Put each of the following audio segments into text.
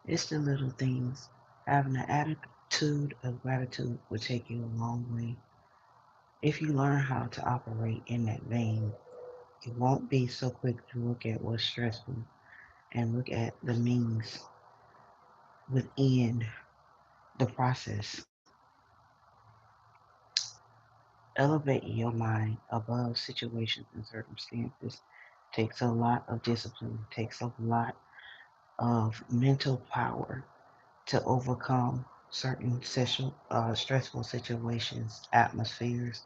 It's the little things. Having an attitude of gratitude will take you a long way. If you learn how to operate in that vein, you won't be so quick to look at what's stressful and look at the means within the process. Elevate your mind above situations and circumstances takes a lot of discipline, takes a lot of mental power to overcome certain stressful situations, atmospheres,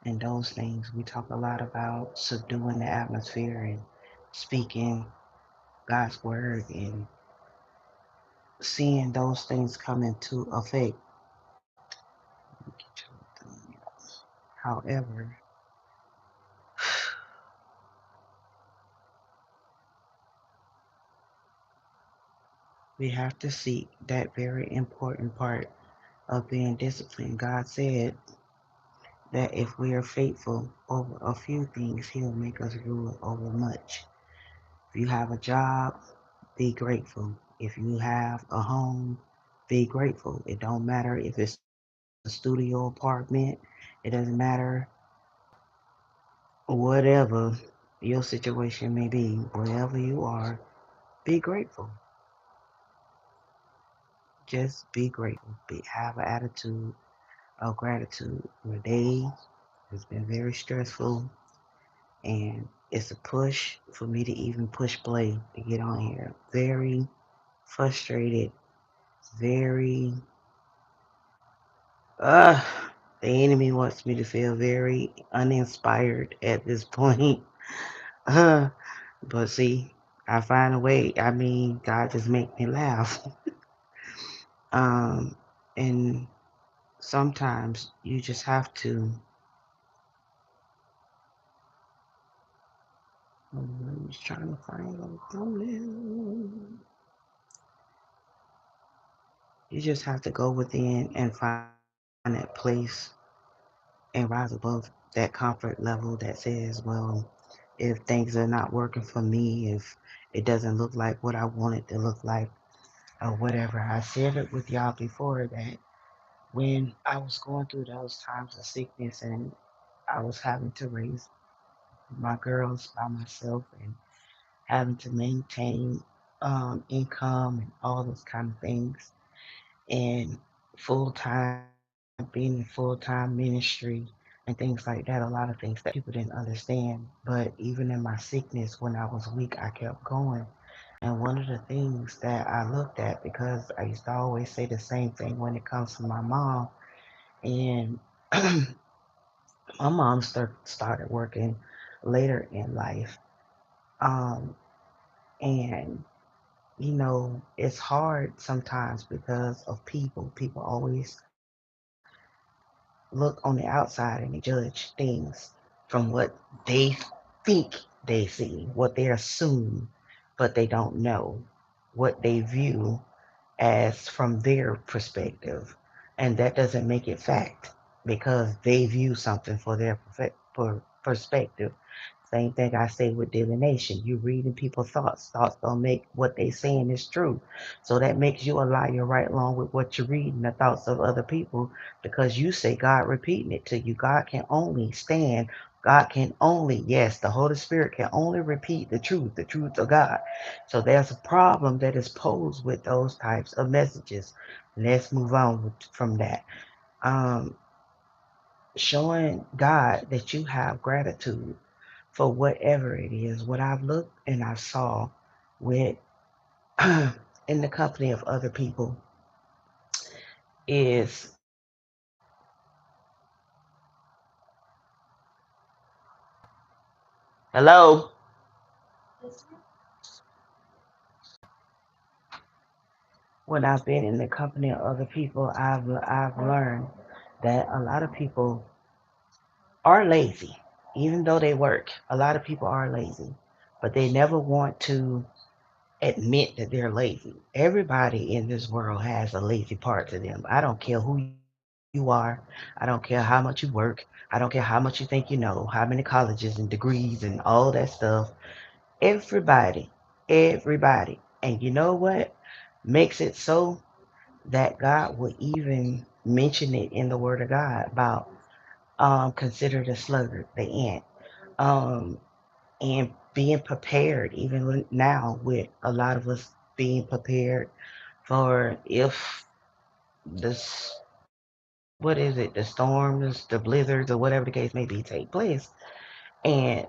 and those things. We talk a lot about subduing the atmosphere and speaking God's word and seeing those things come into effect. However, we have to seek that very important part of being disciplined. God said that if we are faithful over a few things, He'll make us rule over much. If you have a job, be grateful. If you have a home, be grateful. It don't matter if it's a studio apartment. It doesn't matter whatever your situation may be. Wherever you are, be grateful. Just be grateful. Have an attitude of gratitude. Your day has been very stressful, and it's a push for me to even push play to get on here. Very frustrated, very uh the enemy wants me to feel very uninspired at this point. Uh, but see, I find a way. I mean, God just make me laugh. Um, and sometimes you just have to. I'm just trying to find a thumbnail. You just have to go within and find that place and rise above that comfort level that says, well, if things are not working for me, if it doesn't look like what I want it to look like, or whatever. I shared it with y'all before that when I was going through those times of sickness and I was having to raise my girls by myself and having to maintain income and all those kind of things, and full time being in full time ministry and things like that. A lot of things that people didn't understand. But even in my sickness, when I was weak, I kept going. And one of the things that I looked at, because I used to always say the same thing when it comes to my mom, and my mom started working later in life. Um, and it's hard sometimes because of people. People always look on the outside and they judge things from what they think they see, what they assume, but they don't know what they view as from their perspective. And that doesn't make it fact because they view something for their perspective. Same thing I say with divination. You reading people's thoughts. Thoughts don't make what they saying is true. So that makes you a liar right along with what you're reading, the thoughts of other people, because you say God repeating it to you. God can only stand. God can only, yes, the Holy Spirit can only repeat the truth of God. So there's a problem that is posed with those types of messages. Let's move on from that. Um, Showing God that you have gratitude for whatever it is. What I've looked and I saw with in the company of other people is hello. When I've been in the company of other people, I've learned that a lot of people are lazy, even though they work. A lot of people are lazy, but they never want to admit that they're lazy. Everybody in this world has a lazy part to them. I don't care who you are. I don't care how much you work. I don't care how much you think you know, how many colleges and degrees and all that stuff. Everybody, everybody. And you know what? makes it so that God will even mention it in the Word of God about consider the sluggard, the ant, um, and being prepared. Even now, with a lot of us being prepared for if this what is it, the storms, the blizzards, or whatever the case may be, take place. And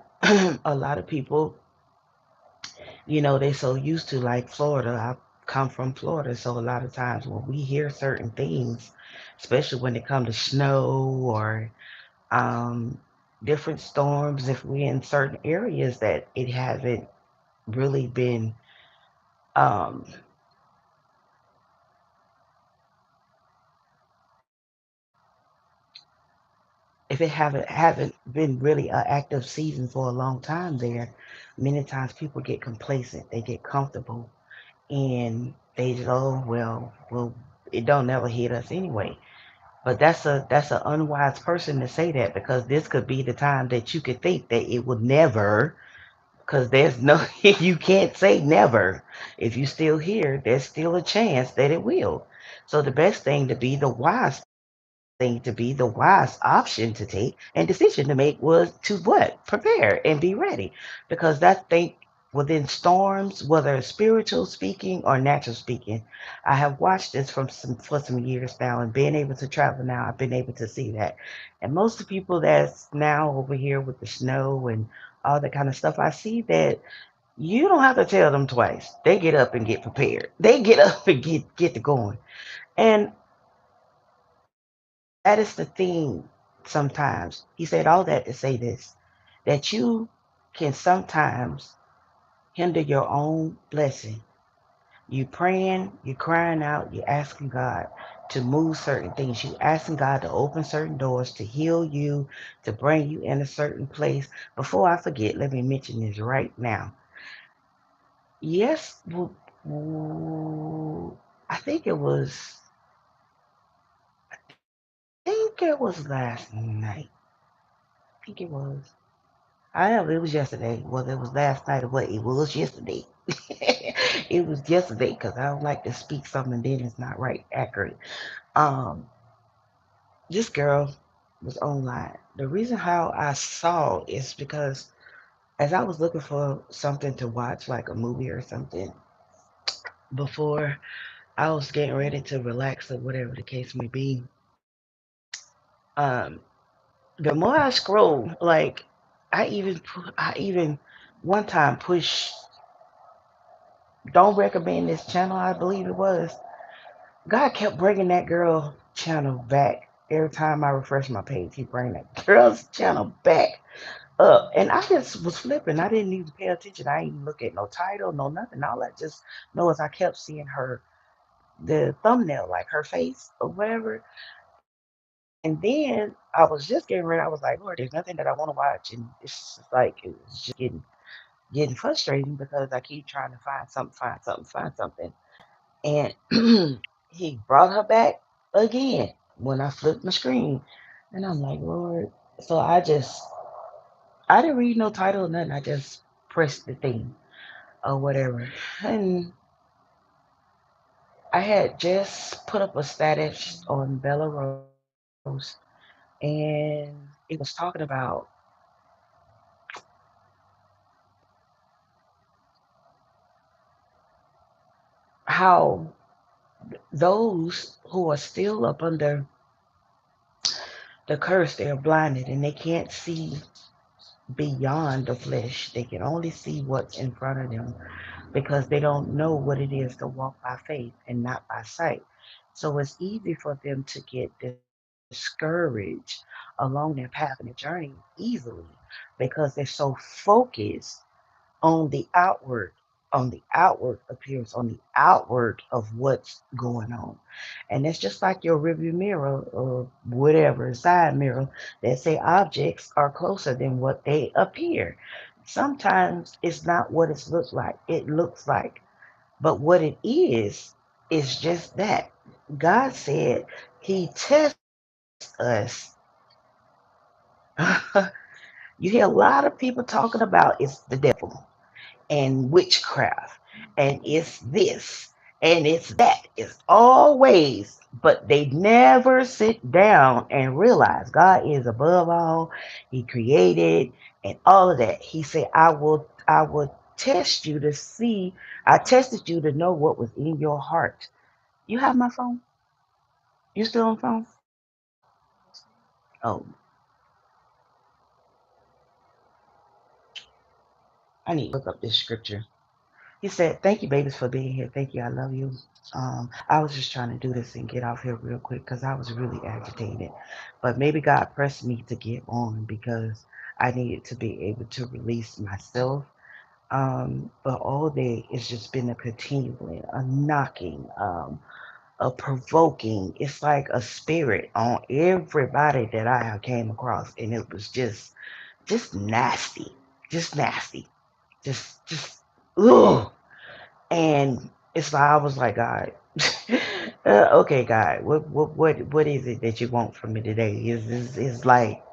a lot of people, they so used to like Florida. I come from Florida, so a lot of times when we hear certain things, especially when it comes to snow or um, different storms, if we're in certain areas that it hasn't really been, um, if it haven't been really an active season for a long time there, many times people get complacent, they get comfortable, and they just, oh well, it don't never hit us anyway. But that's an unwise person to say that, because this could be the time that you could think that it would never, because there's no you can't say never. If you still here, there's still a chance that it will. So the best thing to be, the wise thing to be, the wise option to take and decision to make was to what? Prepare and be ready. Because that thing within storms, whether spiritual speaking or natural speaking, I have watched this for some years now, and being able to travel now, I've been able to see that. And most of the people that's now over here with the snow and all that kind of stuff, I see that you don't have to tell them twice. They get up and get prepared. They get up and get to going. And that is the thing sometimes. He said all that to say this, that you can sometimes hinder your own blessing. You praying, you crying out, you asking God to move certain things. You asking God to open certain doors, to heal you, to bring you in a certain place. Before I forget, let me mention this right now. Yes, I think it was, last night. I think it was. I know it was yesterday. Whether it was last night or what, it was yesterday. It was yesterday, because I don't like to speak something then it's not right accurate. Um, this girl was online. The reason how I saw is because as I was looking for something to watch, like a movie or something, before I was getting ready to relax or whatever the case may be, um, the more I scroll, like I even one time push don't recommend this channel, I believe it was. God kept bringing that girl channel back. Every time I refresh my page, he bring that girl's channel back up. And I just was flipping. I didn't even pay attention. I didn't even look at no title, no nothing. All I just know is I kept seeing the thumbnail, like her face or whatever. And then I was just getting ready. I was like, Lord, there's nothing that I want to watch. And it's just like, it was just getting frustrating, because I keep trying to find something, find something, find something. And he brought her back again when I flipped my screen. And I'm like, Lord. So I didn't read no title or nothing. I just pressed the thing or whatever. And I had just put up a status on Bella Rose, and it was talking about how those who are still up under the curse, they are blinded and they can't see beyond the flesh. They can only see what's in front of them, because they don't know what it is to walk by faith and not by sight. So it's easy for them to get discouraged along their path and their journey easily, because they're so focused on the outward appearance, on the outward of what's going on. And it's just like your rearview mirror or whatever, side mirror, that say objects are closer than what they appear. Sometimes it's not what it looks like, but what it is just that. God said he tests us. You hear a lot of people talking about it's the devil and witchcraft and it's this And it's always, but they never sit down and realize God is above all. He created and all of that. He said, I will test you to see. I tested you to know what was in your heart. You have my phone? You still on phone? Oh, I need to look up this scripture. He said, "Thank you, babies, for being here. Thank you. I love you." I was just trying to do this and get off here real quick because I was really agitated. But maybe God pressed me to get on because I needed to be able to release myself. But all day it's just been a continuing, a knocking, a provoking. It's like a spirit on everybody that I have came across, and it was just nasty, just nasty, just ugh. And it's like I was like, God, okay, God, what is it that you want from me today? Is like,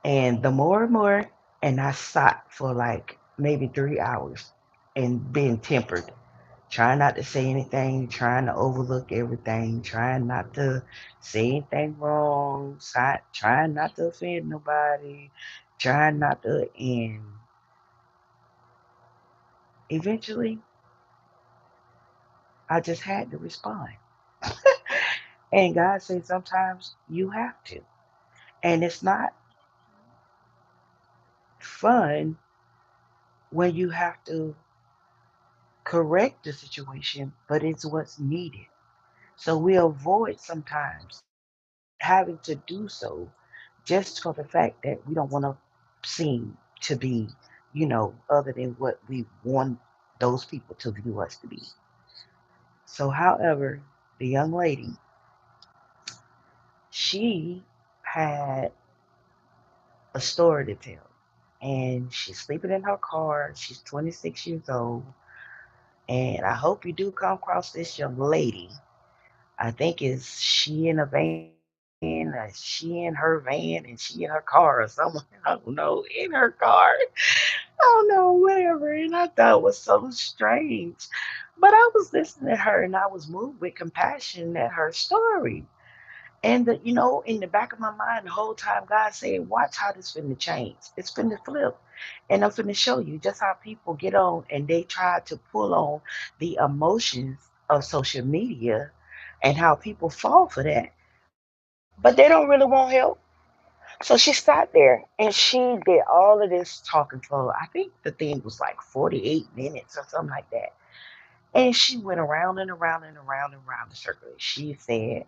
and the more and more, and I sat for like maybe 3 hours and being tempered, trying not to say anything, trying to overlook everything, trying not to say anything wrong, trying not to offend nobody, trying not to, and eventually I just had to respond. And God said sometimes you have to. And it's not fun when you have to correct the situation, but it's what's needed. So we avoid sometimes having to do so just for the fact that we don't want to seem to be, other than what we want those people to view us to be. So, however, the young lady, she had a story to tell. And she's sleeping in her car. She's 26 years old. And I hope you do come across this young lady. I think it's she in a van, she in her van, and she in her car or something. I don't know, in her car. I don't know, whatever. And I thought it was so strange. But I was listening to her and I was moved with compassion at her story. And in the back of my mind, the whole time, God said, "Watch how this finna change. It's finna flip, and I'm finna show you just how people get on and they try to pull on the emotions of social media, and how people fall for that, but they don't really want help." So she sat there and she did all of this talking for, I think the thing was like 48 minutes or something like that. And she went around and around and around and around the circle. She said,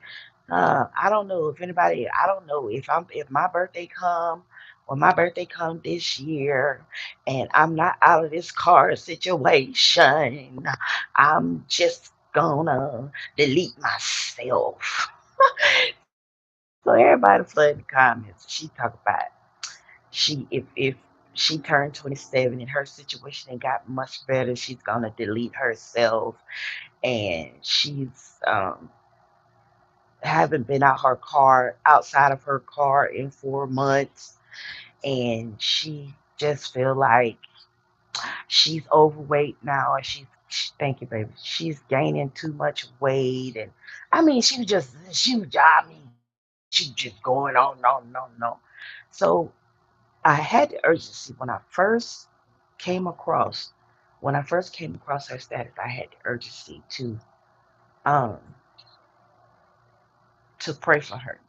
I don't know if anybody, I don't know if my birthday come or my birthday come this year and I'm not out of this car situation, I'm just gonna delete myself. So everybody flooding the comments. She talk about if she turned 27 and her situation ain't got much better, she's gonna delete herself, and she's haven't been outside of her car in 4 months, and she just feel like she's overweight now, and thank you, baby. She's gaining too much weight, and I mean, she was just going on. So I had the urgency came across when I first came across her status. I had the urgency um to pray for her.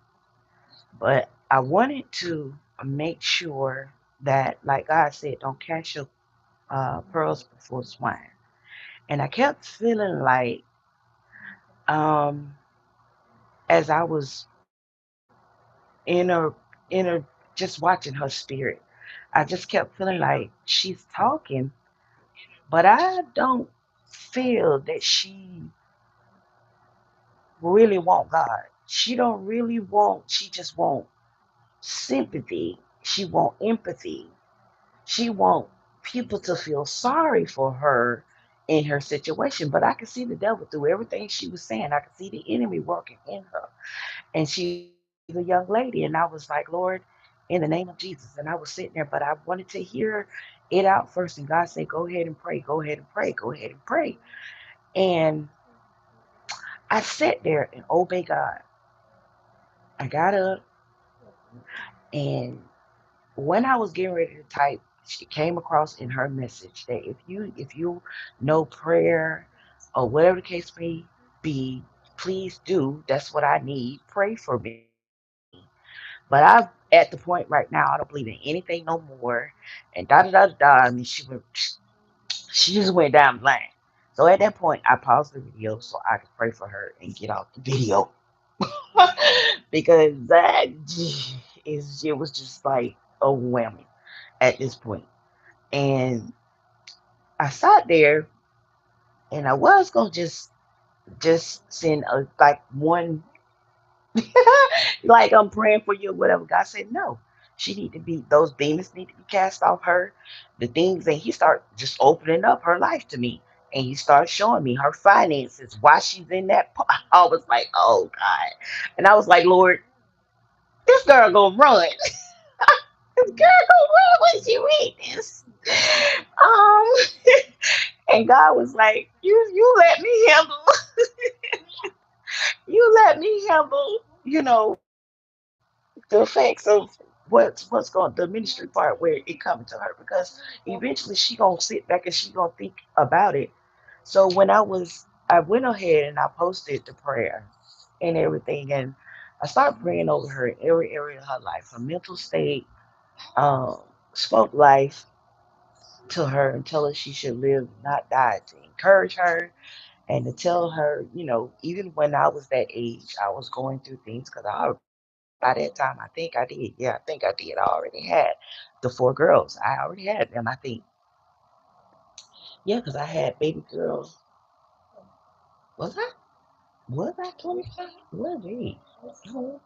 But I wanted to make sure that, like God said, don't cast your pearls before swine. And I kept feeling like, um, as I was in just watching her spirit, I just kept feeling like she's talking, but I don't feel that she really want God. She don't really want. She just want sympathy. She want empathy. She want people to feel sorry for her in her situation. But I could see the devil through everything she was saying. I could see the enemy working in her. And she's a young lady. And I was like, Lord, in the name of Jesus. And I was sitting there, but I wanted to hear it out first. And God said, go ahead and pray. Go ahead and pray. Go ahead and pray. And I sat there and obey God. I got up, and when I was getting ready to type, she came across in her message that if you know prayer or whatever the case may be, please do. That's what I need. Pray for me. But I'm at the point right now, I don't believe in anything no more. And da da da da. I mean, she just went down the line. So at that point, I paused the video so I could pray for her and get off the video. Because that is, it was just like overwhelming at this point. And I sat there and I was gonna just send a like one like I'm praying for you or whatever. God said no. She need to be those demons need to be cast off her. The things and he started just opening up her life to me. And he started showing me her finances, why she's in that. I was like, oh God. And I was like, Lord, this girl gonna run. This girl gonna run when she read this. Um, and God was like, you let me handle, you let me handle, the effects of what's going the ministry part where it coming to her because eventually she gonna sit back and she gonna think about it. So I went ahead and I posted the prayer and everything, and I started praying over her in every area of her life, her mental state, um, spoke life to her and tell her she should live, not die, to encourage her and to tell her, even when I was that age, I was going through things because by that time, I think I did. Yeah, I think I did. I already had the 4 girls. I already had them, I think. Yeah, because I had baby girls. Was I? Was I 25? Was it? No,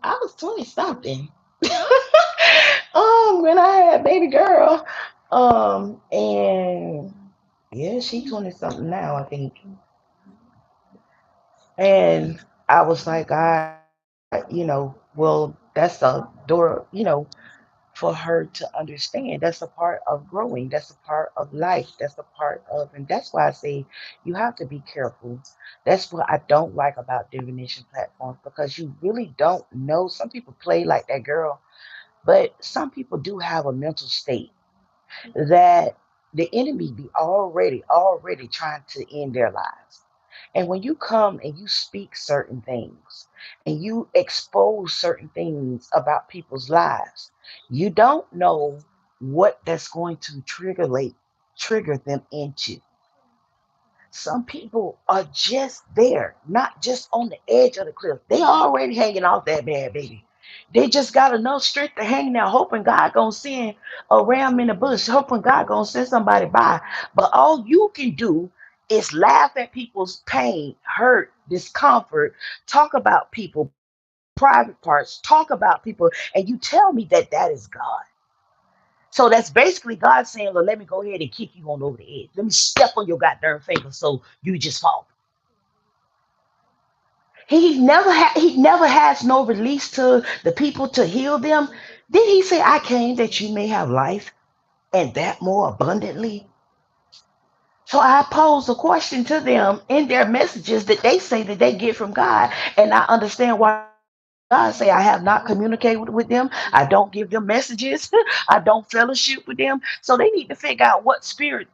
I was 20 something. When I had baby girl. And yeah, she 20 something now, I think. And I was like, well, that's a door, for her to understand. That's a part of growing. That's a part of life. That's a part of, and that's why I say you have to be careful. That's what I don't like about divination platforms because you really don't know. Some people play like that girl, but some people do have a mental state that the enemy be already trying to end their lives. And when you come and you speak certain things and you expose certain things about people's lives, you don't know what that's going to trigger them into. Some people are just there, not just on the edge of the cliff. They already hanging off that bad baby. They just got enough strength to hang there, hoping God gonna send a ram in the bush, hoping God gonna send somebody by. But all you can do is laugh at people's pain, hurt, discomfort, talk about people, private parts, talk about people, and you tell me that that is God. So that's basically God saying, "Well, let me go ahead and kick you on over the edge. Let me step on your goddamn finger so you just fall." He never has no release to the people to heal them. Did he say, "I came that you may have life and that more abundantly"? So I pose a question to them in their messages that they say that they get from God, and I understand why God say I have not communicated with them. I don't give them messages. I don't fellowship with them. So they need to figure out what spirit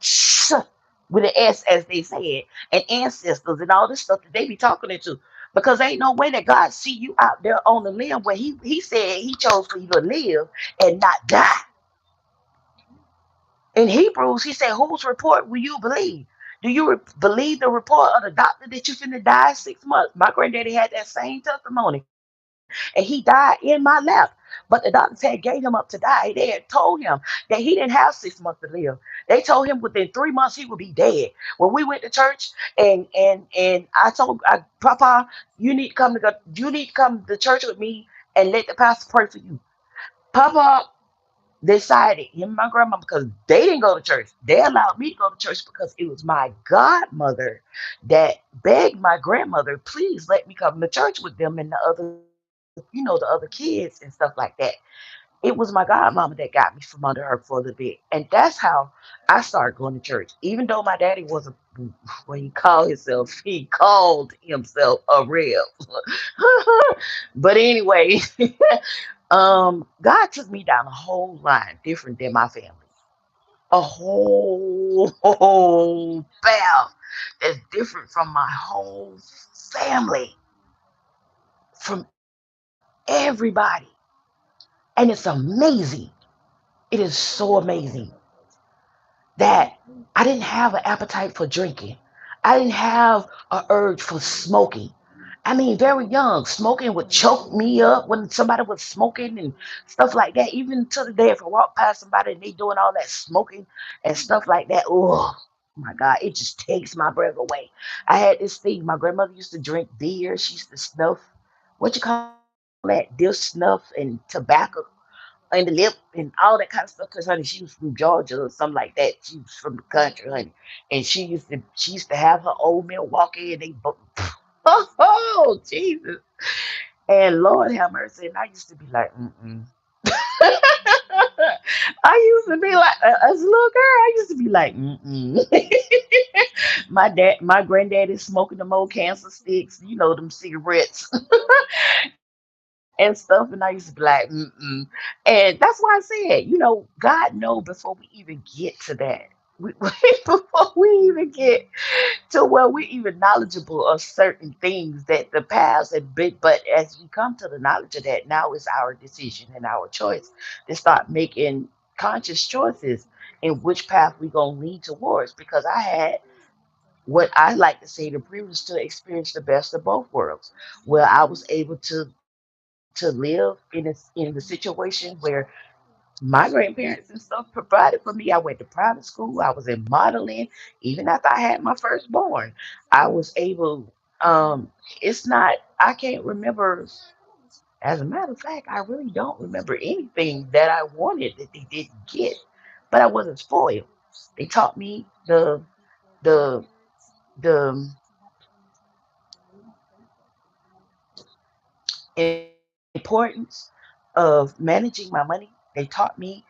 with an S, as they say it, and ancestors and all this stuff that they be talking into. Because ain't no way that God see you out there on the limb where he said he chose for you to live and not die. In Hebrews, he said, whose report will you believe? Do you believe the report of the doctor that you finna die 6 months? My granddaddy had that same testimony, and he died in my lap. But the doctors had gave him up to die. They had told him that he didn't have 6 months to live. They told him within 3 months he would be dead. When we went to church, and Papa, you need to come to church with me and let the pastor pray for you. Papa decided, him and my grandma, because they didn't go to church. They allowed me to go to church because it was my godmother that begged my grandmother, please let me come to church with them and the other kids and stuff like that. It was my godmama that got me from under her for a little bit. And that's how I started going to church. Even though my daddy was a what he called himself a rib. But anyway, God took me down a whole line different than my family. A whole path that's different from my whole family, from everybody. And it's amazing. It is so amazing that I didn't have an appetite for drinking. I didn't have an urge for smoking. I mean, very young, smoking would choke me up when somebody was smoking and stuff like that. Even to the day, if I walk past somebody and they doing all that smoking and stuff like that, oh my God, it just takes my breath away. I had this thing. My grandmother used to drink beer. She used to snuff, what you call that, dish snuff and tobacco in the lip and all that kind of stuff. Cause honey, she was from Georgia or something like that. She was from the country, honey, and she used to have her oatmeal walk in. Oh Jesus, and Lord have mercy. And I used to be like, mm-mm. I used to be like, as a little girl, I used to be like, mm-mm. My granddad is smoking them old cancer sticks, them cigarettes and stuff. And I used to be like, mm-mm. And that's why I said, God know before we even get to that. Before we even get to where we're even knowledgeable of certain things that the past had been. But as we come to the knowledge of that, now it's our decision and our choice to start making conscious choices in which path we're going to lean towards. Because I had what I like to say the privilege to experience the best of both worlds, where I was able to live in the situation where my grandparents and stuff provided for me. I went to private school. I was in modeling. Even after I had my firstborn, I was able. It's not. I can't remember. As a matter of fact, I really don't remember anything that I wanted that they didn't get. But I wasn't spoiled. They taught me the the importance of managing my money. They taught me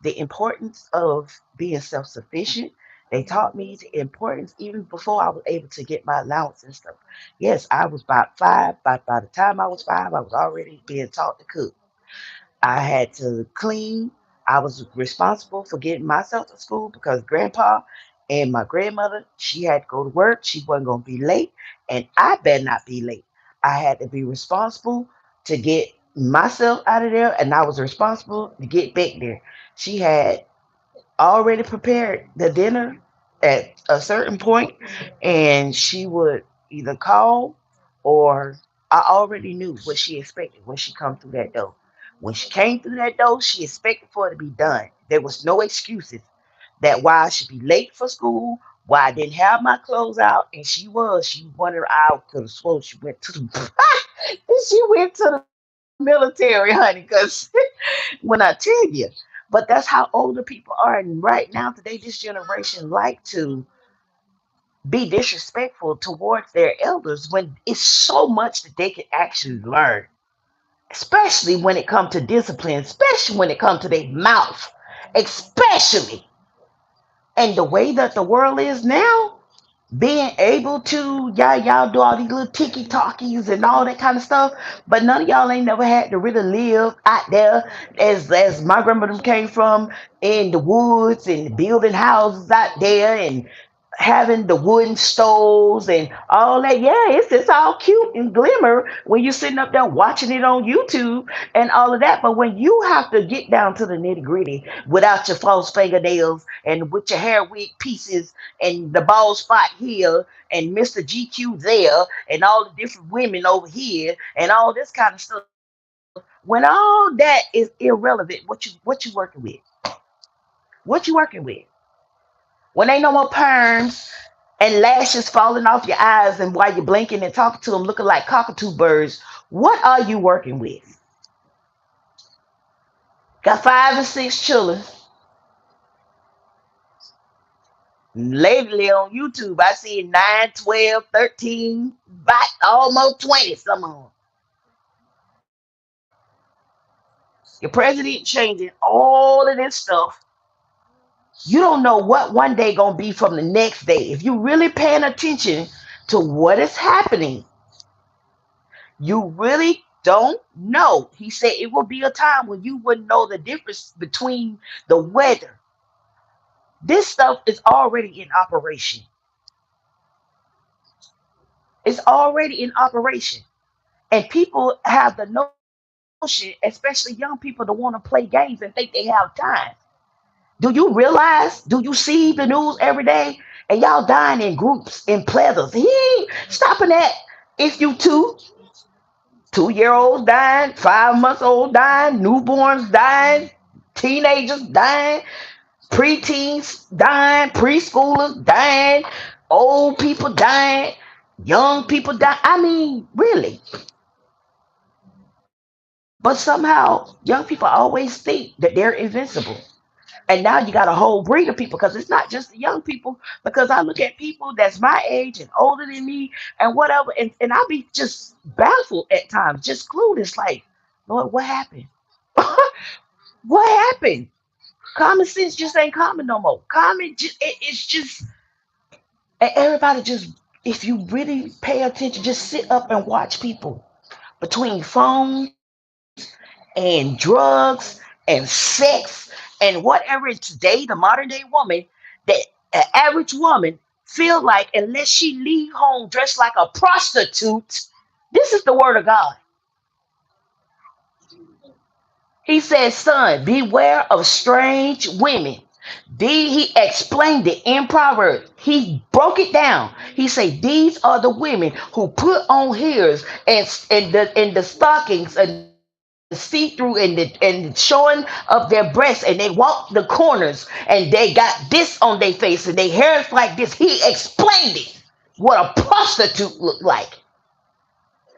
the importance of being self sufficient. They taught me the importance even before I was able to get my allowance and stuff. Yes, I was about five. By the time I was five, I was already being taught to cook. I had to clean. I was responsible for getting myself to school because grandpa and my grandmother, she had to go to work. She wasn't going to be late, and I better not be late. I had to be responsible to get myself out of there, and I was responsible to get back there. She had already prepared the dinner at a certain point, and she would either call or I already knew what she expected when she come through that door. When she came through that door, she expected for it to be done. There was no excuses that why I should be late for school, why I didn't have my clothes out, and she wanted out could have sworn she went to the she went to the military, honey, because when I tell you, but that's how older people are. And right now, today, this generation like to be disrespectful towards their elders when it's so much that they can actually learn, especially when it comes to discipline, especially when it comes to their mouth, especially. And the way that the world is now, being able to y'all do all these little tiki talkies and all that kind of stuff, but none of y'all ain't never had to really live out there as my grandmother came from in the woods and building houses out there and having the wooden stoves and all that. Yeah, it's all cute and glimmer when you're sitting up there watching it on YouTube and all of that. But when you have to get down to the nitty gritty without your false fingernails and with your hair wig pieces and the bald spot here and Mr. GQ there and all the different women over here and all this kind of stuff, when all that is irrelevant, what you working with? What you working with? When ain't no more perms and lashes falling off your eyes and while you're blinking and talking to them looking like cockatoo birds, what are you working with? Got 5 and 6 children. Lately on YouTube, I see 9, 12, 13, about almost 20, some of them. Your president changing all of this stuff You don't know what one day gonna be from the next day. If you really paying attention to what is happening, you really don't know. He said it will be a time when you wouldn't know the difference between the weather. This stuff is already in operation. It's already in operation. And people have the notion, especially young people, to want to play games and think they have time. Do you realize? Do you see the news every day? And y'all dying in groups, in pleathers. He ain't stopping that. If you 2 year olds dying, 5 months old dying, newborns dying, teenagers dying, preteens dying, preschoolers dying, old people dying, young people dying. I mean, really. But somehow, young people always think that they're invincible. And now you got a whole breed of people because it's not just the young people. Because I look at people that's my age and older than me and whatever, and I be just baffled at times, just clueless. Like, Lord, what happened? What happened? Common sense just ain't common no more. It's just, and everybody just, if you really pay attention, just sit up and watch people between phones and drugs and sex and whatever. Today, the modern day woman, that an average woman feel like unless she leave home dressed like a prostitute, this is the word of God. He says, son, beware of strange women. He explained it in Proverbs. He broke it down. He said, these are the women who put on hairs and the stockings and the see-through and showing of their breasts, and they walk the corners and they got this on their face and their hair is like this. He explained it, what a prostitute looked like.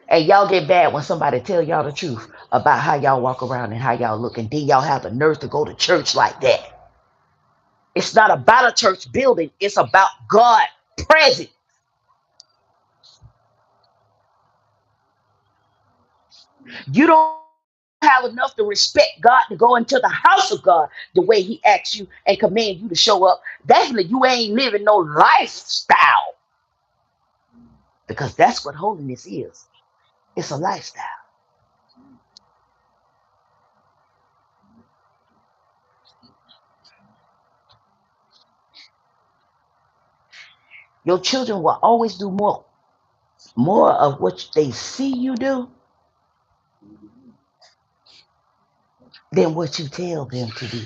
And y'all get bad when somebody tell y'all the truth about how y'all walk around and how y'all look, and then y'all have the nerve to go to church like that. It's not about a church building. It's about God present. You don't have enough to respect God to go into the house of God the way He asks you and command you to show up. Definitely, you ain't living no lifestyle, because that's what holiness is. It's a lifestyle. Your children will always do more of what they see you do than what you tell them to do.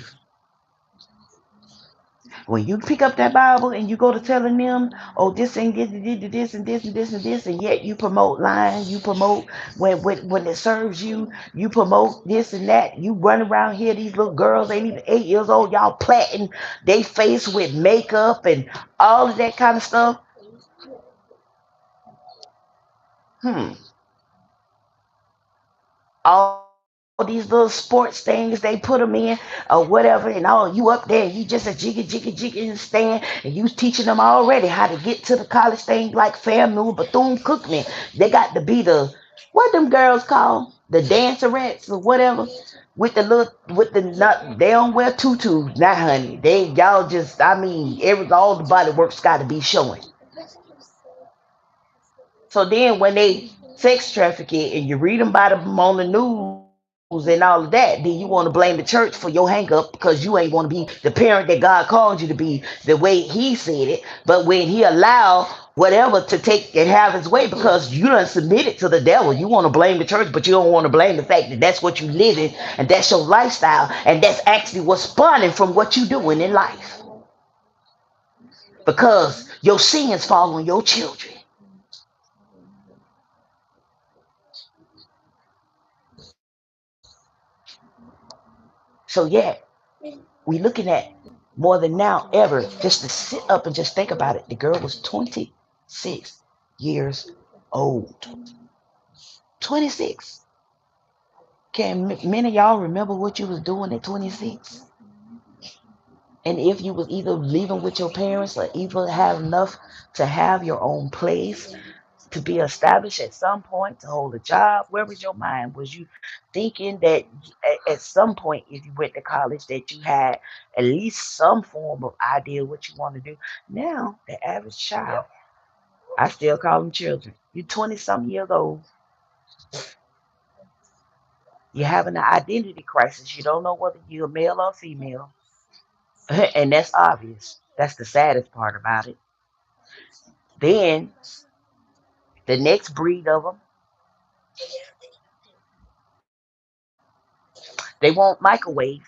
When you pick up that Bible and you go to telling them, oh, this ain't this and this and this and this, and yet you promote lying, you promote when it serves you, you promote this and that. You run around here, these little girls ain't even 8 years old, y'all plaiting they face with makeup and all of that kind of stuff. Hmm. All these little sports things they put them in or whatever, and all you up there, you just a jiggy and stand, and you teaching them already how to get to the college thing like FAMU, Bethune Cookman. They got to be the, what them girls call the dancerettes or whatever, with the little with the not, they don't wear tutus now, honey. They y'all just, I mean, every all the body work's got to be showing. So then when they sex traffic it and you read them about them on the news and all of that, then you want to blame the church for your hang up because you ain't want to be the parent that God called you to be the way He said it. But when He allowed whatever to take and have His way because you done submitted to the devil, you want to blame the church, but you don't want to blame the fact that that's what you live in and that's your lifestyle and that's actually what's spawning from what you doing in life, because your sins fall on your children. So yeah, we looking at more than now ever just to sit up and just think about it. The girl was 26 years old. 26. Can many of y'all remember what you was doing at 26? And if you was either living with your parents or either have enough to have your own place, to be established at some point, to hold a job? Where was your mind? Was you thinking that at some point, if you went to college, that you had at least some form of idea what you want to do? Now, the average child, I still call them children. You're 20 something years old. You're having an identity crisis. You don't know whether you're male or female. And that's obvious. That's the saddest part about it. Then the next breed of them, they want microwave,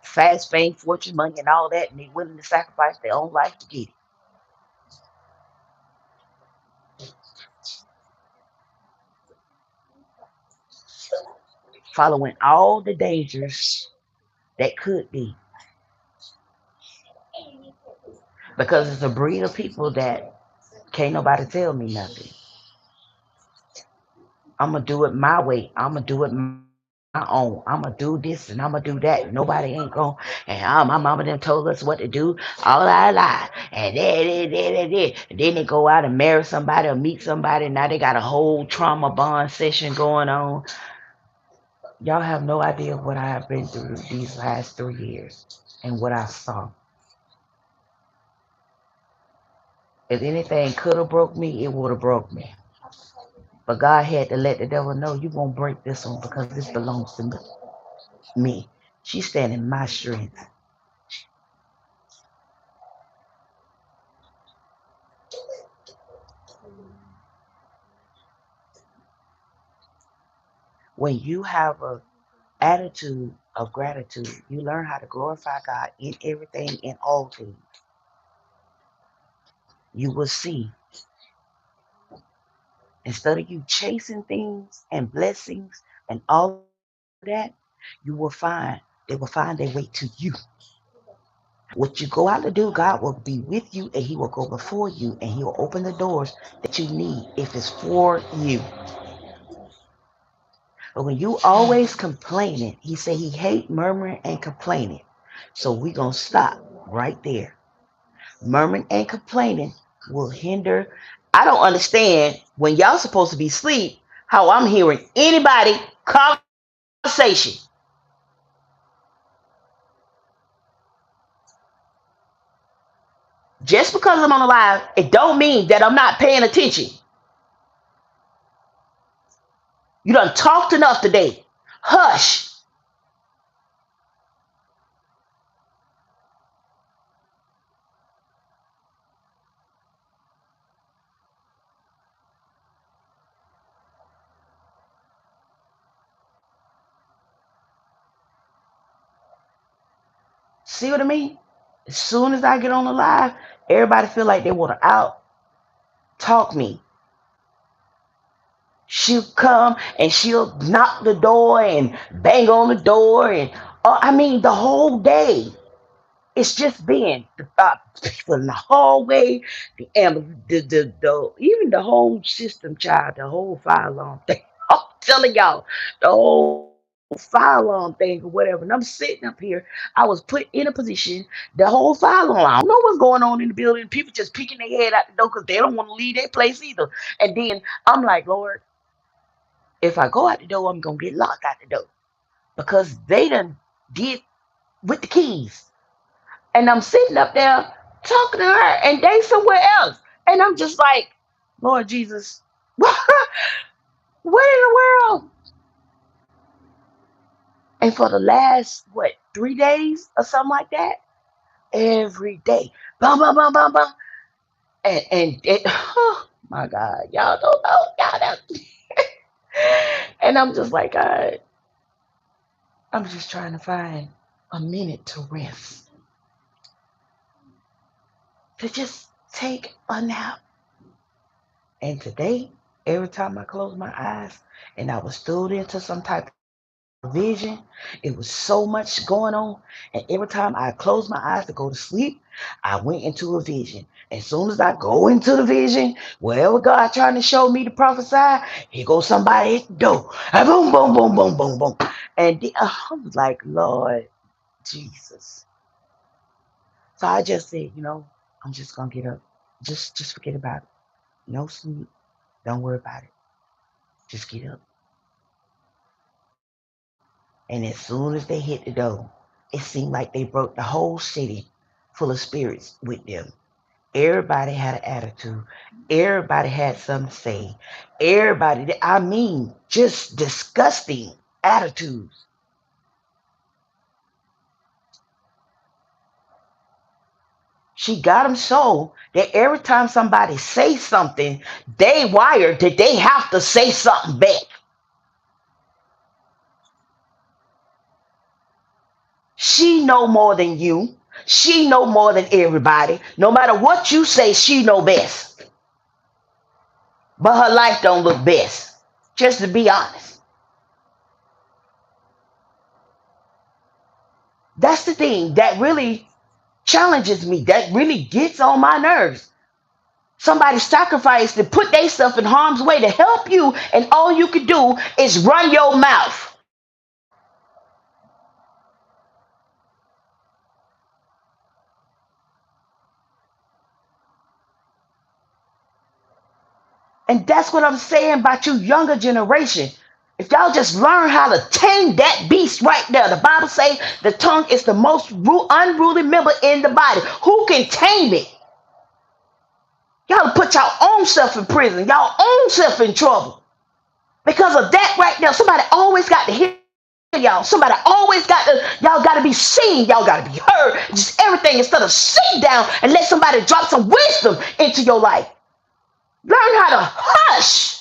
fast fame, fortune, money, and all that, and they're willing to sacrifice their own life to get it. Following all the dangers that could be, because it's a breed of people that can't nobody tell me nothing. I'm gonna do it my way. I'm gonna do it my own. I'm gonna do this and I'm gonna do that. Nobody ain't going. And my mama done told us what to do. All I lie. And then they go out and marry somebody or meet somebody. Now they got a whole trauma bond session going on. Y'all have no idea what I have been through these last 3 years and what I saw. If anything could have broke me, it would have broke me. But God had to let the devil know you won't break this one because this belongs to me. She's standing my strength. When you have a attitude of gratitude, you learn how to glorify God in everything, in all things. You will see, instead of you chasing things and blessings and all of that, you will find they will find their way to you. What you go out to do, God will be with you and He will go before you and He will open the doors that you need if it's for you. But when you always complaining, He said He hate murmuring and complaining. So we gonna stop right there. Murmuring and complaining will hinder. I don't understand when y'all supposed to be asleep how I'm hearing anybody conversation. Just because I'm on the live, it don't mean that I'm not paying attention. You done talked enough today. Hush. See what I mean? As soon as I get on the live, everybody feel like they want to out talk me. She'll come and she'll knock the door and bang on the door and I mean the whole day. It's just been the people in the hallway, the even the whole system, child, the whole fire alarm thing. I'm telling y'all, the whole fire alarm thing or whatever. And I'm sitting up here. I was put in a position. The whole fire alarm. I don't know what's going on in the building. People just peeking their head out the door because they don't want to leave their place either. And then I'm like, Lord, if I go out the door, I'm gonna get locked out the door because they done did with the keys. And I'm sitting up there talking to her, and they somewhere else. And I'm just like, Lord Jesus, what in the world? And for the last, what, 3 days or something like that, every day, bum, bum, bum, bum, bum. And it, oh my God, y'all don't know, y'all don't. And I'm just like, God, I'm just trying to find a minute to rest, to just take a nap. And today, every time I close my eyes and I was thrown into some type of vision, it was so much going on. And every time I closed my eyes to go to sleep, I went into a vision. As soon as I go into the vision, wherever God trying to show me to prophesy, here goes somebody at the door. And boom, boom, boom, boom, boom, boom. And I was like, Lord Jesus. So I just said, I'm just gonna get up. Just forget about it. No sleep. Don't worry about it. Just get up. And as soon as they hit the door, it seemed like they broke the whole city full of spirits with them. Everybody had an attitude. Everybody had something to say. Everybody, I mean, just disgusting attitudes. She got them so that every time somebody say something, they wired that they have to say something back. She know more than you. She know more than everybody. No matter what you say, she know best. But her life don't look best. Just to be honest. That's the thing that really challenges me. That really gets on my nerves. Somebody sacrificed to put themselves in harm's way to help you, and all you can do is run your mouth. And that's what I'm saying about you younger generation. If y'all just learn how to tame that beast right there. The Bible says the tongue is the most unruly member in the body. Who can tame it? Y'all put y'all own self in prison. Y'all own self in trouble. Because of that right there, somebody always got to hear y'all. Somebody always got to, y'all got to be seen. Y'all got to be heard. Just everything instead of sit down and let somebody drop some wisdom into your life. Learn how to hush.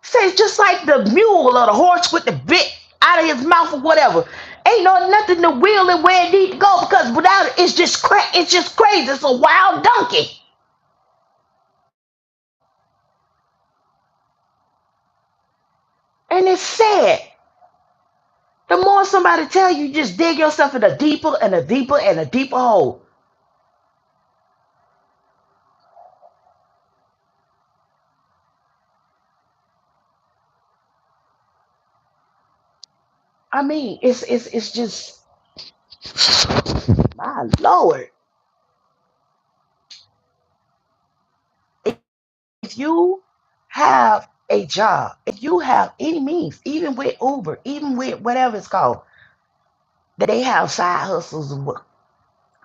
Say just like the mule or the horse with the bit out of his mouth or whatever. Ain't no nothing to wheel it where it need to go because without it, it's just crazy. It's a wild donkey. And it's sad. The more somebody tell you, just dig yourself in a deeper and a deeper and a deeper hole. I mean, it's just my lord. If you have a job, if you have any means, even with Uber, even with whatever it's called, they have side hustles.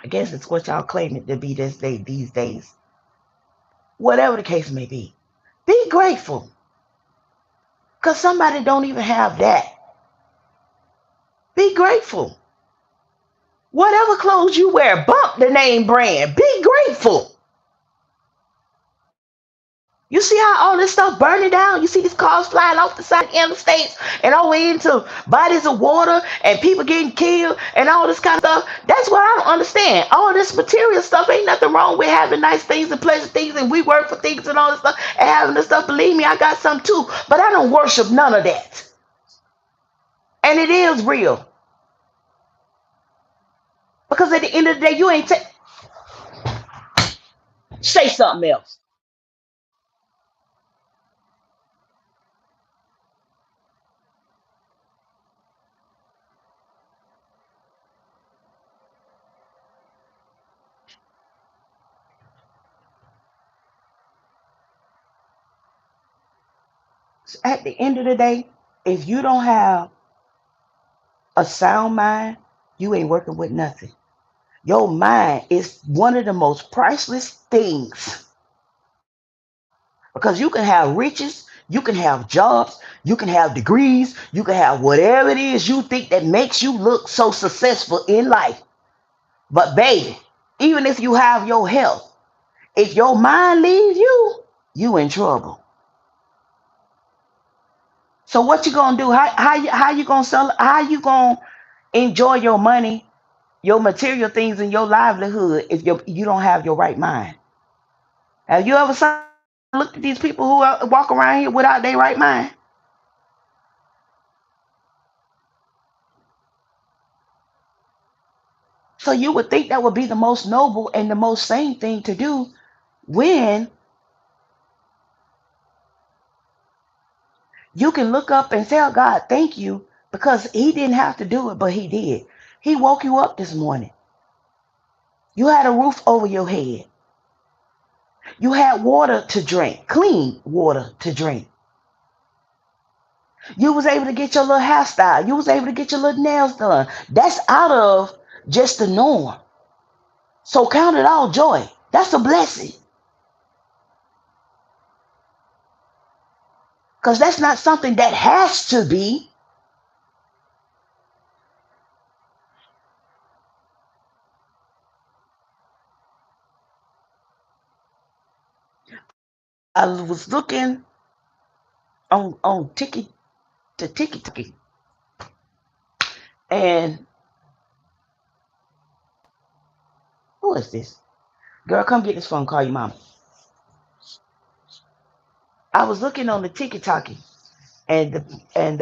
I guess it's what y'all claim it to be these days. Whatever the case may be grateful because somebody don't even have that. Be grateful. Whatever clothes you wear, bump the name brand. Be grateful. You see how all this stuff burning down? You see these cars flying off the side of the interstates and all the way into bodies of water and people getting killed and all this kind of stuff. That's what I don't understand. All this material stuff, ain't nothing wrong with having nice things and pleasant things and we work for things and all this stuff and having this stuff. Believe me, I got some too. But I don't worship none of that. And it is real. Because at the end of the day, you ain't say something else. At the end of the day, if you don't have a sound mind, you ain't working with nothing. Your mind is one of the most priceless things because you can have riches, you can have jobs, you can have degrees, you can have whatever it is you think that makes you look so successful in life. But baby, even if you have your health, if your mind leaves you, you in trouble. So what you gonna do? How you gonna sell? How you gonna enjoy your money, your material things, and your livelihood if you don't have your right mind? Have you ever looked at these people who walk around here without their right mind? So you would think that would be the most noble and the most sane thing to do when you can look up and tell God thank you because he didn't have to do it, but he did. He woke you up this morning. You had a roof over your head. You had water to drink, clean water to drink. You was able to get your little hairstyle. You was able to get your little nails done. That's out of just the norm. So count it all joy. That's a blessing. Because that's not something that has to be. I was looking on Tiki to Tiki Tiki, and who is this? Girl, come get this phone. Call your mom. I was looking on the Tiki Taki, and the and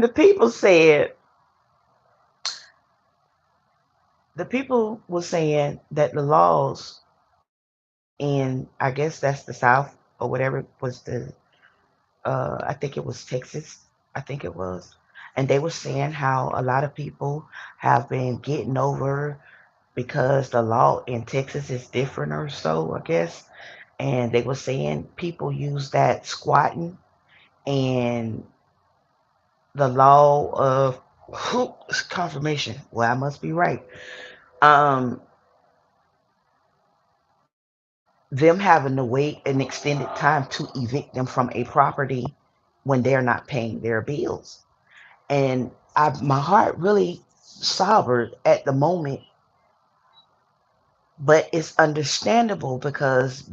the people were saying that the laws in, I guess that's the South or whatever was I think it was Texas, I think it was, and they were saying how a lot of people have been getting over because the law in Texas is different or so, I guess. And they were saying people use that squatting and the law of confirmation. Well, I must be right. Um, them having to wait an extended time to evict them from a property when they're not paying their bills. And my heart really sobered at the moment, but it's understandable because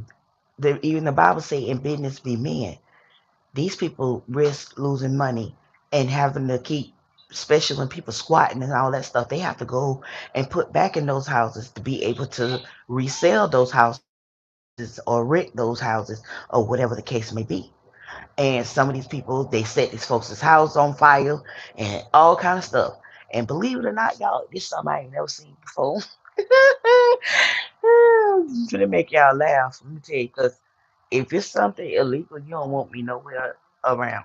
even the Bible say in business be men. These people risk losing money and having to keep, especially when people squatting and all that stuff, they have to go and put back in those houses to be able to resell those houses or rent those houses or whatever the case may be. And some of these people, they set these folks' house on fire and all kind of stuff. And believe it or not, y'all, this is something I ain't never seen before. It's gonna make y'all laugh. Let me tell you, because if it's something illegal, you don't want me nowhere around.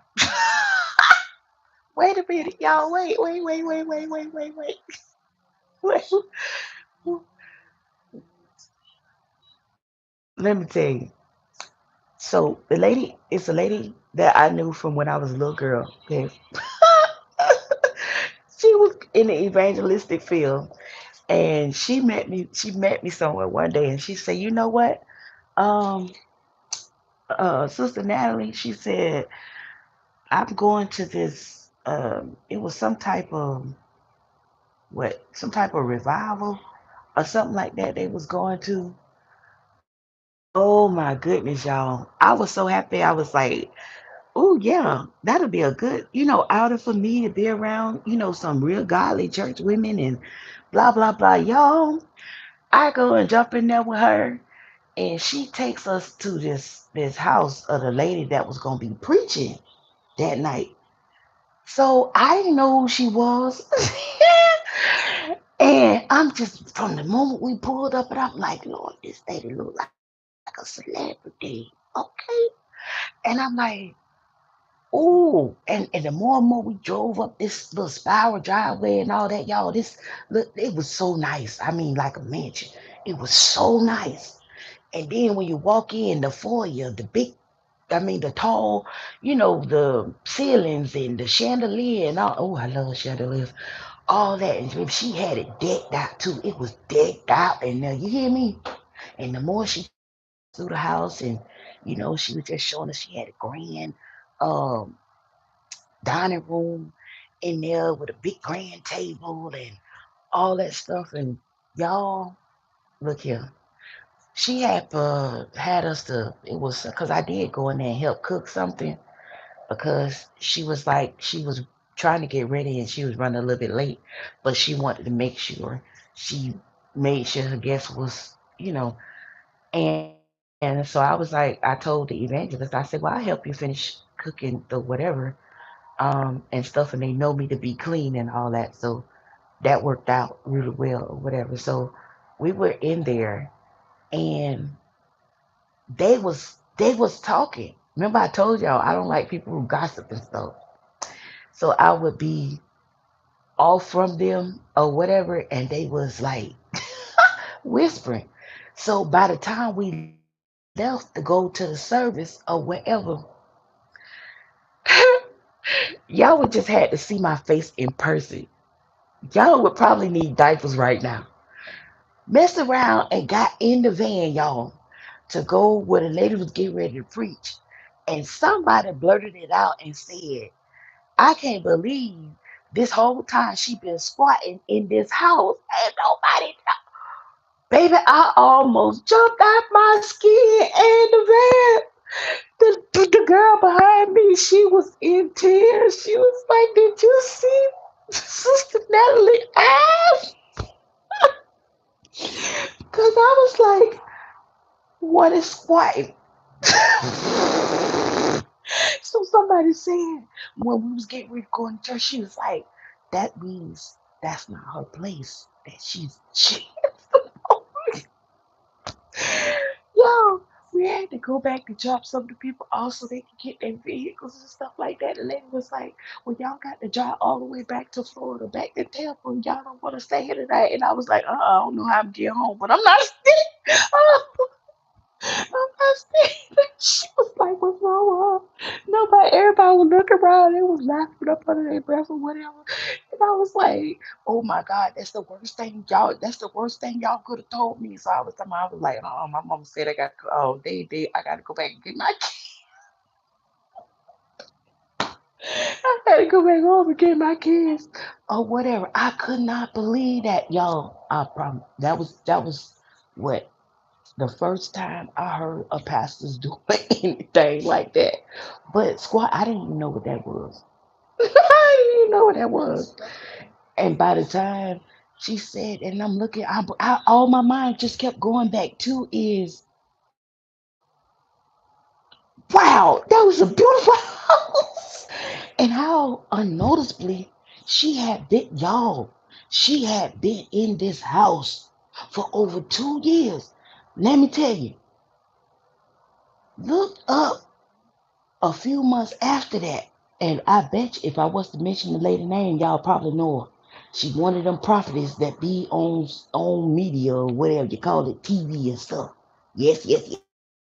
Wait a minute, y'all. Wait. Wait. Let me tell you. So the lady is a lady that I knew from when I was a little girl. Okay. She was in the evangelistic field, and she met me. She met me somewhere one day, and she said, "You know what, um, Sister Natalie?" She said, "I'm going to this. It was some type of some type of revival or something like that. They was going to." Oh my goodness, y'all! I was so happy. I was like, "Oh yeah, that'll be a good, outing for me to be around, some real godly church women and blah blah blah." Y'all, I go and jump in there with her, and she takes us to this house of the lady that was gonna be preaching that night. So I didn't know who she was. And I'm just from the moment we pulled up, and I'm like, Lord, this lady look like a celebrity. Okay. And I'm like, ooh. And the more and more we drove up this little spiral driveway and all that, y'all, this look, it was so nice. I mean, like a mansion. It was so nice. And then when you walk in the foyer, the tall, the ceilings and the chandelier and all. Oh, I love chandeliers. All that. And she had it decked out too. It was decked out. And now you hear me? And the more she took us through the house, and she was just showing us she had a grand um dining room in there with a big grand table and all that stuff. And y'all, look here. She had us to. It was because I did go in there and help cook something because she was trying to get ready and she was running a little bit late, but she wanted to make sure she made sure her guest was, and so I told the evangelist, I said, well, I help you finish cooking the whatever, and stuff, and they know me to be clean and all that, so that worked out really well or whatever. So we were in there, and they was talking. Remember I told y'all I don't like people who gossip and stuff. So I would be off from them or whatever, and they was like whispering. So by the time we left to go to the service or wherever, y'all would just had to see my face in person. Y'all would probably need diapers right now. Messed around and got in the van, y'all, to go where the lady was getting ready to preach. And somebody blurted it out and said, I can't believe this whole time she been squatting in this house and nobody. Baby, I almost jumped out my skin and the van. The girl behind me, she was in tears. She was like, did you see Sister Natalie ass? Because I was like, what is squatting? So somebody said when we was getting ready to go in church, she was like, that means that's not her place. That she yo, we had to go back to drop some of the people off so they could get their vehicles and stuff like that. The lady was like, well, y'all got to drive all the way back to Florida, back to Tampa. Y'all don't want to stay here tonight. And I was like, I don't know how I'm getting home, but I'm not staying. I'm not staying. She was like, what's wrong with her? Nobody, everybody was looking around. They was laughing up under their breath or whatever. And I was like, oh my God, that's the worst thing y'all, that's the worst thing y'all could have told me. So I was like, oh, my mom said I got, oh, I got to go back and get my, I got to go back home and get my kids or whatever. I could not believe that, y'all. I promise. That was what the first time I heard a pastor's doing anything like that. But squad, I didn't even know what that was. I didn't even know what that was. And by the time she said, and I'm looking, all my mind just kept going back to is, wow, that was a beautiful house. And how unnoticeably she had been, y'all, she had been in this house for over 2 years. Let me tell you, look up a few months after that, and I bet you if I was to mention the lady name, y'all probably know her. She one of them prophetess that be on media or whatever you call it, TV and stuff. Yes, yes,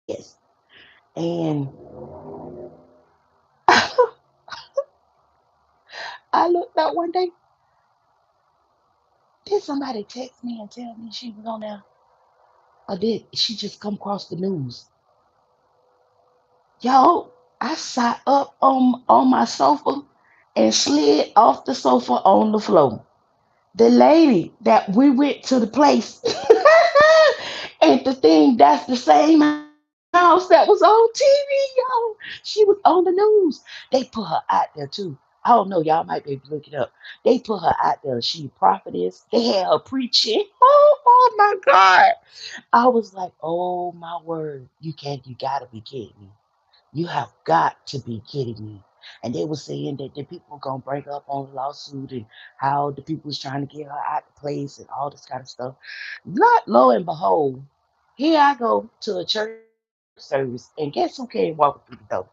yes. And I looked out one day, did somebody text me and tell me she was on there? Or did she just come across the news? Yo, I sat up on my sofa and slid off the sofa on the floor. The lady that we went to the place and the thing that's the same house that was on TV, yo. She was on the news. They put her out there too. I don't know, y'all might be able to look it up. They put her out there. She prophetess. They had her preaching. Oh my God. I was like, oh my word. You gotta be kidding me. You have got to be kidding me. And they were saying that the people were gonna break up on the lawsuit and how the people was trying to get her out the place and all this kind of stuff. Not lo and behold, here I go to a church service, and guess who came walking through the door?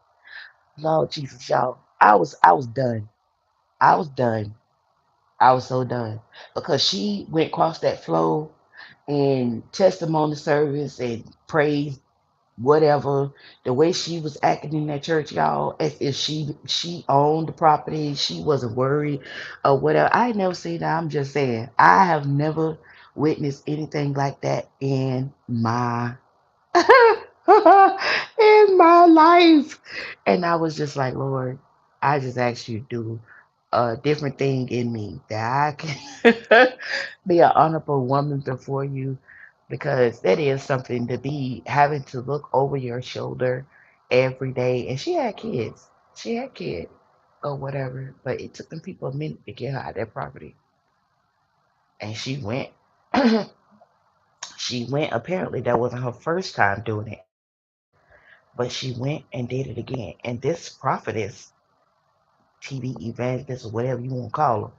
Lord Jesus, y'all. I was done. I was done. I was so done. Because she went across that floor and testimony service and praise whatever, the way she was acting in that church, y'all, as if she owned the property, she wasn't worried or whatever. I ain't never seen that. I'm just saying, I have never witnessed anything like that in my in my life. And I was just like, Lord, I just asked you to do a different thing in me that I can be an honorable woman before you, because that is something to be having to look over your shoulder every day. And she had kids. She had kids or whatever, but it took them people a minute to get her out of that property. And she went. She went. Apparently, that wasn't her first time doing it, but she went and did it again. And this prophetess, TV evangelist, or whatever you want to call her,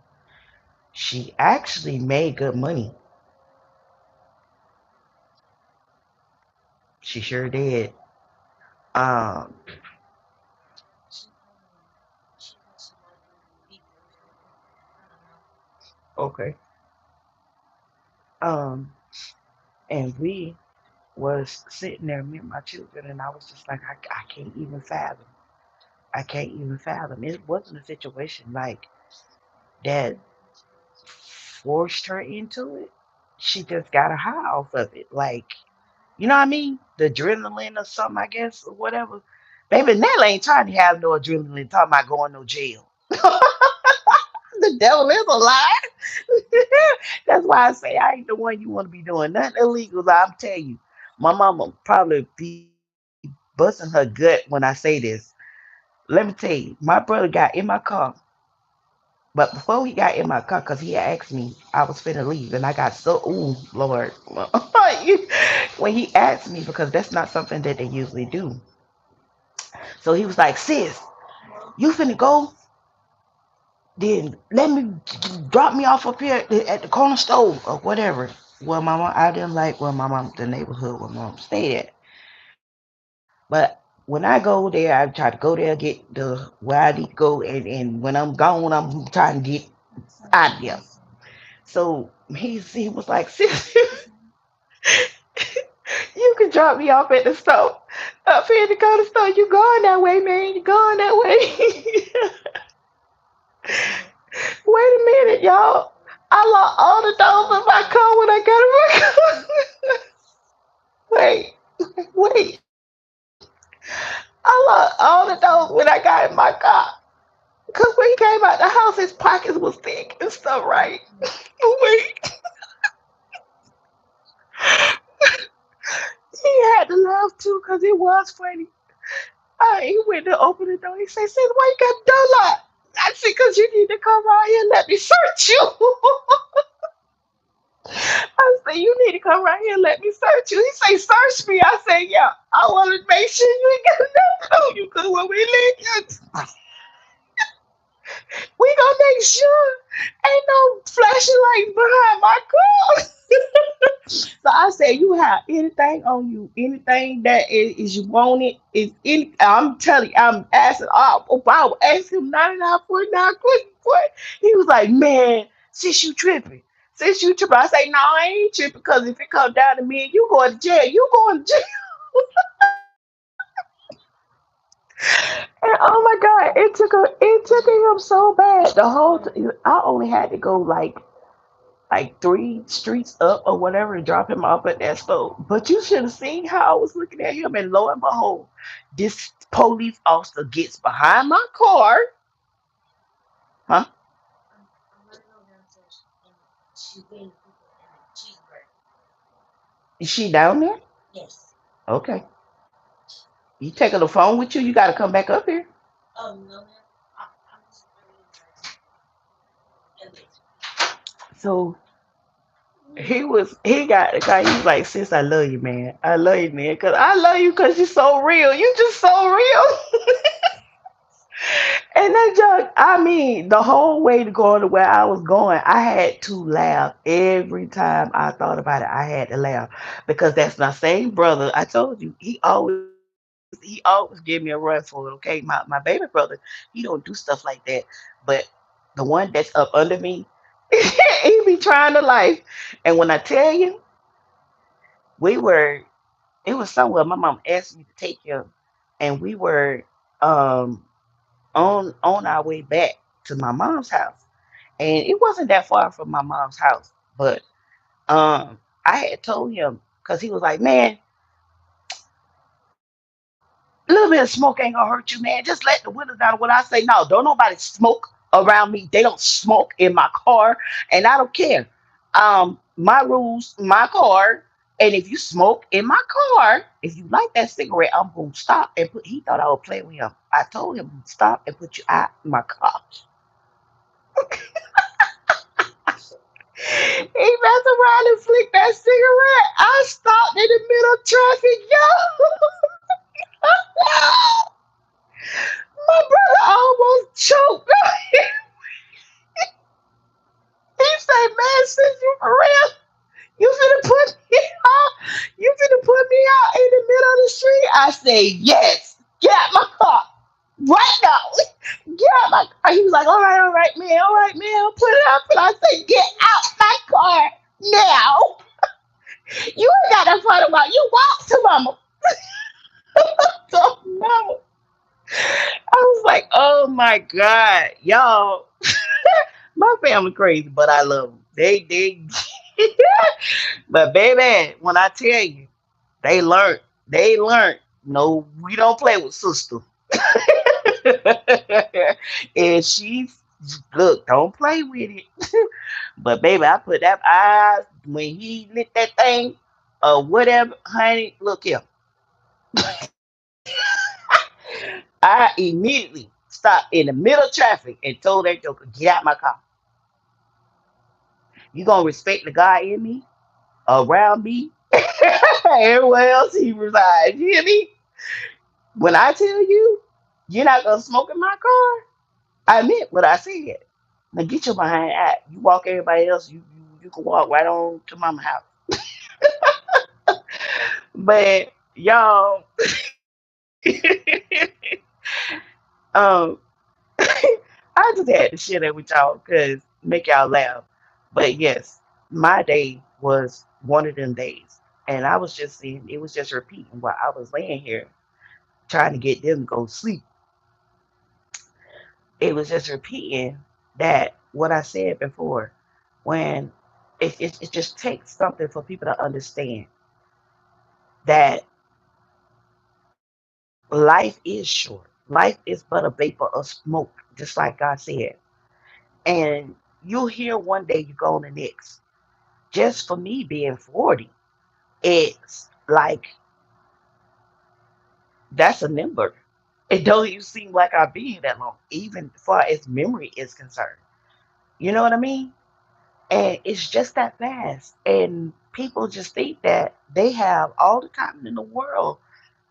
she actually made good money. She sure did. Um, Okay. Um, and we was sitting there, me and my children, and I was just like, I can't even fathom. I can't even fathom. It wasn't a situation like that forced her into it. She just got a high off of it. Like, you know what I mean? The adrenaline or something, I guess, or whatever. Baby, Nell ain't trying to have no adrenaline talking about going no jail. The devil is a lie. That's why I say I ain't the one you want to be doing nothing illegal. I'm telling you, my mama probably be busting her gut when I say this. Let me tell you, my brother got in my car, but before he got in my car, cause he had asked me, I was finna leave, and I got so ooh Lord, when he asked me because that's not something that they usually do. So he was like, "Sis, you finna go? Then let me drop me off up here at the corner store or whatever." Well, my mom, I didn't like where my mom, the neighborhood where my mom stayed at. But when I go there, I try to go there, get the where I need to go, and when I'm gone, I'm trying to get out of there. So he was like, "Sis, you can drop me off at the store. Up here in the corner store, you going that way, man. You going that way." Wait a minute, y'all. I locked all the doors in my car when I got in my car. Wait, wait. I locked all the doors when I got in my car. Cause when he came out the house, his pockets was thick and stuff, right? Wait, he had to laugh too, cause it was funny. He went to open the door. He said, "Sis, why you got the door locked?" I said, "Cause you need to come out here and let me search you." I said, "You need to come right here and let me search you." He say, "Search me." I say, "Yeah, I want to make sure you ain't got nothing on you, cause when we leave, we gonna make sure ain't no flashing lights behind my car." So I said, "You have anything on you, anything that is you want it is any." I'm telling you, I'm asking. I would ask him 99.9 questions. What he was like, "Man, since you tripping, since you tripping," I say, "No, I ain't tripping because if it comes down to me and you going to jail, you going to jail." And oh my God, it took him so bad. I only had to go like three streets up or whatever and drop him off at that store. But you should have seen how I was looking at him, and lo and behold, this police officer gets behind my car. Huh? Is she down there? Okay. You taking the phone with you? You got to come back up here. So he got the guy. He was like, "Sis, I love you, man. I love you, man. Cause I love you, cause you're so real. You just so real." And that junk, I mean, the whole way to going to where I was going, I had to laugh every time I thought about it. I had to laugh because that's my same brother. I told you, he always give me a run for it. Okay, my baby brother, he don't do stuff like that, but the one that's up under me, he be trying to life. And when I tell you, we were, it was somewhere my mom asked me to take him, and we were um on our way back to my mom's house, and it wasn't that far from my mom's house, but I had told him because he was like, "Man, a little bit of smoke ain't gonna hurt you, man. Just let the windows down." When I say, "No, don't nobody smoke around me. They don't smoke in my car, and I don't care. My rules, my car, and if you smoke in my car, if you light that cigarette, I'm gonna stop and put." He thought I would play with him. I told him, "Stop and put you out my car." He messed around and flicked that cigarette. I stopped in the middle of traffic, yo. My brother almost choked. He said, "Man, since you for real, you finna put me out. You finna put me out in the middle of the street." I say, "Yes, get out my car. right now. Get out my car. He was like, all right, man, put it up. And I said, get out my car now. You ain't got that front about you walk to mama. So mama. I was like, oh my God, y'all. My family crazy, but I love them. They but baby, when I tell you, they learned. They learned. No, we don't play with sister. And she look, don't play with it. But baby, I put that eyes when he lit that thing or whatever, honey. Look here, I immediately stopped in the middle of traffic and told that joker, "Get out my car. You gonna respect the guy in me, around me, everywhere else he resides. You hear me? When I tell you, you're not gonna smoke in my car. I meant what I said. Now get your behind out. You walk everybody else. You can walk right on to mama house. But y'all, um, I just had to share that with y'all because make y'all laugh. But yes, my day was one of them days, and I was just saying it was just repeating while I was laying here trying to get them to go sleep. It was just repeating that what I said before, when it just takes something for people to understand that life is short. Life is but a vapor of smoke, just like God said. And you'll hear one day you go on the next. Just for me being 40, it's like that's a number. It don't even seem like I've been here that long, even far as memory is concerned. You know what I mean? And it's just that fast. And people just think that they have all the time in the world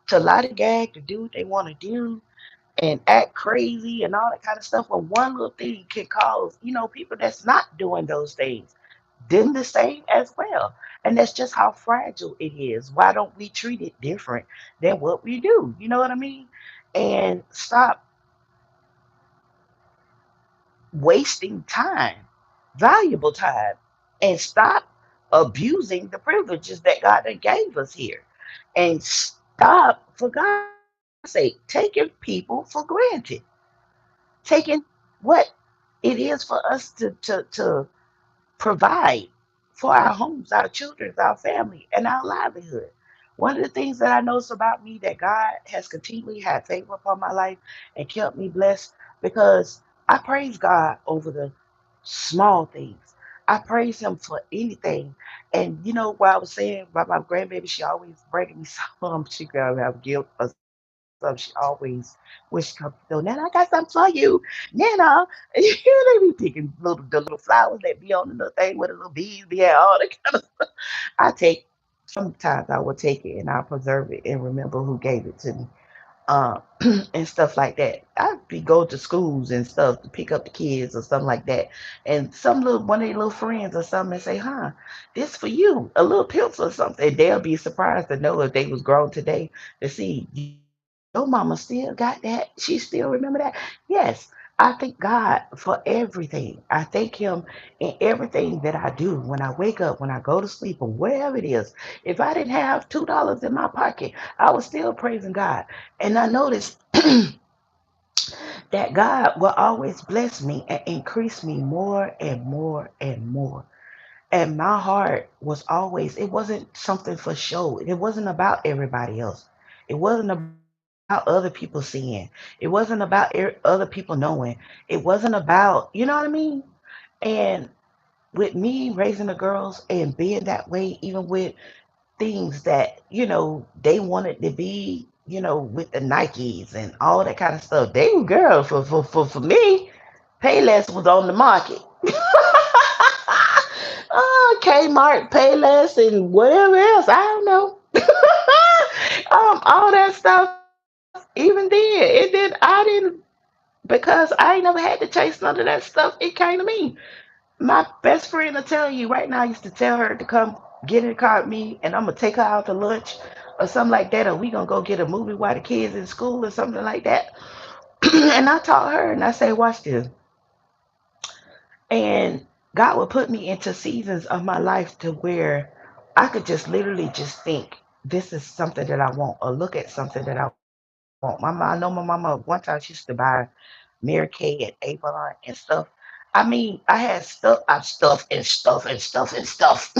to lie to gag, to do what they want to do, and act crazy and all that kind of stuff. When one little thing can cause, people that's not doing those things, them the same as well. And that's just how fragile it is. Why don't we treat it different than what we do? You know what I mean? And stop wasting time, valuable time, and stop abusing the privileges that God had gave us here. And stop, for God's sake, taking people for granted. Taking what it is for us to provide for our homes, our children, our family, and our livelihood. One of the things that I notice about me that God has continually had favor upon my life and kept me blessed because I praise God over the small things. I praise Him for anything. And what I was saying about my grandbaby, she always bringing me some. She gotta have guilt or something. She always wish come so Nana, I got something for you. Nana, they be picking the little flowers that be on the little thing with the little bees be at all that kind of stuff. I take sometimes I will take it and I'll preserve it and remember who gave it to me. Uh, and stuff like that. I'd be go to schools and stuff to pick up the kids or something like that. And some little one of their little friends or something and say, huh, this for you, a little pencil or something. And they'll be surprised to know if they was grown today to see your mama still got that. She still remember that. Yes. I thank God for everything. I thank Him in everything that I do. When I wake up, when I go to sleep, or whatever it is. If I didn't have $2 in my pocket, I was still praising God. And I noticed that God will always bless me and increase me more and more and more. And my heart was always, it wasn't something for show. It wasn't about everybody else. It wasn't about other people seeing. It wasn't about other people knowing. It wasn't about, you know what I mean? And with me raising the girls and being that way, even with things that they wanted to be with the Nikes and all that kind of stuff. They were girls for me. Payless was on the market. Kmart, Payless, and whatever else. I don't know. All that stuff. Even then, it did. I didn't because I ain't never had to chase none of that stuff. It came to me. My best friend will tell you right now. I used to tell her to come get in the car with me, and I'm gonna take her out to lunch or something like that, or we gonna go get a movie while the kids in school or something like that. And I taught her, and I say, watch this. And God would put me into seasons of my life to where I could just literally just think this is something that I want, or look at something that I want. I know my mama one time she used to buy Mary Kay and Avon and stuff. I mean, I had stuff, I stuff and stuff and stuff and stuff.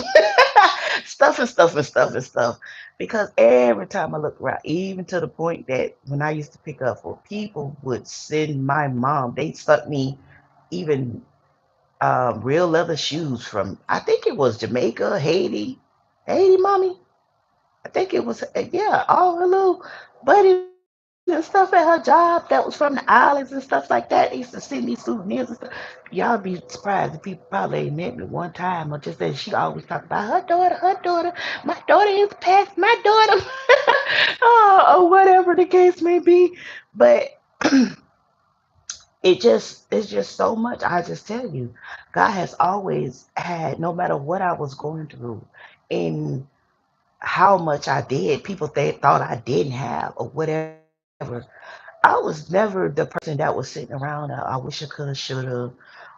Stuff and stuff and stuff and stuff. Because every time I look around, even to the point that when I used to pick up for people would send my mom, they sent me even real leather shoes from, I think it was Jamaica, Haiti, Haiti, mommy. I think it was, yeah, all her little buddies and stuff at her job that was from the islands and stuff like that. They used to send me souvenirs and stuff. Y'all be surprised if people probably ain't met me one time or just that she always talk about her daughter, my daughter is past my daughter, or whatever the case may be. But it's just so much. I just tell you, God has always had, no matter what I was going through, and how much I did, people thought I didn't have or whatever. I was never the person that was sitting around. I wish I could have, should have,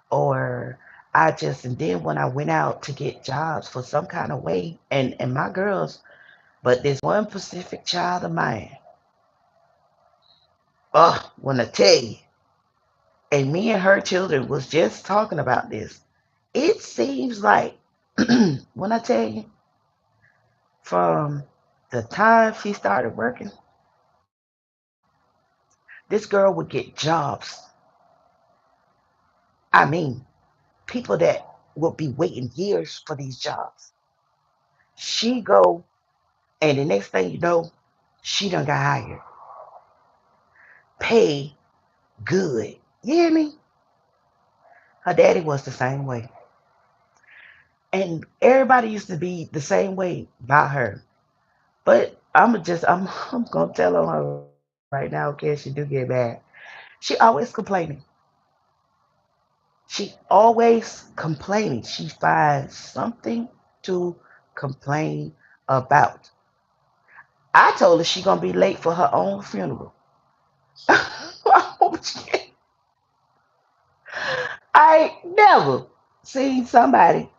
or I just. And then when I went out to get jobs for some kind of way, and my girls, but this one Pacific child of mine. Oh, when I tell you, and me and her children was just talking about this. It seems like when I tell you, from the time she started working, this girl would get jobs. I mean, people that would be waiting years for these jobs. She go, and the next thing you know, she done got hired. Pay good. You hear me? Her daddy was the same way. And everybody used to be the same way about her. But I'm gonna tell on her right now in case she do get mad. She always complaining. She always complaining. She finds something to complain about. I told her she gonna be late for her own funeral. I never seen somebody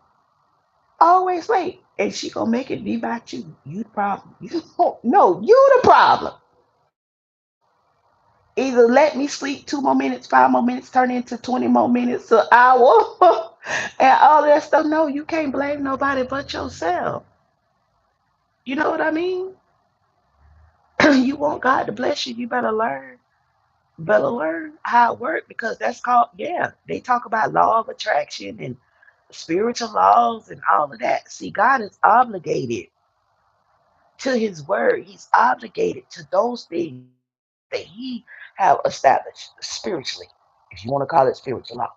always late, and she gonna make it be about you. You the problem. You don't, no, you the problem. Either let me sleep 2 more minutes, 5 more minutes, turn into 20 more minutes, an hour, and all that stuff. No, you can't blame nobody but yourself. You know what I mean? You want God to bless you, you better learn. Better learn how it works, because that's called, yeah, they talk about law of attraction and spiritual laws and all of that. See, God is obligated to his word. He's obligated to those things that he have established spiritually, if you want to call it spiritual law.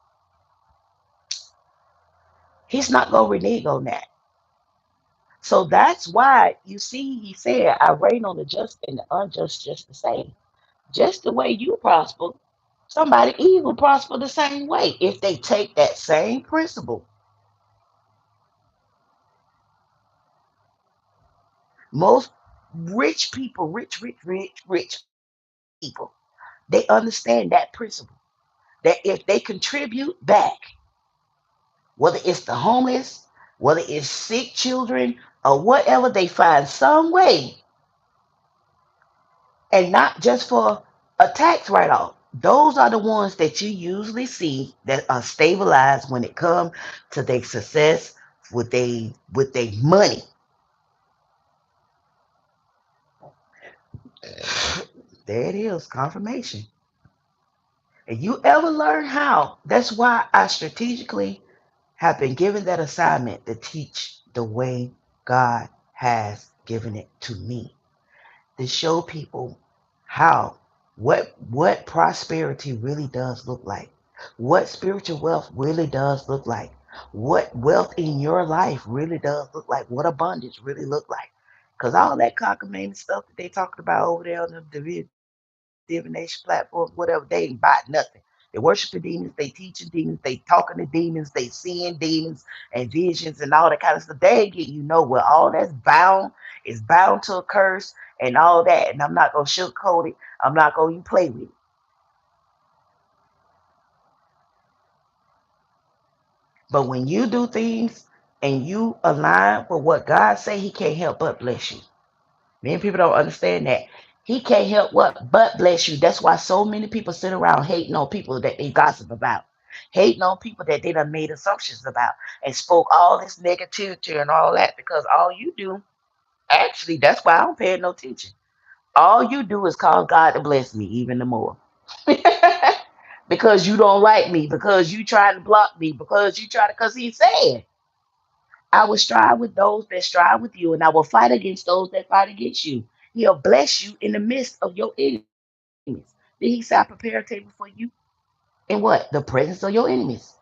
He's not going to renege on that. So that's why you see, he said, I reign on the just and the unjust just the same. Just the way you prosper, somebody evil prosper the same way if they take that same principle. Most rich people, rich people, they understand that principle. That if they contribute back, whether it's the homeless, whether it's sick children, or whatever, they find some way, and not just for a tax write off. Those are the ones that you usually see that are stabilized when it comes to their success with their money. There it is, confirmation. And you ever learn how? That's why I strategically have been given that assignment to teach the way God has given it to me, to show people how, what prosperity really does look like, what spiritual wealth really does look like, what wealth in your life really does look like, what abundance really look like. Because all that cockamamie stuff that they talking about over there on the divination platform, whatever, they ain't bought nothing. They worshiping demons, they teaching demons, they talking to demons, they seeing demons and visions and all that kind of stuff. They ain't getting you nowhere. All that's bound is bound to a curse and all that. And I'm not gonna sugarcoat it. I'm not gonna even play with it. But when you do things and you align with what God say, He can't help but bless you. Many people don't understand that. He can't help what but bless you. That's why so many people sit around hating on people that they gossip about, hating on people that they done made assumptions about, and spoke all this negativity and all that because all you do, actually, that's why I don't pay no attention. All you do is cause God to bless me even the more. Because you don't like me, because you try to block me, because He said, I will strive with those that strive with you, and I will fight against those that fight against you. He'll bless you in the midst of your enemies. Then He said, I prepare a table for you in what? The presence of your enemies.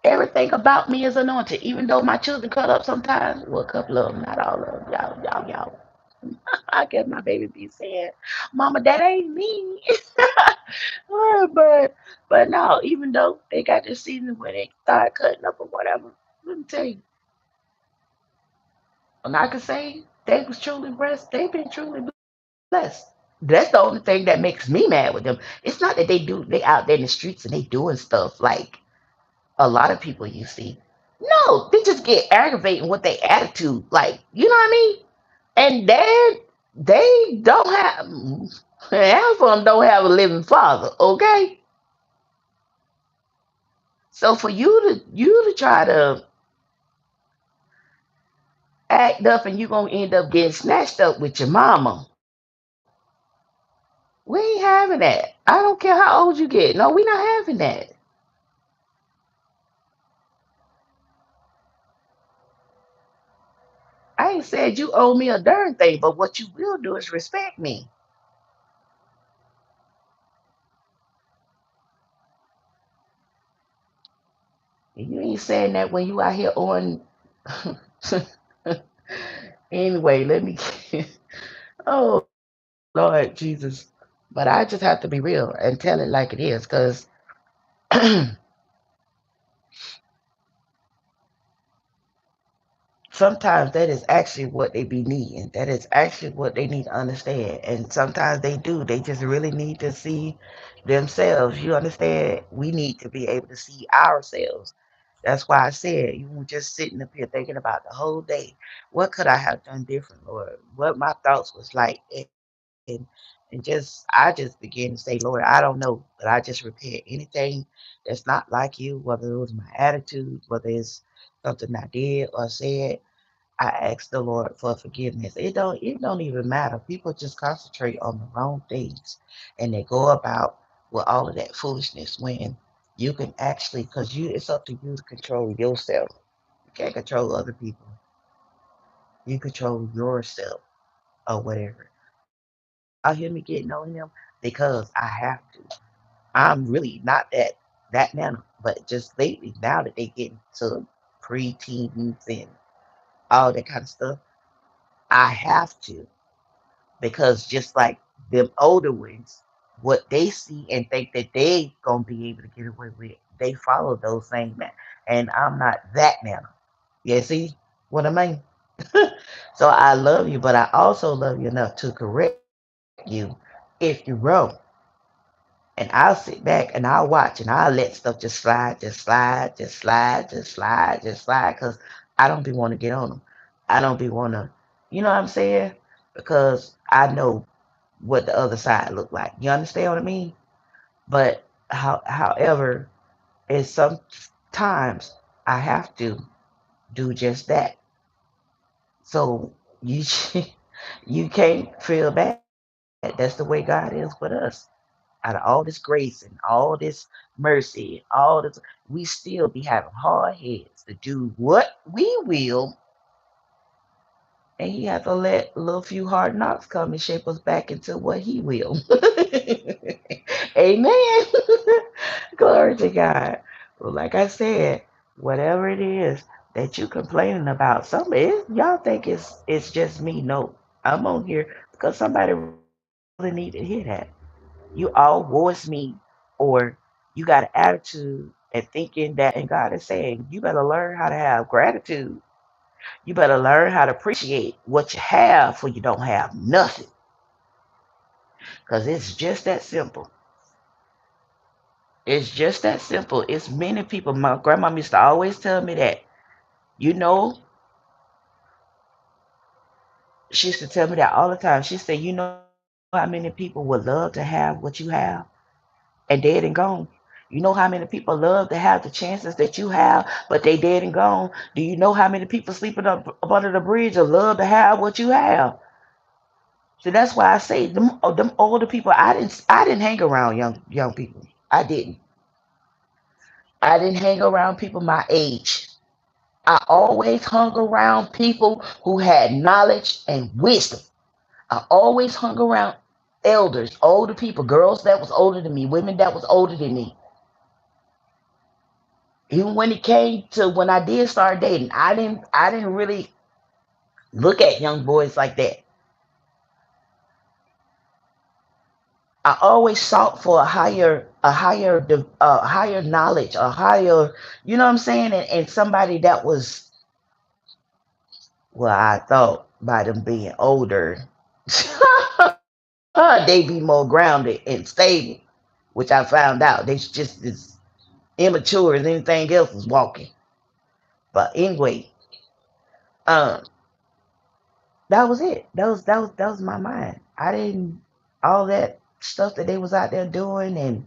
Everything about me is anointed, even though my children cut up sometimes. Well, a couple of them, not all of them. Y'all. I guess my baby be saying, Mama, that ain't me. but no, even though they got this season where they start cutting up or whatever, let me tell you, and I can say they was truly blessed. They've been truly blessed. That's the only thing that makes me mad with them. It's not that they out there in the streets and they doing stuff like a lot of people you see. No, they just get aggravating with their attitude. Like, you know what I mean? And they don't have half of them don't have a living father, okay? So for you to try to act up and you're gonna end up getting snatched up with your mama. We ain't having that. I don't care how old you get. No, we not having that. I ain't said you owe me a darn thing, but what you will do is respect me. And you ain't saying that when you out here on. Anyway, let me. Oh Lord Jesus! But I just have to be real and tell it like it is, cause sometimes that is actually what they be needing. That is actually what they need to understand. And sometimes they do. They just really need to see themselves. You understand? We need to be able to see ourselves. That's why I said you were just sitting up here thinking about the whole day. What could I have done different, Lord? What my thoughts was like, and just I just began to say, Lord, I don't know, but I just repent anything that's not like you, whether it was my attitude, whether it's something I did or said. I ask the Lord for forgiveness. It don't even matter. People just concentrate on the wrong things and they go about with all of that foolishness when you can actually, because it's up to you to control yourself. You can't control other people. You control yourself or whatever. Y'all hear me getting on him because I have to. I'm really not that nana, but just lately now that they get into preteens and all that kind of stuff, I have to, because just like them older ones, what they see and think that they gonna be able to get away with, they follow those same men. And I'm not that now. You see what I mean? So I love you, but I also love you enough to correct you if you're wrong. And I'll sit back and I'll watch and I'll let stuff just slide, just slide, just slide, just slide, just slide, because I don't be want to get on them. I don't be want to, you know what I'm saying? Because I know what the other side look like. You understand what I mean? But however, it's sometimes I have to do just that. So you you can't feel bad. That's the way God is with us. Out of all this grace and all this mercy, all this, we still be having hard heads to do what we will, and He had to let a little few hard knocks come and shape us back into what He will. Amen. Glory to God. Well, like I said, whatever it is that you complaining about, y'all think it's just me. No, I'm on here because somebody really need to hear that. You all voice me, or you got an attitude and thinking that, and God is saying, you better learn how to have gratitude. You better learn how to appreciate what you have, for you don't have nothing. Because it's just that simple. It's just that simple. It's many people. My grandma used to always tell me that. You know, she used to tell me that all the time. She said, "You know how many people would love to have what you have and dead and gone? You know how many people love to have the chances that you have, but they dead and gone? Do you know how many people sleeping up under the bridge or love to have what you have?" So that's why I say them older people. I didn't hang around young people. I didn't. I didn't hang around people my age. I always hung around people who had knowledge and wisdom. I always hung around elders, older people, girls that was older than me, women that was older than me. Even when it came to when I did start dating, I didn't really look at young boys like that. I always sought for a higher knowledge, a higher, you know what I'm saying, and somebody that was, well, I thought by them being older, they be more grounded and stable, which I found out they just as immature as anything else was walking. But anyway, um, that was it. That was my mind. I didn't all that stuff that they was out there doing and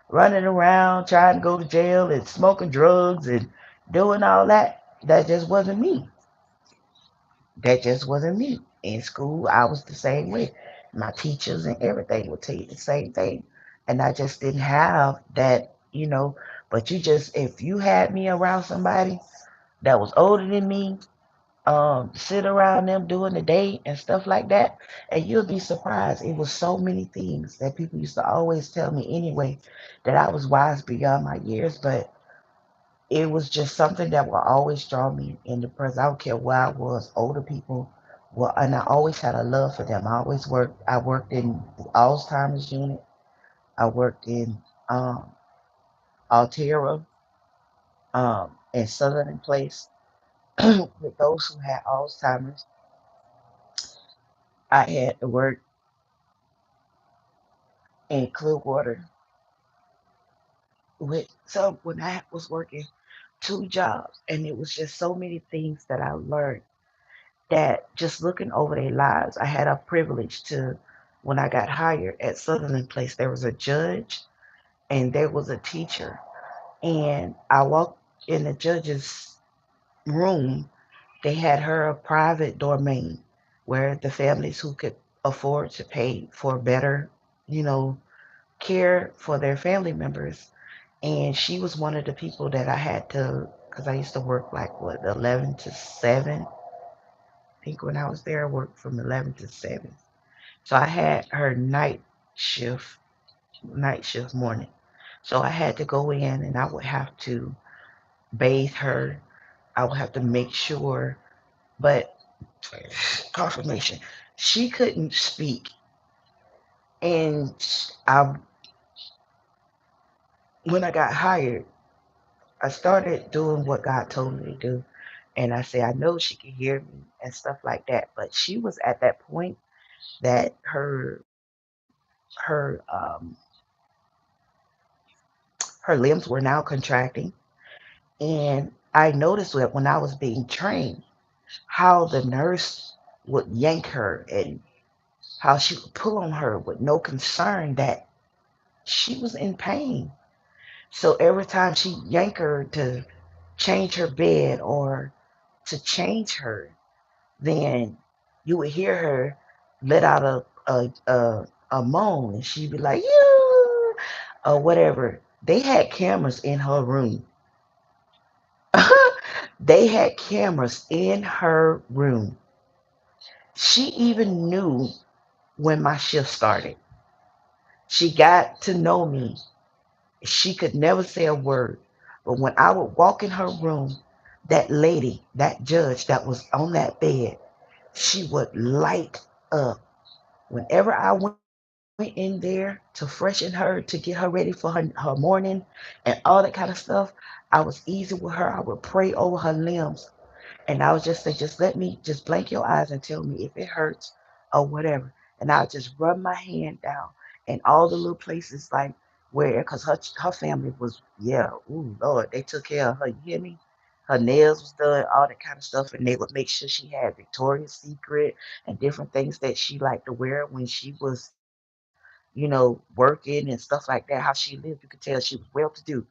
running around trying to go to jail and smoking drugs and doing all that. That just wasn't me. That just wasn't me. In school, I was the same way. My teachers and everything would tell you the same thing. And I just didn't have that. But if you had me around somebody that was older than me, sit around them doing the day and stuff like that, and you'll be surprised. It was so many things that people used to always tell me anyway that I was wise beyond my years, but it was just something that will always draw me in the present. I don't care where I was, older people. Well, and I always had a love for them. I worked in the Alzheimer's unit. I worked in Altera, in Southern Place with those who had Alzheimer's. I had to work in Clearwater with some when I was working two jobs, and it was just so many things that I learned that just looking over their lives. I had a privilege to when I got hired at Sutherland Place, there was a judge and there was a teacher. And I walked in the judge's room, they had her a private domain where the families who could afford to pay for better, you know, care for their family members. And she was one of the people that I had to, because I used to work like what, 11 to 7. I think when I was there, I worked from 11 to 7. So I had her shift, night shift morning. So I had to go in and I would have to bathe her. I would have to make sure, but confirmation, she couldn't speak. And when I got hired, I started doing what God told me to do. And I say, I know she can hear me and stuff like that. But she was at that point that her her limbs were now contracting. And I noticed that when I was being trained, how the nurse would yank her and how she would pull on her with no concern that she was in pain. So every time she yanked her to change her bed or to change her, then you would hear her let out a moan, and she'd be like, "You," or whatever. They had cameras in her room. They had cameras in her room. She even knew when my shift started. She got to know me. She could never say a word. But when I would walk in her room, that lady, that judge that was on that bed, she would light up. Whenever I went in there to freshen her, to get her ready for her morning and all that kind of stuff, I was easy with her. I would pray over her limbs. And I would just say, just let me, just blank your eyes and tell me if it hurts or whatever. And I'll just rub my hand down and all the little places like where because her family was, yeah, ooh Lord, they took care of her. You hear me? Her nails was done, all that kind of stuff, and they would make sure she had Victoria's Secret and different things that she liked to wear when she was, working and stuff like that. How she lived, you could tell she was well to do.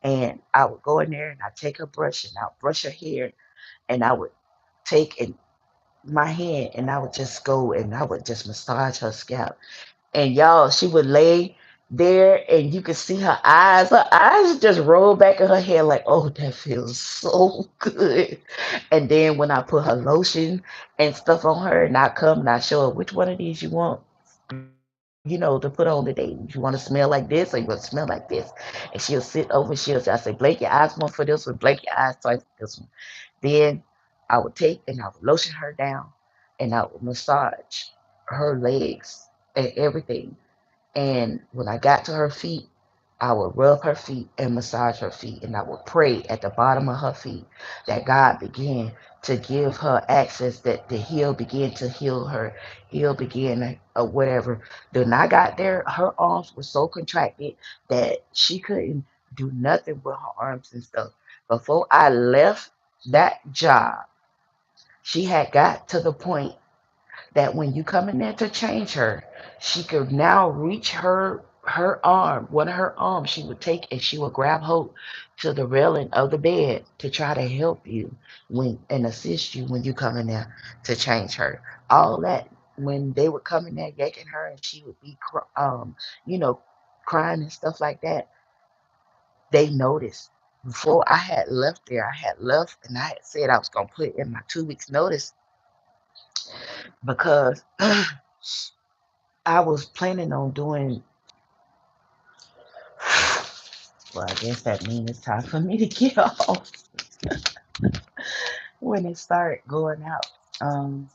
And I would go in there and I'd take her brush and I'd brush her hair, and I would take my hand and I would just go and I would just massage her scalp. And y'all, she would lay there and you could see her eyes. Her eyes would just roll back in her head like, oh, that feels so good. And then when I put her lotion and stuff on her, and I come and I show her which one of these you want, to put on today. You want to smell like this or you want to smell like this? And she'll sit over, I say, blink your eyes one for this one, blink your eyes twice for this one. Then I would take and I would lotion her down and I would massage her legs and everything. And when I got to her feet, I would rub her feet and massage her feet. And I would pray at the bottom of her feet that God began to give her access, that the heal begin to heal her, heal begin whatever. Then I got there, her arms were so contracted that she couldn't do nothing with her arms and stuff. Before I left that job, she had got to the point that when you come in there to change her, she could now reach her arm, one of her arms she would take and she would grab hold to the railing of the bed to try to help you when and assist you when you come in there to change her. All that when they would come in there yanking her and she would be you know crying and stuff like that, they noticed. Before I had left there, I had left and I had said I was gonna put in my 2 weeks notice because I was planning on doing, well, I guess that means it's time for me to get off when it start going out. Um,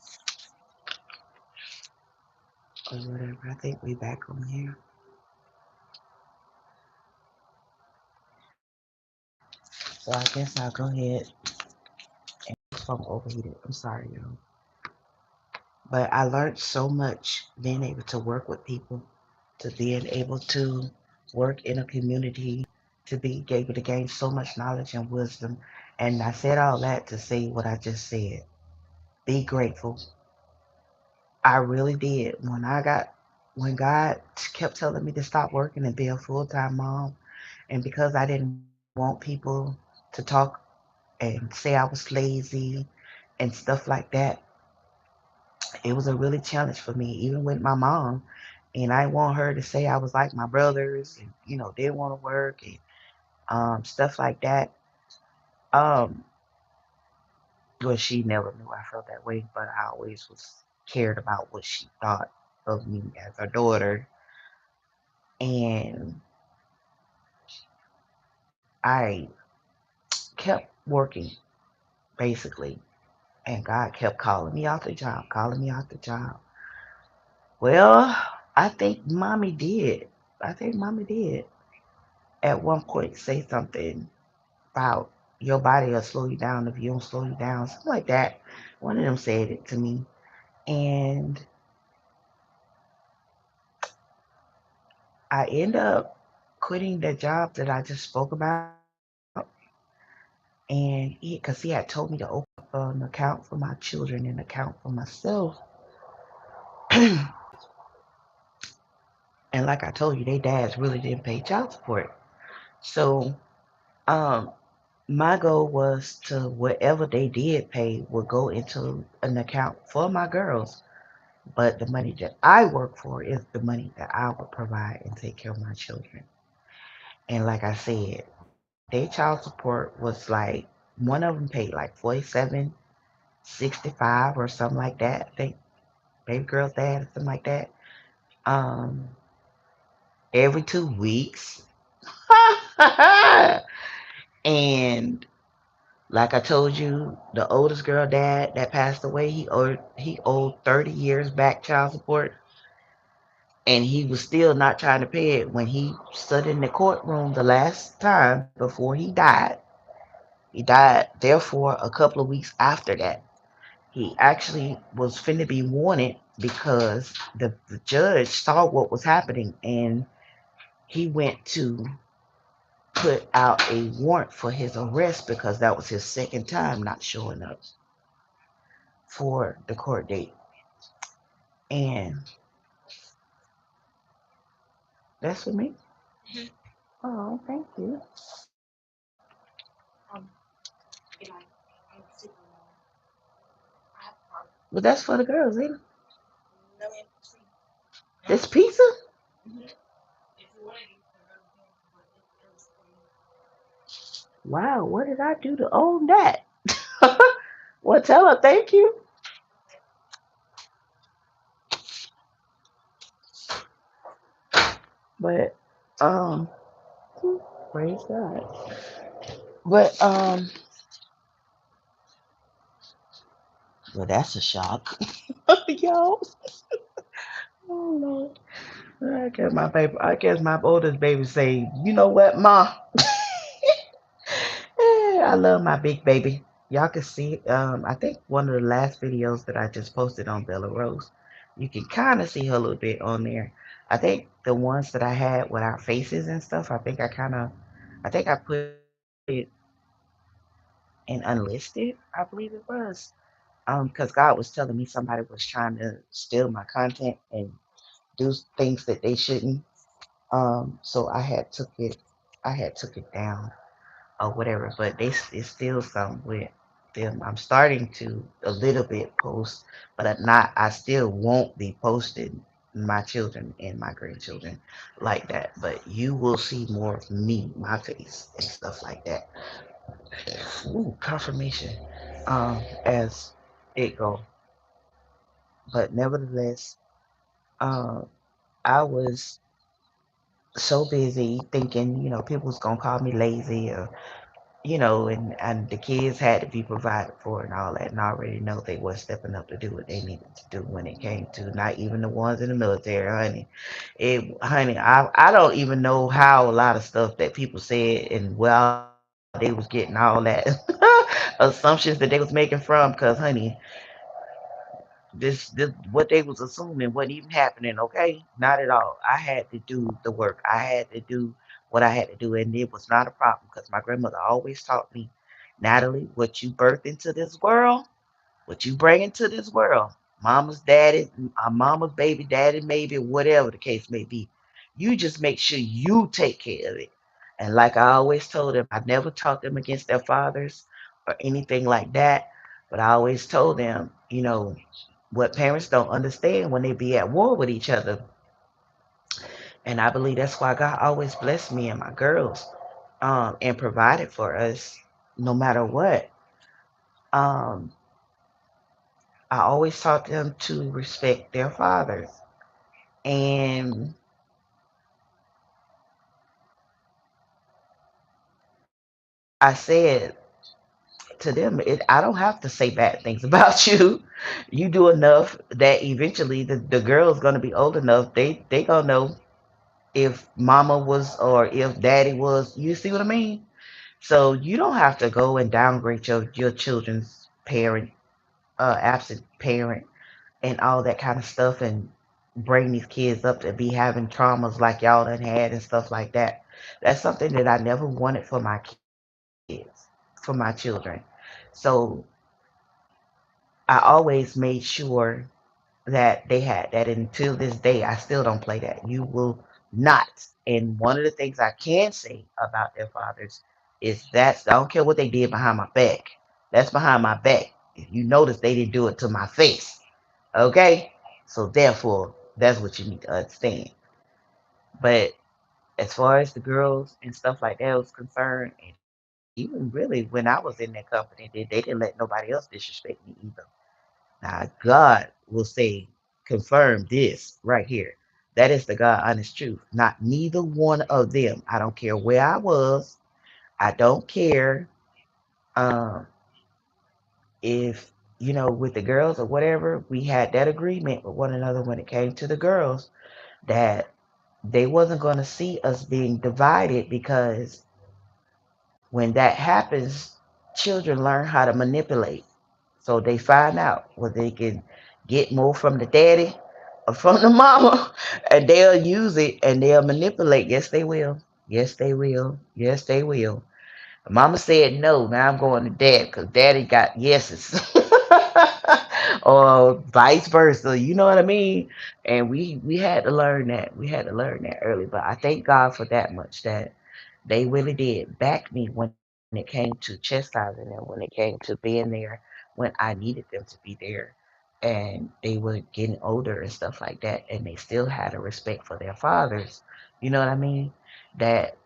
or whatever. I think we back on here. So I guess I'll go ahead. Phone overheated. I'm sorry, y'all. But I learned so much being able to work with people, to being able to work in a community, to be able to gain so much knowledge and wisdom. And I said all that to say what I just said. Be grateful. I really did. When God kept telling me to stop working and be a full time mom, and because I didn't want people to talk and say I was lazy and stuff like that, it was a really challenge for me, even with my mom. And I want her to say I was like my brothers and, didn't want to work and stuff like that. Um, well, she never knew I felt that way, but I always was cared about what she thought of me as a daughter. And I kept working basically, and God kept calling me out the job, calling me out the job. Well, I think mommy did. I think mommy did at one point say something about your body will slow you down if you don't slow you down, something like that. One of them said it to me, and I end up quitting the job that I just spoke about. And because he had told me to open up an account for my children and an account for myself. And like I told you, their dads really didn't pay child support. So um, my goal was to whatever they did pay would go into an account for my girls. But the money that I work for is the money that I would provide and take care of my children. And like I said, their child support was like one of them paid like 47, 65 or something like that. I think baby girl's dad or something like that. Um, every 2 weeks. And like I told you, the oldest girl dad that passed away, he owed 30 years back child support, and he was still not trying to pay it when he stood in the courtroom the last time before he died. He died therefore a couple of weeks after that. He actually was finna be wanted because the judge saw what was happening and he went to put out a warrant for his arrest because that was his second time not showing up for the court date. And that's for me. Oh, thank you. But that's for the girls, ain't it? This pizza? Wow, what did I do to own that? Well, tell her thank you. But um, praise God. But well, that's a shock, yo. Oh Lord. I guess my oldest baby say, you know what, ma? I love my big baby. Y'all can see. I think one of the last videos that I just posted on Bella Rose, you can kind of see her a little bit on there. I think the ones that I had with our faces and stuff, I think I put it in unlisted. I believe it was. Because God was telling me somebody was trying to steal my content and do things that they shouldn't. So I had took it down or whatever. But it's still some with them. I'm starting to a little bit post, but I'm not. I still won't be posting my children and my grandchildren like that. But you will see more of me, my face, and stuff like that. Ooh, confirmation. As it go. But nevertheless, um, I was so busy thinking, people was gonna call me lazy or and the kids had to be provided for and all that. And I already know they were stepping up to do what they needed to do when it came to not even the ones in the military, honey. Honey, I don't even know how a lot of stuff that people said and well they was getting all that assumptions that they was making from, because honey, this what they was assuming wasn't even happening, okay? Not at all. I had to do the work. I had to do what I had to do, and it was not a problem because my grandmother always taught me, Natalie, what you birth into this world, what you bring into this world, mama's daddy, mama's baby daddy, maybe whatever the case may be. You just make sure you take care of it. And like I always told them, I never taught them against their fathers or anything like that. But I always told them, what parents don't understand when they be at war with each other. And I believe that's why God always blessed me and my girls, and provided for us no matter what. Um, I always taught them to respect their fathers. And I said to them, I don't have to say bad things about you. You do enough that eventually the girl's gonna be old enough. They gonna know if mama was or if daddy was. You see what I mean? So you don't have to go and downgrade your children's parent, absent parent, and all that kind of stuff, and bring these kids up to be having traumas like y'all done had and stuff like that. That's something that I never wanted for my kids, for my children. So I always made sure that they had that. And until this day, I still don't play that. You will not. And one of the things I can say about their fathers is I don't care what they did behind my back. That's behind my back. If you notice, they didn't do it to my face. Okay? So therefore, that's what you need to understand. But as far as the girls and stuff like that was concerned, and even really when I was in that company, they didn't let nobody else disrespect me either. Now, God will say, confirm this right here. That is the God honest truth. Not neither one of them. I don't care where I was. I don't care um, if, with the girls or whatever, we had that agreement with one another when it came to the girls that they wasn't going to see us being divided, because when that happens, children learn how to manipulate. So they find out whether they can get more from the daddy from the mama, and they'll use it and they'll manipulate. Yes, they will. Yes, they will. Yes, they will. Mama said no. Now I'm going to dad because daddy got yeses. Or vice versa. You know what I mean? And we had to learn that. We had to learn that early. But I thank God for that much that they really did back me when it came to chastising them, when it came to being there when I needed them to be there. And they were getting older and stuff like that. And they still had a respect for their fathers. You know what I mean? That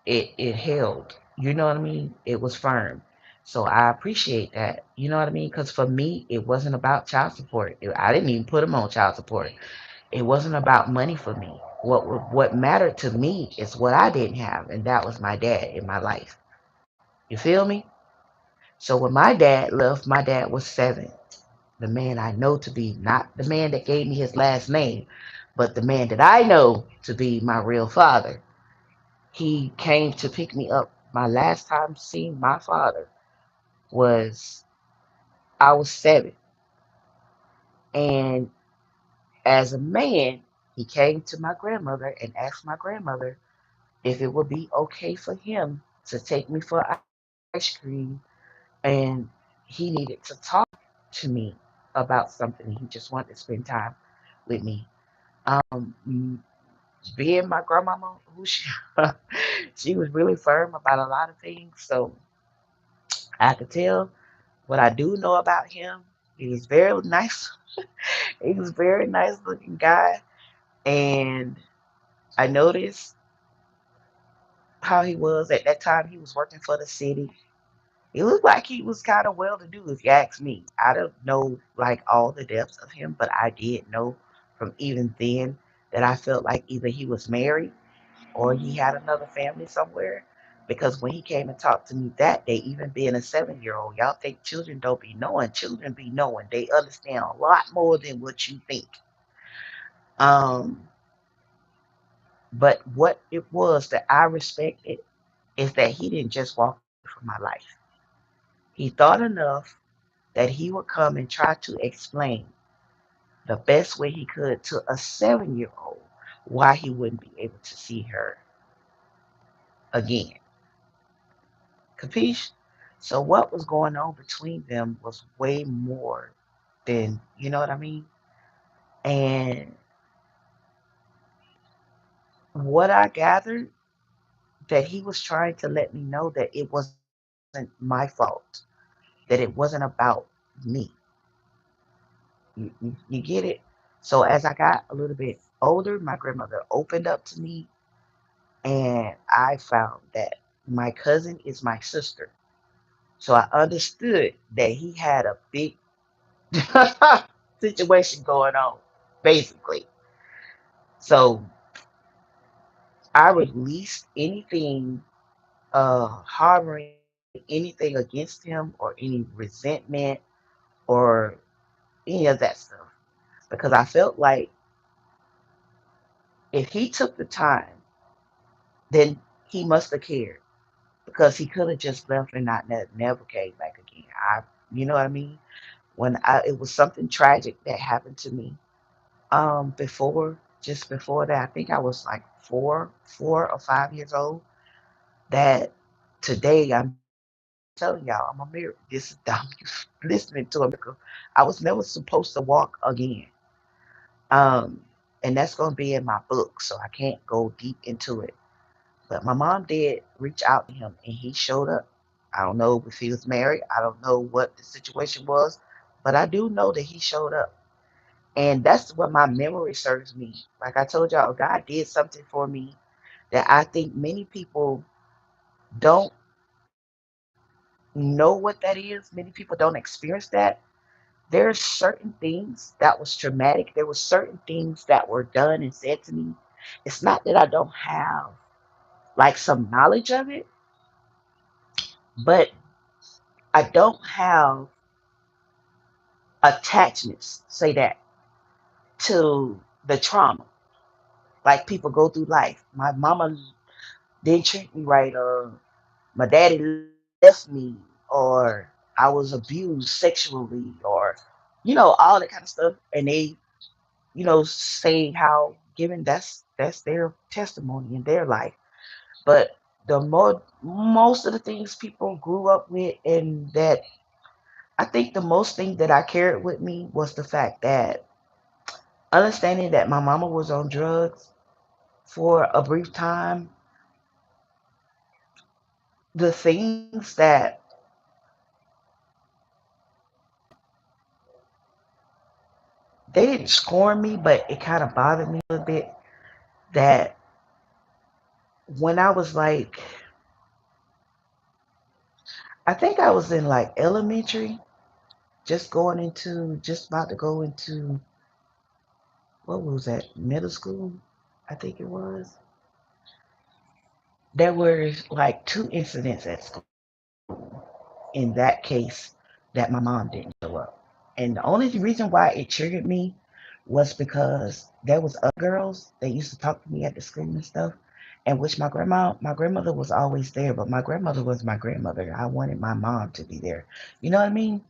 it held. You know what I mean? It was firm. So I appreciate that. You know what I mean? Because for me, it wasn't about child support. I didn't even put them on child support. It wasn't about money for me. What mattered to me is what I didn't have, and that was my dad in my life. You feel me? So when my dad left, my dad was 7. The man I know to be not the man that gave me his last name, but the man that I know to be my real father. He came to pick me up. My last time seeing my father was I was 7. And as a man, he came to my grandmother and asked my grandmother if it would be okay for him to take me for ice cream. And he needed to talk to me about something. He just wanted to spend time with me. Um, being my grandmama, who she, she was really firm about a lot of things. So I could tell what I do know about him. He was very nice. He was a very nice looking guy. And I noticed how he was at that time. He was working for the city. He looked like he was kind of well to do, if you ask me. I don't know like all the depths of him, but I did know from even then that I felt like either he was married or he had another family somewhere. Because when he came and talked to me that day, even being a 7-year-old, y'all think children don't be knowing. Children be knowing. They understand a lot more than what you think. Um, but what it was that I respected is that he didn't just walk away from my life. He thought enough that he would come and try to explain the best way he could to a 7-year-old why he wouldn't be able to see her again. Capiche? So what was going on between them was way more than, you know what I mean? And what I gathered that he was trying to let me know that it wasn't my fault, that it wasn't about me. You get it? So as I got a little bit older, my grandmother opened up to me, and I found that my cousin is my sister. So I understood that he had a big situation going on, basically. So I released anything harboring anything against him or any resentment or any of that stuff. Because I felt like if he took the time, then he must have cared. Because he could have just left and not never came back again. You know what I mean? It was something tragic that happened to me. Just before that, I think I was like 4 or 5 years old. That today I'm telling y'all, I'm a miracle. This is I'm listening to a miracle. I was never supposed to walk again. Um, and that's gonna be in my book, so I can't go deep into it. But my mom did reach out to him, and he showed up. I don't know if he was married. I don't know what the situation was, but I do know that he showed up. And that's what my memory serves me. Like I told y'all, God did something for me that I think many people don't know what that is. Many people don't experience that. There's certain things that was traumatic. There were certain things that were done and said to me. It's not that I don't have like some knowledge of it, but I don't have attachments, say that, to the trauma. Like people go through life. My mama didn't treat me right, or my daddy left me, or I was abused sexually, or all that kind of stuff. And they say how given that's their testimony in their life. But most of the things people grew up with, and that I think the most thing that I carried with me was the fact that understanding that my mama was on drugs for a brief time, the things that they didn't scorn me, but it kind of bothered me a little bit that when I was like, I think I was in like elementary, just about to go into, what was that, middle school, I think it was. There were like two incidents at school in that case that my mom didn't show up. And the only reason why it triggered me was because there was other girls that used to talk to me at the school and stuff, and which my grandmother was always there, but my grandmother was my grandmother. I wanted my mom to be there. You know what I mean?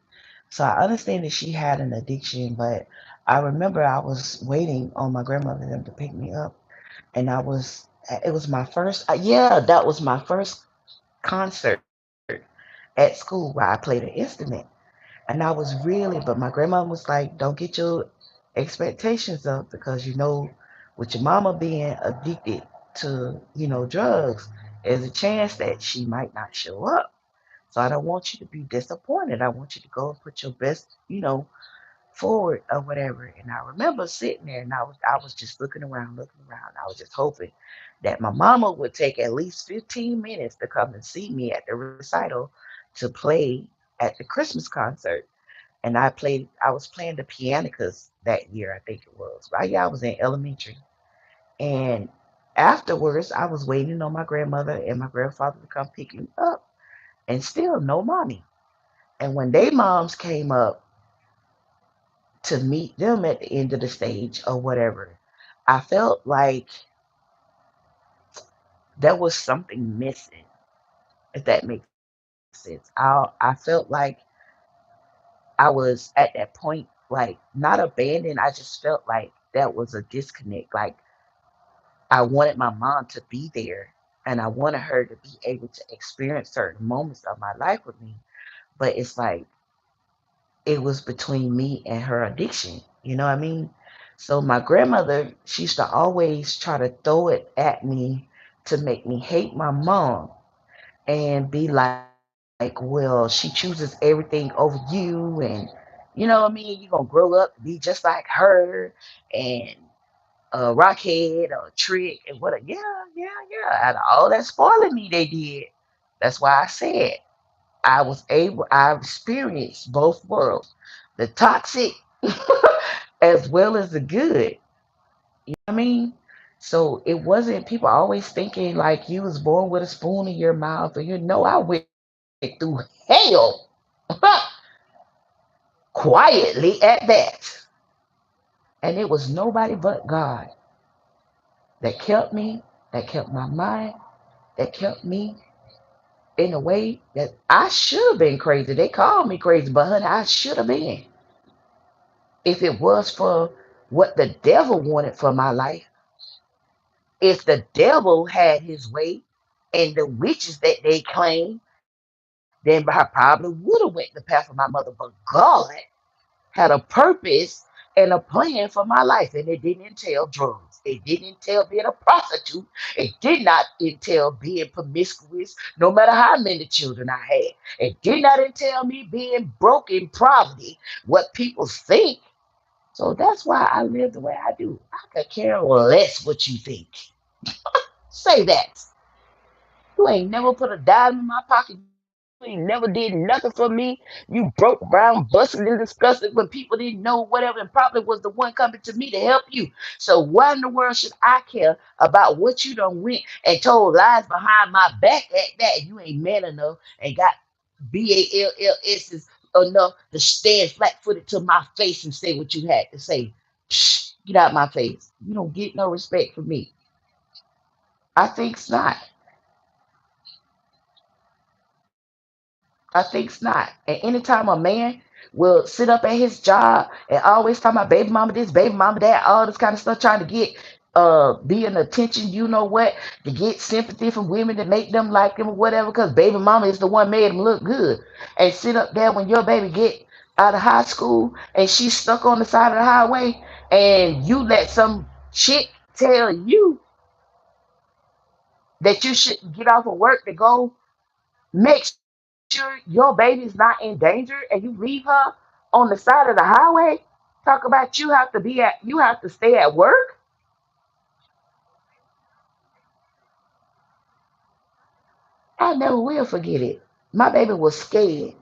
So I understand that she had an addiction, but I remember I was waiting on my grandmother and them to pick me up, and it was my first, yeah, that was my first concert at school where I played an instrument. And I was really, but my grandma was like, don't get your expectations up because, with your mama being addicted to, drugs, there's a chance that she might not show up. So I don't want you to be disappointed. I want you to go and put your best, forward or whatever. And I remember sitting there and I was just looking around, looking around. I was just hoping that my mama would take at least 15 minutes to come and see me at the recital to play at the Christmas concert. And I was playing the pianicas that year, I think it was. Right? Yeah, I was in elementary. And afterwards I was waiting on my grandmother and my grandfather to come pick me up, and still no mommy. And when they moms came up to meet them at the end of the stage or whatever, I felt like there was something missing, if that makes sense. I felt like I was at that point, like not abandoned. I just felt like that was a disconnect. Like I wanted my mom to be there and I wanted her to be able to experience certain moments of my life with me. But it's like it was between me and her addiction. You know what I mean? So my grandmother, she used to always try to throw it at me to make me hate my mom and be like, well, she chooses everything over you, and you know what I mean? You're gonna grow up to be just like her, and a rockhead or a trick and what a, yeah. Out of all that spoiling me they did. That's why I said I experienced both worlds. The toxic as well as the good. You know what I mean? So it wasn't people always thinking like you was born with a spoon in your mouth, or I went through hell quietly at that. And it was nobody but God that kept me, that kept my mind, that kept me in a way that I should have been crazy. They called me crazy, but honey, I should have been. If it was for what the devil wanted for my life, if the devil had his way and the witches that they claim, then I probably would have went the path of my mother. But God had a purpose and a plan for my life, and it didn't entail drugs. It didn't entail being a prostitute. It did not entail being promiscuous, no matter how many children I had. It did not entail me being broke in poverty, what people think. So that's why I live the way I do. I could care less what you think. Say that. You ain't never put a dime in my pocket. You ain't never did nothing for me. You broke, brown, busted, and disgusted when people didn't know whatever, and probably was the one coming to me to help you. So why in the world should I care about what you done went and told lies behind my back at that? You ain't man enough and got BALLS's enough to stand flat footed to my face and say what you had to say. Psh, get out my face. You don't get no respect from me. I think's not. I think's not. And anytime a man will sit up at his job and always talk about baby mama this, baby mama that, all this kind of stuff, trying to get be an attention, you know what, to get sympathy from women to make them like him or whatever, because baby mama is the one made him look good. And sit up there when your baby get out of high school and she's stuck on the side of the highway, and you let some chick tell you that you shouldn't get off of work to go make sure your baby's not in danger, and you leave her on the side of the highway. Talk about you have to stay at work. I never will forget it. My baby was scared.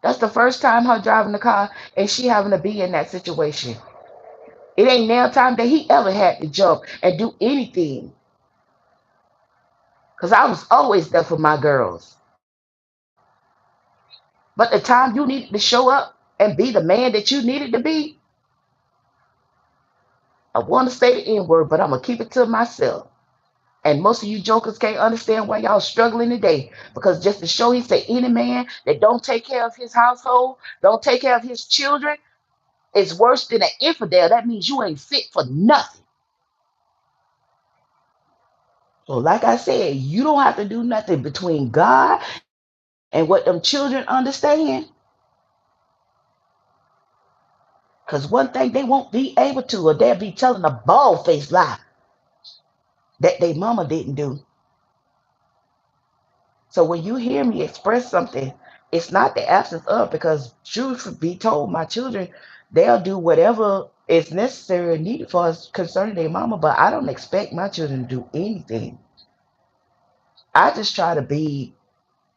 That's the first time her driving the car and she having to be in that situation. It ain't now time that he ever had to jump and do anything. Cause I was always there for my girls. But the time you needed to show up and be the man that you needed to be, I want to say the N word, but I'm gonna keep it to myself. And most of you jokers can't understand why y'all struggling today. Because just to show he said any man that don't take care of his household, don't take care of his children, is worse than an infidel. That means you ain't fit for nothing. So like I said, you don't have to do nothing between God and what them children understand. Because one thing they won't be able to, or they'll be telling a bald faced lie that they mama didn't do. So when you hear me express something, it's not the absence of, because truth be told, my children, they'll do whatever is necessary and needed for us concerning their mama, but I don't expect my children to do anything. I just try to be,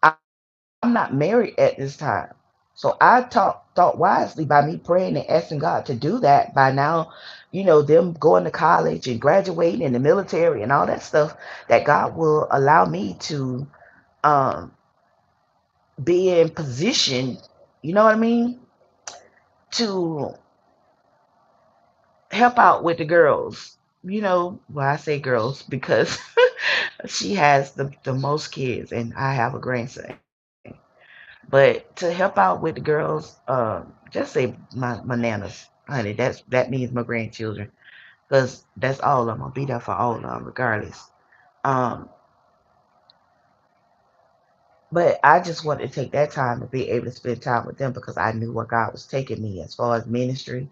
I'm not married at this time. So I thought wisely by me praying and asking God to do that by now, them going to college and graduating in the military and all that stuff, that God will allow me to um, be in position, you know what I mean, to help out with the girls. Well, I say girls because she has the most kids and I have a grandson. But to help out with the girls, just say my nanas, honey, that means my grandchildren, because that's all of them. I'll be there for all of them regardless. Um, but I just wanted to take that time to be able to spend time with them because I knew where God was taking me as far as ministry.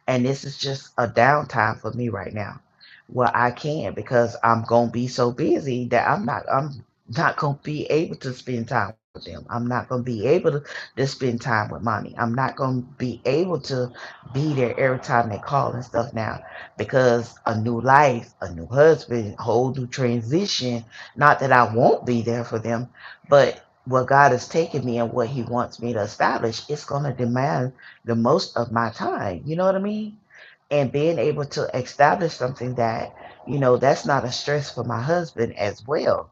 And this is just a downtime for me right now. Well, I can, because I'm gonna be so busy that I'm not gonna be able to spend time with them. I'm not gonna be able to spend time with mommy. I'm not gonna be able to be there every time they call and stuff now, because a new life, a new husband, whole new transition. Not that I won't be there for them, but what God has taken me and what He wants me to establish, it's gonna demand the most of my time. You know what I mean? And being able to establish something that, that's not a stress for my husband as well.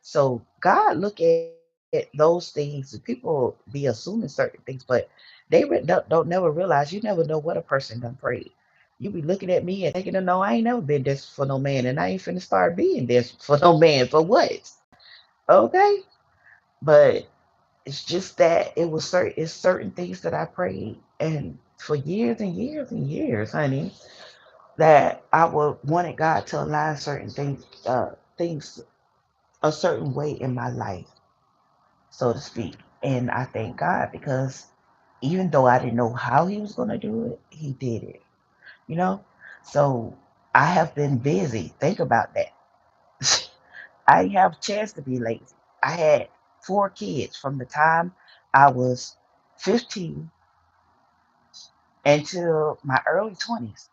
So God look at those things. People be assuming certain things, but don't never realize, you never know what a person done prayed. You be looking at me and thinking, no, I ain't never been this for no man, and I ain't finna start being this for no man for what? Okay, but it's just that it's certain things that I prayed and for years and years and years, honey, that I would wanted God to align certain things a certain way in my life, so to speak. And I thank God because even though I didn't know how He was gonna do it, He did it. You know? So I have been busy. Think about that. I didn't have a chance to be lazy. I had 4 kids from the time I was 15 until my early 20s.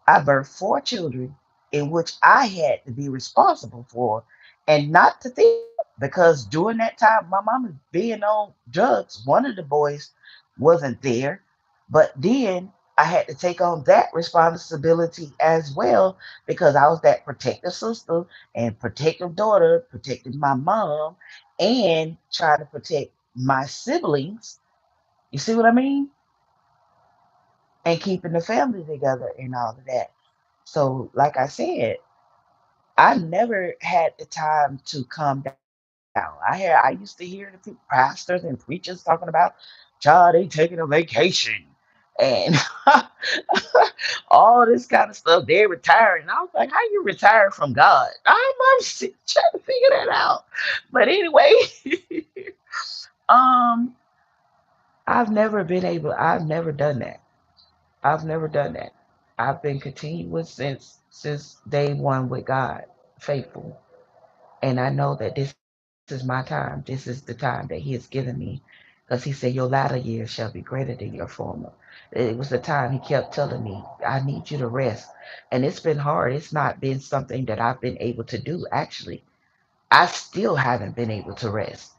I birthed 4 children in which I had to be responsible for, and not to think, because during that time my mom was being on drugs. One of the boys wasn't there, but then I had to take on that responsibility as well, because I was that protective sister and protective daughter, protecting my mom and trying to protect my siblings. You see what I mean? And keeping the family together and all of that. So, like I said, I never had the time to calm down I used to hear the pastors and preachers talking about, child, they taking a vacation and all this kind of stuff. They're retiring. I was like, how you retire from God? Trying to figure that out. But anyway, um, I've never done that. I've never done that. I've been continuous since day one with God, faithful. And I know that this is my time. This is the time that He has given me. Because He said, your latter years shall be greater than your former. It was the time He kept telling me, I need you to rest. And it's been hard. It's not been something that I've been able to do, actually. I still haven't been able to rest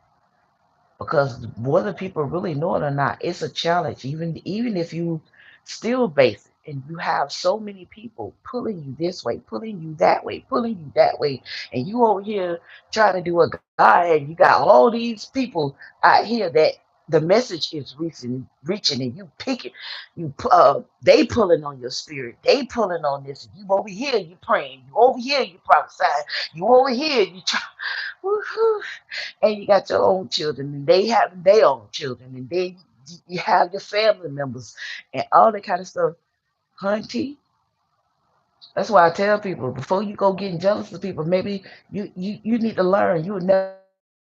because whether people really know it or not, it's a challenge. Even if you still base it, and you have so many people pulling you this way, pulling you that way, pulling you that way, and you over here trying to do a God, and you got all these people out here that the message is reaching, and you picking, they pulling on your spirit, they pulling on this, and you over here, you praying, you over here, you prophesying, you over here, you try. Woo-hoo, and you got your own children, and they have their own children, and then you have your family members and all that kind of stuff. Hunty, that's why I tell people before you go getting jealous of people, maybe you need to learn. You would never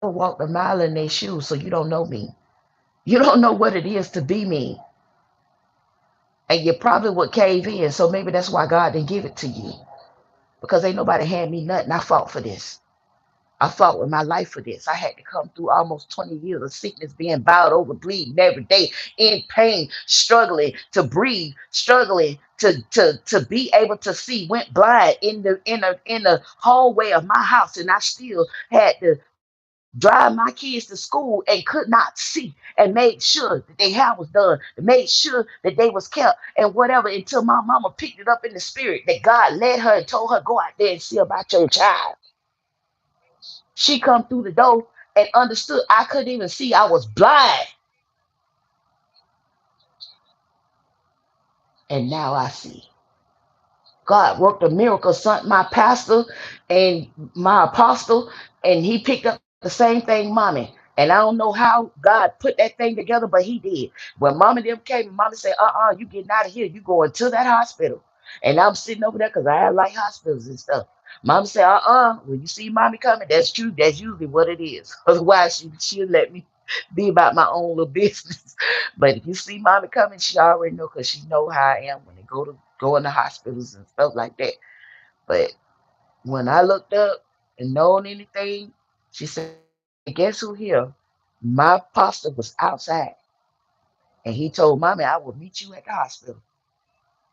walk the mile in their shoes, so you don't know me. You don't know what it is to be me, and you probably would cave in. So maybe that's why God didn't give it to you, because ain't nobody hand me nothing. I fought for this. I fought with my life for this. I had to come through almost 20 years of sickness, being bowed over, bleeding every day, in pain, struggling to breathe, struggling to be able to see. Went blind in the hallway of my house, and I still had to drive my kids to school and could not see, and made sure that their hair was done, and made sure that they was kept, and whatever, until my mama picked it up in the spirit that God led her and told her, go out there and see about your child. She come through the door and understood I couldn't even see. I was blind. And now I see. God worked a miracle, son, my pastor and my apostle, and he picked up the same thing, mommy. And I don't know how God put that thing together, but he did. When mama and them came, and mama said, you getting out of here. You going to that hospital. And I'm sitting over there because I like hospitals and stuff. Mama said, when you see mommy coming, that's true. That's usually what it is. Otherwise, she'll let me be about my own little business. But if you see mommy coming, she already know, because she know how I am when they go into hospitals and stuff like that. But when I looked up and known anything, she said, guess who here? My pastor was outside, and he told mommy, I will meet you at the hospital.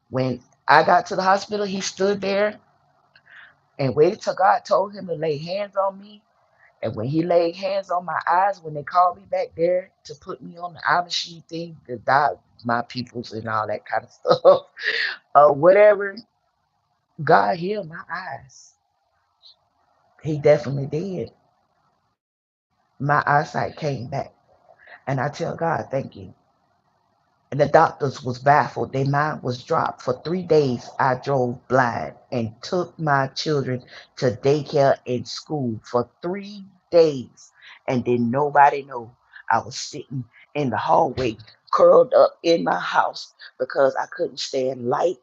When I got to the hospital, he stood there and waited till God told him to lay hands on me. And when he laid hands on my eyes, when they called me back there to put me on the eye machine thing, to die my peoples and all that kind of stuff, whatever, God healed my eyes. He definitely did. My eyesight came back. And I tell God, thank you. And the doctors was baffled. Their mind was dropped. For 3 days, I drove blind and took my children to daycare and school for 3 days. And then nobody know I was sitting in the hallway, curled up in my house, because I couldn't stand light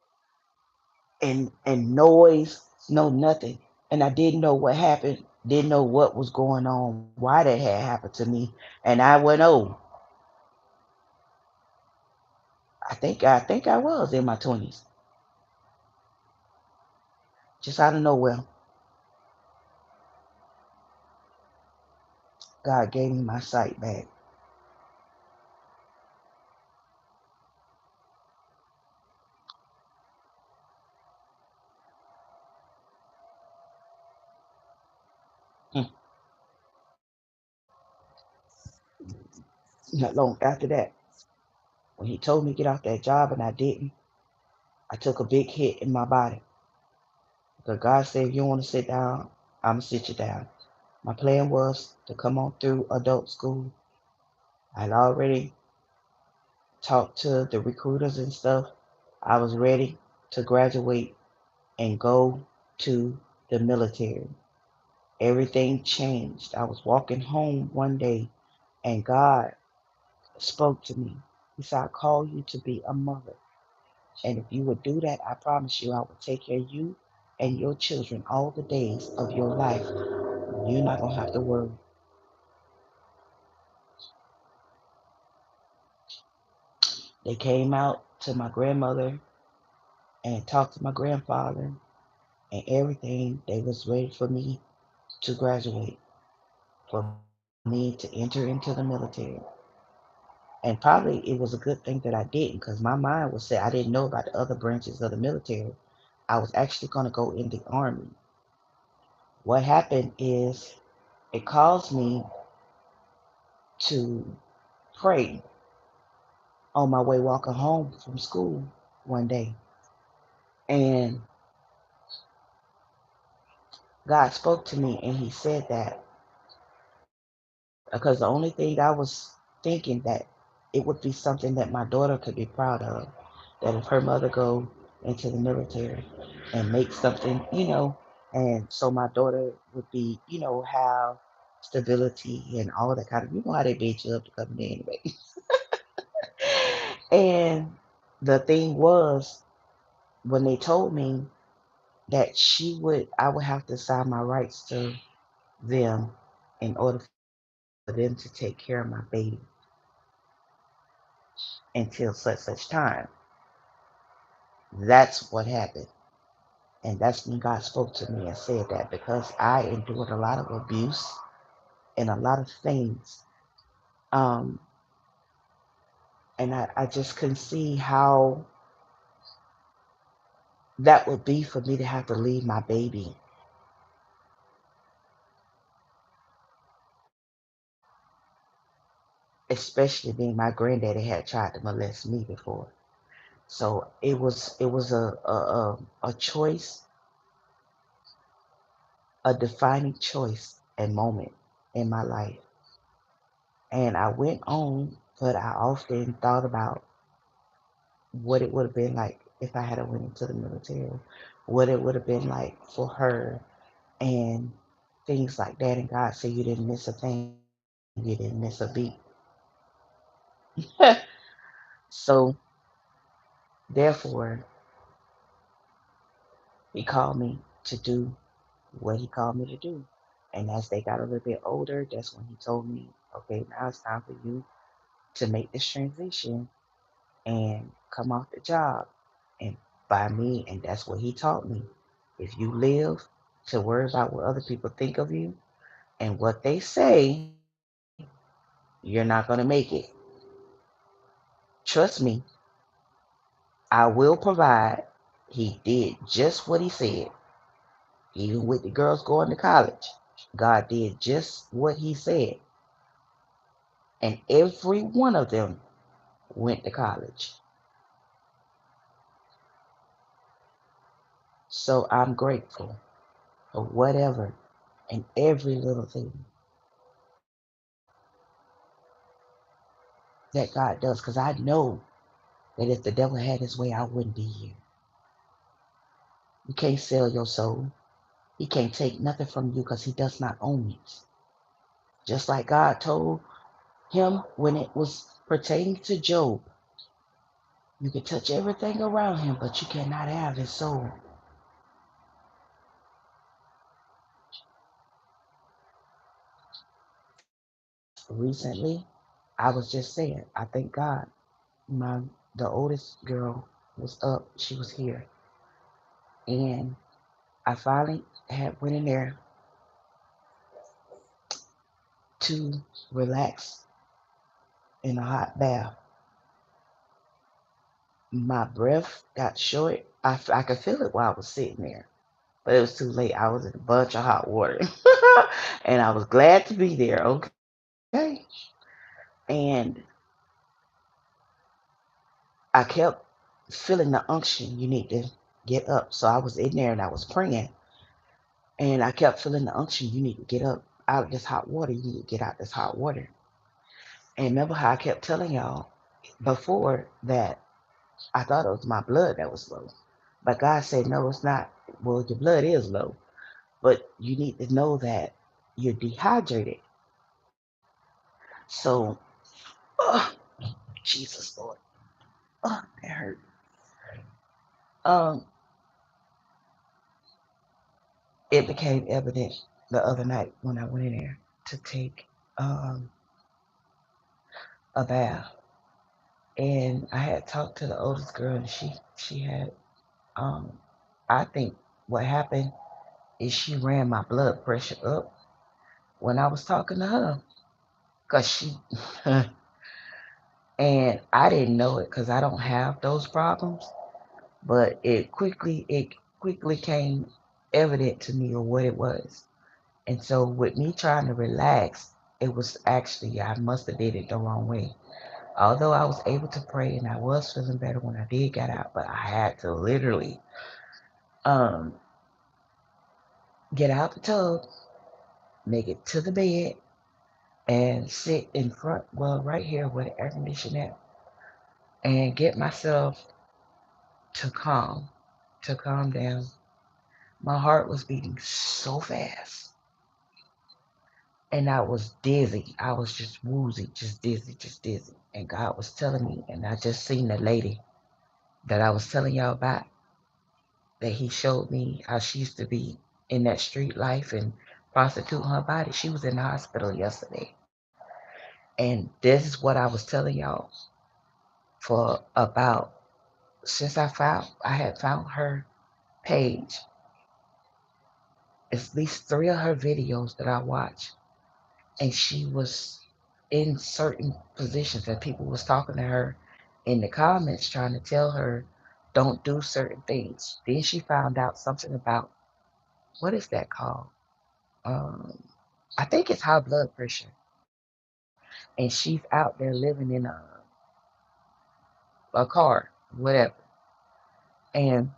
and noise, no nothing. And I didn't know what happened, didn't know what was going on, why that had happened to me. And I went, oh, I think I was in my 20s, just out of nowhere. God gave me my sight back. Hmm. Not long after that, when he told me to get off that job and I didn't, I took a big hit in my body. Because God said, if you want to sit down, I'm going to sit you down. My plan was to come on through adult school. I had already talked to the recruiters and stuff. I was ready to graduate and go to the military. Everything changed. I was walking home one day and God spoke to me. He said, I call you to be a mother. And if you would do that, I promise you, I will take care of you and your children all the days of your life. You're not going to have to worry. They came out to my grandmother and talked to my grandfather and everything. They was ready for me to graduate, for me to enter into the military. And probably it was a good thing that I didn't because my mind was set. I didn't know about the other branches of the military. I was actually going to go in the army. What happened is it caused me to pray on my way walking home from school one day. And God spoke to me and he said that because the only thing I was thinking that it would be something that my daughter could be proud of, that if her mother go into the military and make something, and so my daughter would be, have stability and all that kind of, how they beat you up to come in anyway. And the thing was, when they told me that I would have to sign my rights to them in order for them to take care of my baby until such time. That's what happened. And that's when God spoke to me and said that because I endured a lot of abuse and a lot of things. Um, and I just couldn't see how that would be for me to have to leave my baby, especially being my granddaddy had tried to molest me before. So it was a choice, a defining choice and moment in my life. And I went on, but I often thought about what it would have been like if I had went into the military, what it would have been like for her, and things like that. And God said, "You didn't miss a thing. You didn't miss a beat." So therefore, He called me to do what He called me to do. And as they got a little bit older, that's when He told me, "Okay, now it's time for you to make this transition and come off the job and by me." And that's what he taught me. If you live to worry about what other people think of you and what they say, you're not going to make it. Trust me, I will provide. He did just what he said. Even with the girls going to college, God did just what he said. And every one of them went to college. So I'm grateful for whatever and every little thing that God does because I know that if the devil had his way, I wouldn't be here. You can't sell your soul. He can't take nothing from you because he does not own it. Just like God told him when it was pertaining to Job, you can touch everything around him, but you cannot have his soul. Recently, I was just saying, I thank God. My the oldest girl was up, she was here, and I finally had went in there to relax in a hot bath. My breath got short. I could feel it while I was sitting there, but it was too late. I was in a bunch of hot water, and I was glad to be there. Okay, and I kept feeling the unction. You need to get up. So I was in there and I was praying, and I kept feeling the unction. You need to get up out of this hot water. You need to get out this hot water. And remember how I kept telling y'all before that I thought it was my blood that was low. But God said, no, it's not. Well, your blood is low, but you need to know that you're dehydrated. So, uh, Jesus Lord, that hurt. Um, it became evident the other night when I went in there to take um, a bath, and I had talked to the oldest girl, and she had um, I think what happened is she ran my blood pressure up when I was talking to her, cause she and I didn't know it because I don't have those problems, but it quickly came evident to me of what it was. And so with me trying to relax, it was actually I must have did it the wrong way. Although I was able to pray and I was feeling better when I did get out, but I had to literally um get out the tub, make it to the bed, and sit in front, well, right here where the air conditioner at, and get myself to calm down. My heart was beating so fast, and I was dizzy. I was just woozy, just dizzy, just dizzy. And God was telling me, and I just seen the lady that I was telling y'all about, that He showed me how she used to be in that street life and prostituting her body. She was in the hospital yesterday. And this is what I was telling y'all for about since I had found her page, at least three of her videos that I watched, and she was in certain positions and people was talking to her in the comments trying to tell her don't do certain things. Then she found out something about what is that called? Um, I think it's high blood pressure, and she's out there living in a car, whatever. And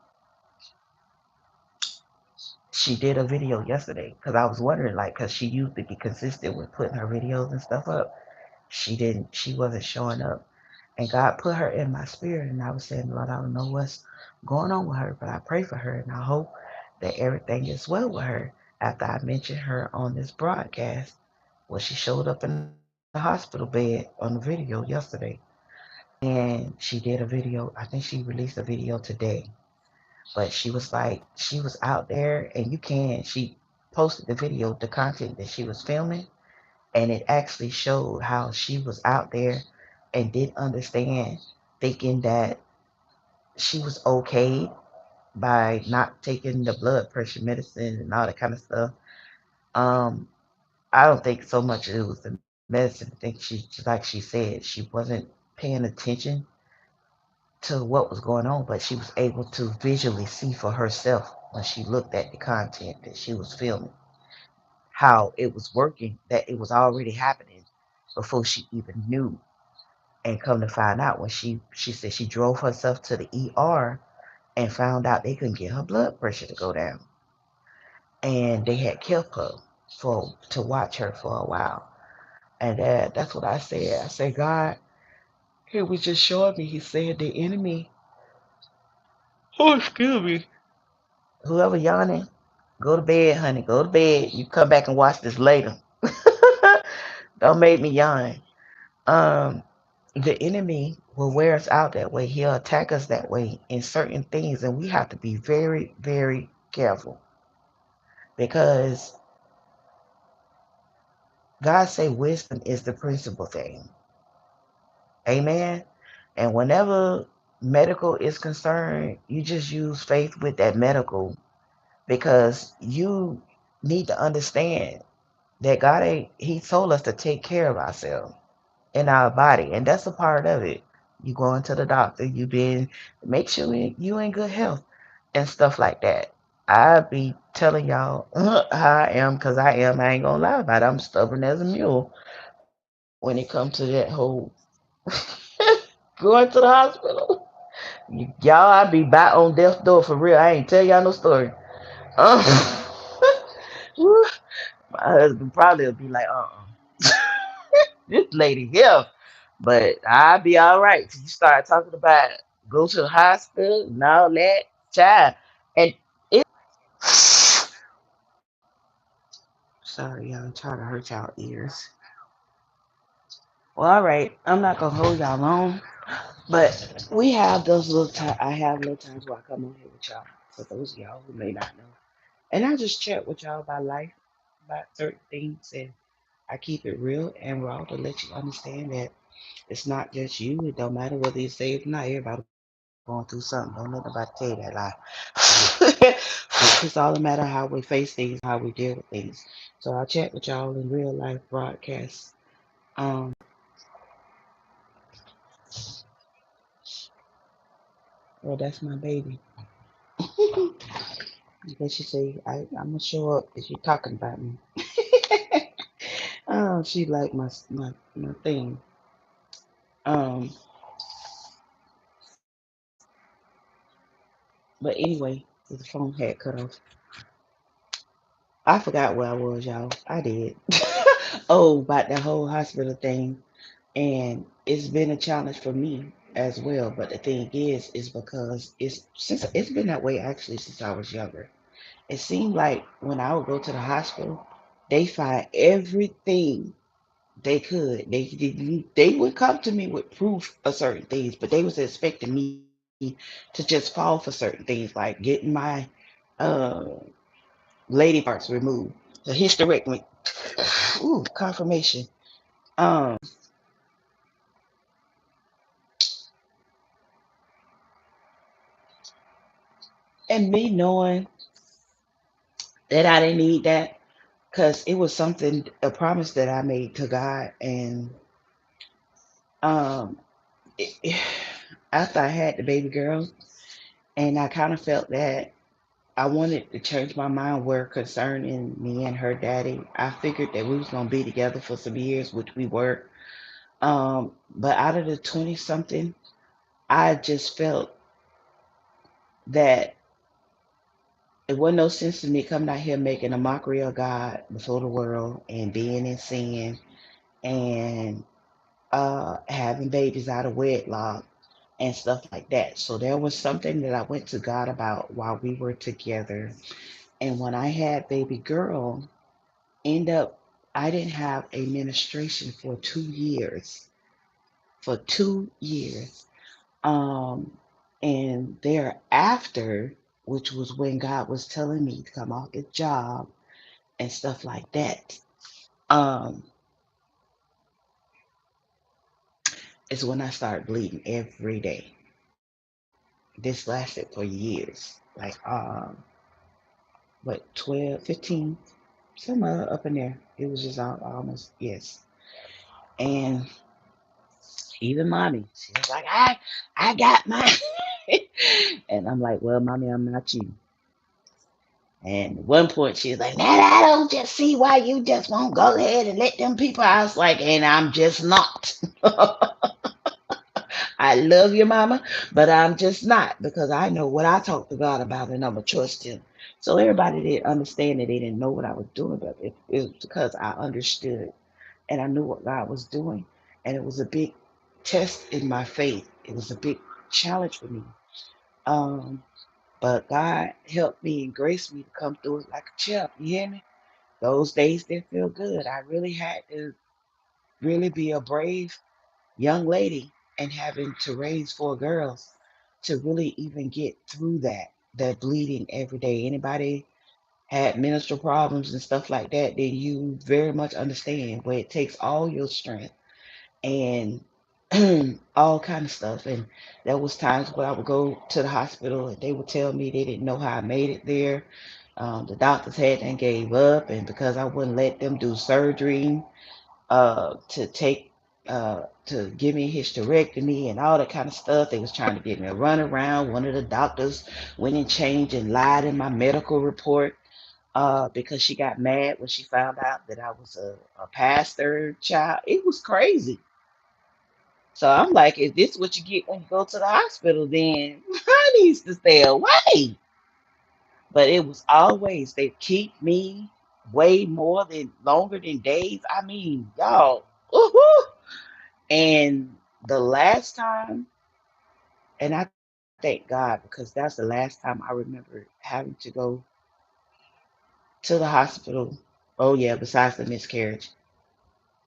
she did a video yesterday because I was wondering, like, because she used to be consistent with putting her videos and stuff up. She wasn't showing up. And God put her in my spirit, and I was saying, Lord, I don't know what's going on with her, but I pray for her, and I hope that everything is well with her. After I mentioned her on this broadcast, well, she showed up in the hospital bed on the video yesterday, and she did a video. I think she released a video today, but she was like, she was out there, and she posted the video, the content that she was filming, and it actually showed how she was out there and didn't understand, thinking that she was okay by not taking the blood pressure medicine and all that kind of stuff. Um, I don't think so much it was the medicine. I think like she said, she wasn't paying attention to what was going on, but she was able to visually see for herself when she looked at the content that she was filming, how it was working, that it was already happening before she even knew. And come to find out, when she said she drove herself to the ER and found out they couldn't get her blood pressure to go down, and they had kept her for to watch her for a while. And that's what I said. I said, God, He was just showing me. He said the enemy. Oh, excuse me. Whoever yawning, go to bed, honey. Go to bed. You come back and watch this later. Don't make me yawn. Um, the enemy will wear us out that way. He'll attack us that way in certain things, and we have to be very, very careful because God say wisdom is the principal thing. Amen. And whenever medical is concerned, you just use faith with that medical, because you need to understand that God ain't, He told us to take care of ourselves in our body, and that's a part of it. You going to the doctor, you been make sure you in good health and stuff like that. I be telling y'all how I am, because I am. I ain't gonna lie about it. I'm stubborn as a mule when it comes to that whole going to the hospital. Y'all, I be by on death's door for real. I ain't tell y'all no story. Um, my husband probably will be like, this lady here. But I'll be all right till you start talking about go to the hospital and all that, child. And it Sorry, y'all. Try to hurt y'all ears. Well, all right. I'm not gonna hold y'all long, but we have those little time. I have little times where I come on here with y'all. For those of y'all who may not know, and I just chat with y'all about life, about certain things, and I keep it real and raw to let you understand that it's not just you. It don't matter whether you say it or not. Everybody going through something. Don't let nobody tell you that lie. It's all a matter how we face things, how we deal with things. So I chat with y'all in real life broadcasts. Um, well, that's my baby. Because she say I'm gonna show up if you talking about me. Oh, she like my thing. Um, but anyway, the phone had cut off. I forgot where I was, y'all. I did. Oh, about the whole hospital thing. And it's been a challenge for me as well. But the thing is because it's been that way actually since I was younger. It seemed like when I would go to the hospital, they find everything they could. They would come to me with proof of certain things, but they was expecting me to just fall for certain things, like getting my uh, lady parts removed, the hysterectomy, ooh, confirmation. Um, and me knowing that I didn't need that because it was something, a promise that I made to God, and um, it, after I had the baby girl, and I kind of felt that I wanted to change my mind where concerning me and her daddy. I figured that we was gonna be together for some years, which we were. But out of the 20 something, I just felt that it wasn't no sense to me coming out here making a mockery of God before the world and being in sin and having babies out of wedlock and stuff like that. So there was something that I went to God about while we were together. And when I had baby girl, end up I didn't have a ministration for 2 years. For 2 years. Um, and thereafter, which was when God was telling me to come off the job and stuff like that, um, is when I started bleeding every day. This lasted for years, like what 12, 15, somewhere up in there. It was just almost yes. And even mommy, she was like, I got mine. And I'm like, well, mommy, I'm not you. And at one point she was like, now I don't just see why you just won't go ahead and let them people. I was like, and I'm just not. I love your mama, but I'm just not because I know what I talk to God about and I'm going to trust him. So everybody didn't understand that they didn't know what I was doing, but it was because I understood and I knew what God was doing. And it was a big test in my faith. It was a big challenge for me. Um, but God helped me and graced me to come through it like a champ. You hear me? Those days didn't feel good. I really had to really be a brave young lady and having to raise four girls to really even get through that bleeding every day. Anybody had menstrual problems and stuff like that, then you very much understand where it takes all your strength and all kind of stuff. And there was times where I would go to the hospital and they would tell me they didn't know how I made it there. The doctors had and gave up, and because I wouldn't let them do surgery to take to give me a hysterectomy and all that kind of stuff, they was trying to get me a run around. One of the doctors went and changed and lied in my medical report because she got mad when she found out that I was a pastor child. It was crazy. So I'm like, is this what you get when you go to the hospital? Then I needs to stay away. But it was always they keep me way more than longer than days. I mean, y'all. Woohoo! And the last time, and I thank God because that's the last time I remember having to go to the hospital. Oh yeah, besides the miscarriage.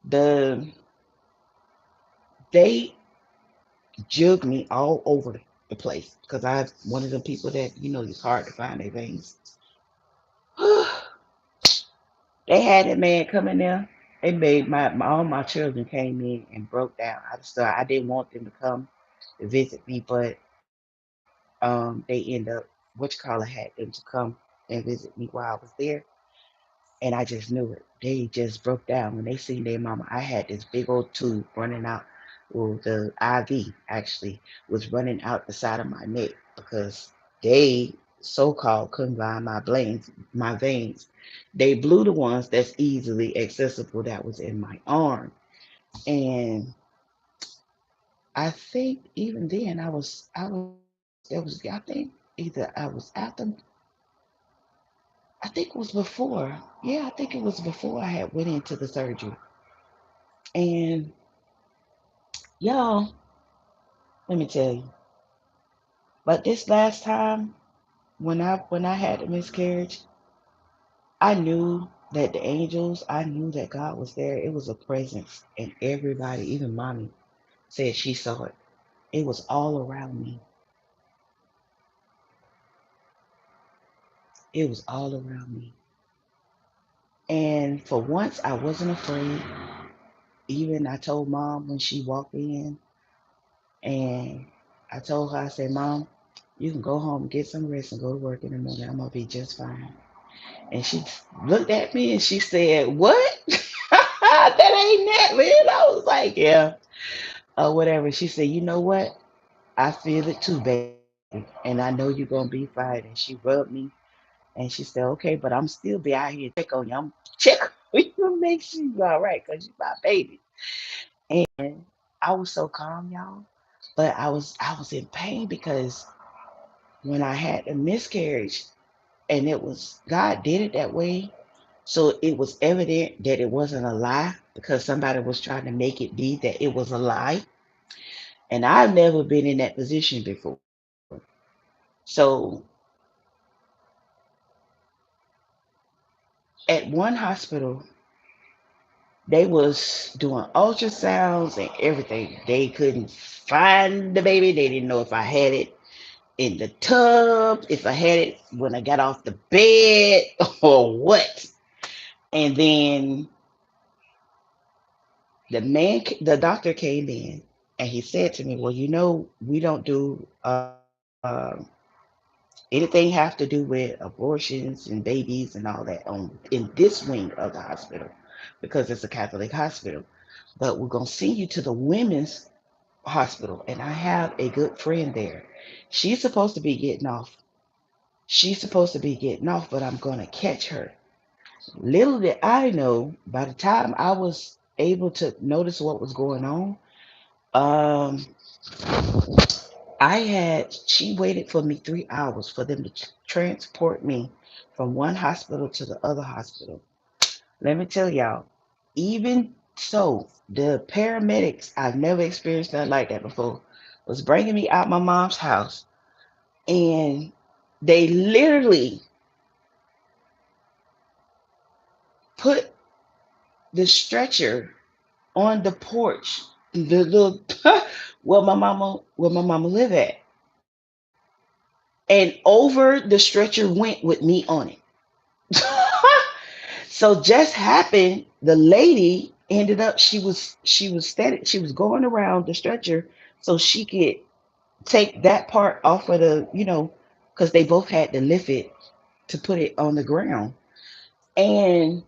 The they jugged me all over the place because I'm one of the people that it's hard to find their veins. They had that man come in there. They made all my children came in and broke down. I didn't want them to come to visit me, but they end up which caller had them to come and visit me while I was there, and I just knew it. They just broke down when they seen their mama. I had this big old tube running out. Well, the IV actually was running out the side of my neck because they so-called couldn't find my veins. They blew the ones that's easily accessible that was in my arm. And I think even then I think either I was after I think it was before. Yeah, I think it was before I had went into the surgery. And y'all, let me tell you. But this last time when I had the miscarriage, I knew that the angels, I knew that God was there. It was a presence, and everybody, even mommy, said she saw it. It was all around me. It was all around me. And for once, I wasn't afraid. Even I told mom when she walked in, and I told her, I said, Mom, you can go home, get some rest, and go to work in the morning. I'm gonna be just fine. And she looked at me and she said, What? That ain't that, man. I was like, Yeah, or whatever. She said, You know what? I feel it too, baby. And I know you're gonna be fine. And she rubbed me and she said, Okay, but I'm still be out here check on you. I'm check on you, make sure you all right, because you my baby. And I was so calm, y'all. But I was in pain because when I had the miscarriage, and it was God did it that way. So it was evident that it wasn't a lie because somebody was trying to make it be that it was a lie. And I've never been in that position before. So at one hospital, they was doing ultrasounds and everything. They couldn't find the baby. They didn't know if I had it in the tub, if I had it when I got off the bed or what. And then the doctor came in and he said to me, Well, we don't do anything have to do with abortions and babies and all that on in this wing of the hospital because it's a Catholic hospital. But we're gonna send you to the women's hospital. And I have a good friend there. She's supposed to be getting off. She's supposed to be getting off, but I'm gonna catch her. Little did I know, by the time I was able to notice what was going on, um, she waited for me 3 hours for them to transport me from one hospital to the other hospital. Let me tell y'all, even so, the paramedics, I've never experienced nothing like that before, was bringing me out my mom's house. And they literally put the stretcher on the porch, the little where my mama live at. And over the stretcher went with me on it. So just happened the lady ended up she was going around the stretcher so she could take that part off of because they both had to lift it to put it on the ground. And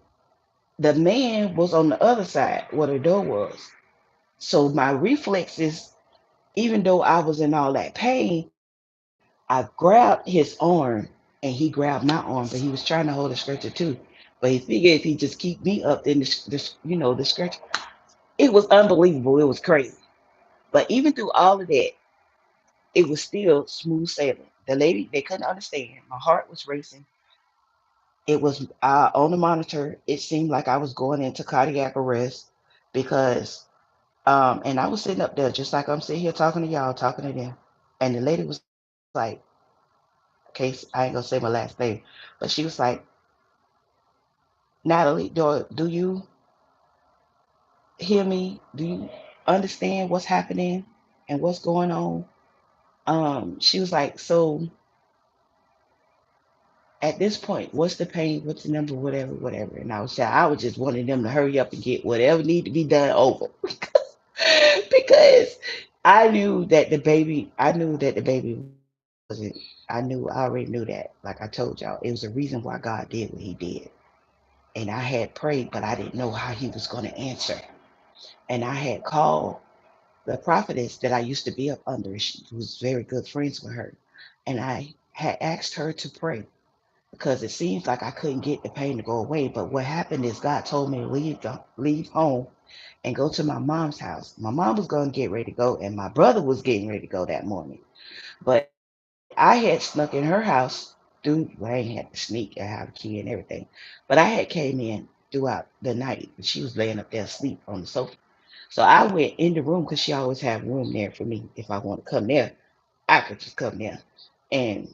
the man was on the other side where the door was. So my reflexes, even though I was in all that pain, I grabbed his arm and he grabbed my arm, but he was trying to hold the stretcher too. But he figured if he just keep me up, then the stretcher. It was unbelievable. It was crazy. But even through all of that, it was still smooth sailing. The lady, they couldn't understand. My heart was racing. It was on the monitor. It seemed like I was going into cardiac arrest because, and I was sitting up there just like I'm sitting here talking to y'all, talking to them. And the lady was like, Case, I ain't gonna say my last name, but she was like, Natalie, do you hear me? Do you understand what's happening and what's going on? She was like, so at this point, what's the pain? What's the number? Whatever, whatever. And I was just wanting them to hurry up and get whatever need to be done over because I knew that the baby wasn't. I already knew that. Like I told y'all, it was a reason why God did what He did. And I had prayed, but I didn't know how He was going to answer. And I had called the prophetess that I used to be up under. She was very good friends with her. And I had asked her to pray because it seems like I couldn't get the pain to go away. But what happened is God told me to leave home and go to my mom's house. My mom was going to get ready to go, and my brother was getting ready to go that morning. But I had snuck in her house through, well, I ain't had to sneak. I have a key and everything. But I had came in throughout the night, and she was laying up there asleep on the sofa. So I went in the room because she always have room there for me. If I want to come there, I could just come there and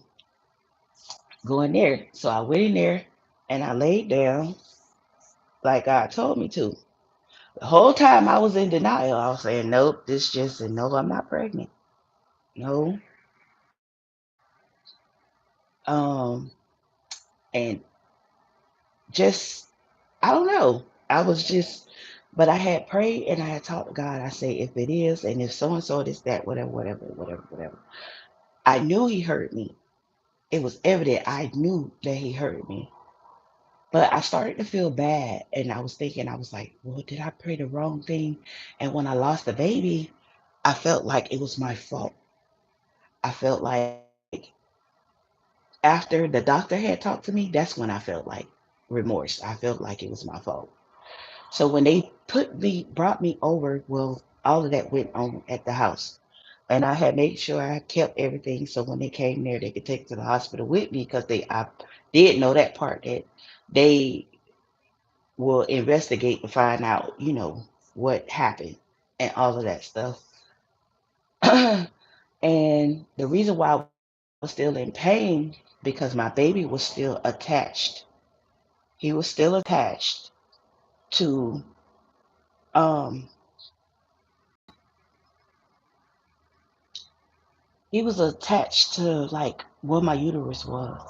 go in there. So I went in there and I laid down like God told me to. The whole time I was in denial. I was saying, nope, this just, and no, I'm not pregnant. No. Um, and just, I don't know. I was just, but I had prayed and I had talked to God. I say, if it is, and if so and so, this, that, whatever, whatever, whatever, whatever. I knew He heard me. It was evident. I knew that He heard me. But I started to feel bad. And I was thinking, I was like, well, did I pray the wrong thing? And when I lost the baby, I felt like it was my fault. I felt like after the doctor had talked to me, that's when I felt like remorse. I felt like it was my fault. So when they brought me over, well, all of that went on at the house. And I had made sure I kept everything so when they came there, they could take it to the hospital with me because I did know that part that they will investigate to find out, what happened and all of that stuff. And the reason why I was still in pain because my baby was still attached. He was still attached to um he was attached to like where my uterus was.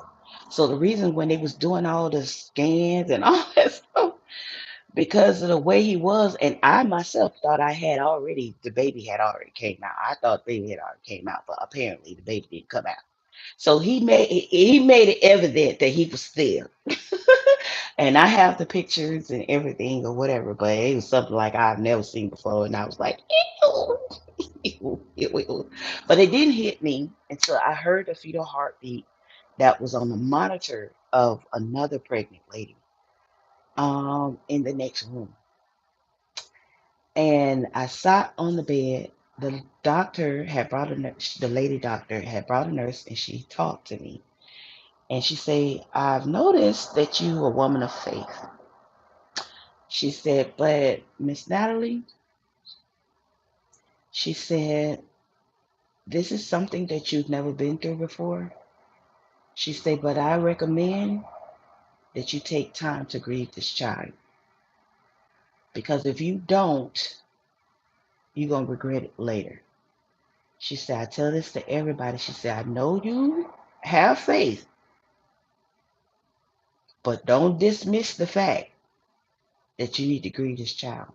So the reason when they was doing all the scans and all that stuff, because of the way he was, and I myself thought the baby had already came out. I thought the baby had already came out, but apparently the baby didn't come out. So he made it evident that he was still. And I have the pictures and everything or whatever, but it was something like I've never seen before, and I was like, ew, ew, ew, ew. But it didn't hit me until I heard the fetal heartbeat that was on the monitor of another pregnant lady in the next room. And I sat on the bed. The doctor had brought a nurse, the lady doctor had brought a nurse, and she talked to me. And she said, I've noticed that you a woman of faith. She said, but Miss Natalie, she said, this is something that you've never been through before. She said, but I recommend that you take time to grieve this child. Because if you don't, you're going to regret it later. She said, I tell this to everybody. She said, I know you have faith, but don't dismiss the fact that you need to grieve this child.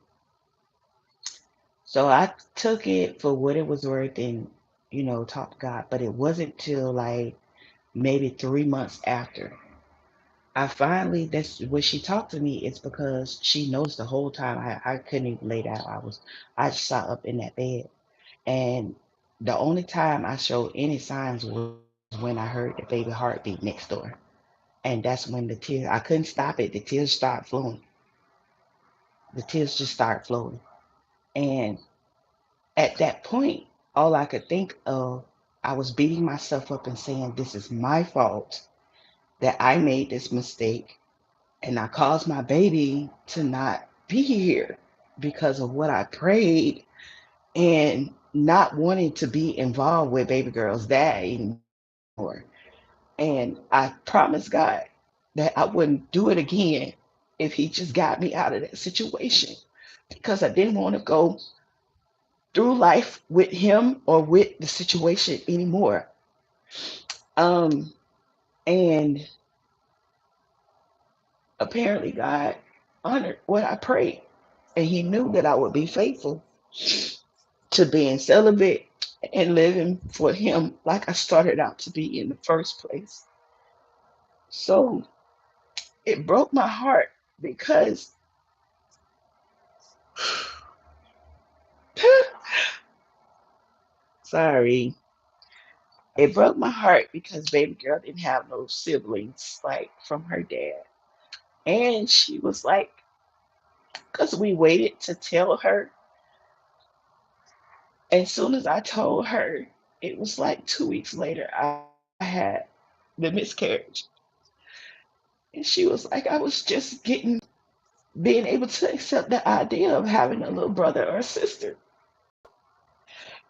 So I took it for what it was worth and, talked to God. But it wasn't till like maybe 3 months after. That's when she talked to me, it's because she noticed the whole time I couldn't even lay down. I just sat up in that bed. And the only time I showed any signs was when I heard the baby heartbeat next door. And that's when the tears, I couldn't stop it. The tears started flowing. The tears just started flowing. And at that point, all I could think of, I was beating myself up and saying, this is my fault that I made this mistake. And I caused my baby to not be here because of what I prayed and not wanting to be involved with baby girl's dad anymore. And I promised God that I wouldn't do it again. if he just got me out of that situation because I didn't want to go through life with him or with the situation anymore. Um, and apparently God honored what I prayed, and He knew that I would be faithful to being celibate and living for Him like I started out to be in the first place. So it broke my heart because sorry, it broke my heart because baby girl didn't have no siblings like from her dad. And she was like, because we waited to tell her. As soon as I told her, it was like 2 weeks later, I had the miscarriage. And she was like, I was just being able to accept the idea of having a little brother or sister.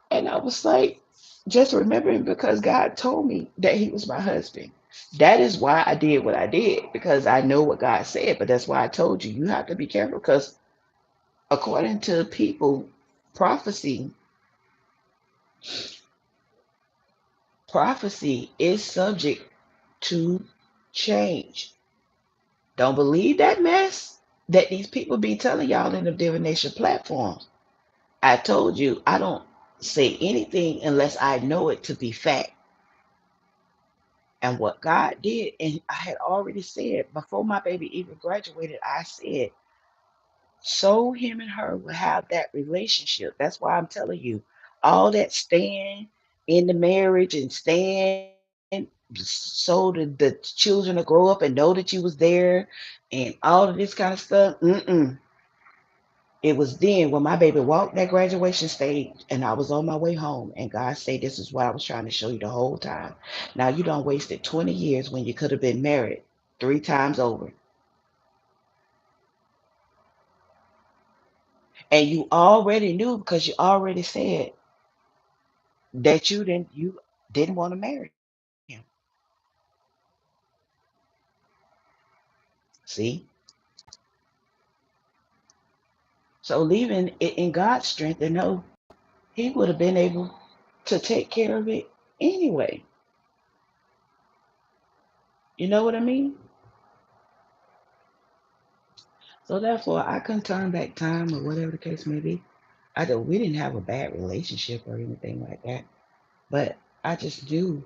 And I was like, just remembering because God told me that He was my husband. That is why I did what I did because I know what God said. But that's why I told you, you have to be careful because according to people, prophecy, prophecy is subject to change. Don't believe that mess that these people be telling y'all in the divination platforms. I told you I don't say anything unless I know it to be fact. And what God did, and I had already said before my baby even graduated, I said, so him and her will have that relationship. That's why I'm telling you, all that staying in the marriage and staying so the children to grow up and know that you was there and all of this kind of stuff. Mm-mm. It was then when my baby walked that graduation stage and I was on my way home and God said, this is what I was trying to show you the whole time. Now you done wasted 20 years when you could have been married 3 times over. And you already knew because you already said that you didn't want to marry him. See? So leaving it in God's strength and know he would have been able to take care of it anyway. You know what I mean? So therefore I couldn't turn back time or whatever the case may be. We didn't have a bad relationship or anything like that. But I just knew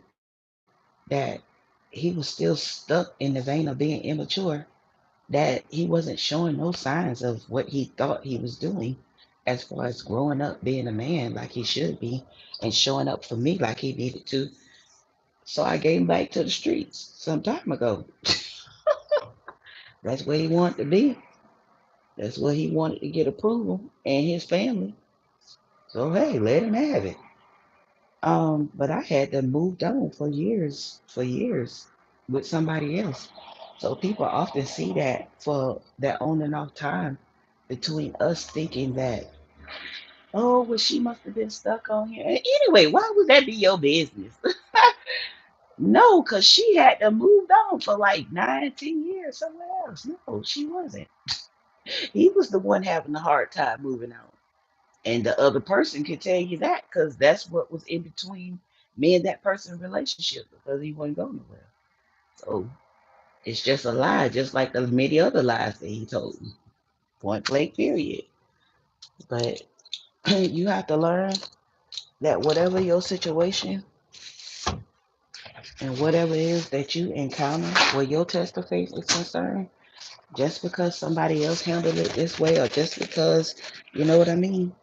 that he was still stuck in the vein of being immature, that he wasn't showing no signs of what he thought he was doing as far as growing up being a man like he should be and showing up for me like he needed to. So I gave him back to the streets some time ago. That's where he wanted to be. That's where he wanted to get approval and his family. So hey, let him have it. But I had to moved on for years with somebody else. So people often see that for that on and off time between us thinking that, oh, well, she must have been stuck on here. And anyway, why would that be your business? No, because she had to move on for like 9, 10 years somewhere else. No, she wasn't. He was the one having a hard time moving on. And the other person can tell you that because that's what was in between me and that person's relationship because he wasn't going nowhere. So it's just a lie, just like the many other lies that he told me. Point blank, period. But you have to learn that whatever your situation and whatever it is that you encounter where your test of faith is concerned, just because somebody else handled it this way or just because, you know what I mean,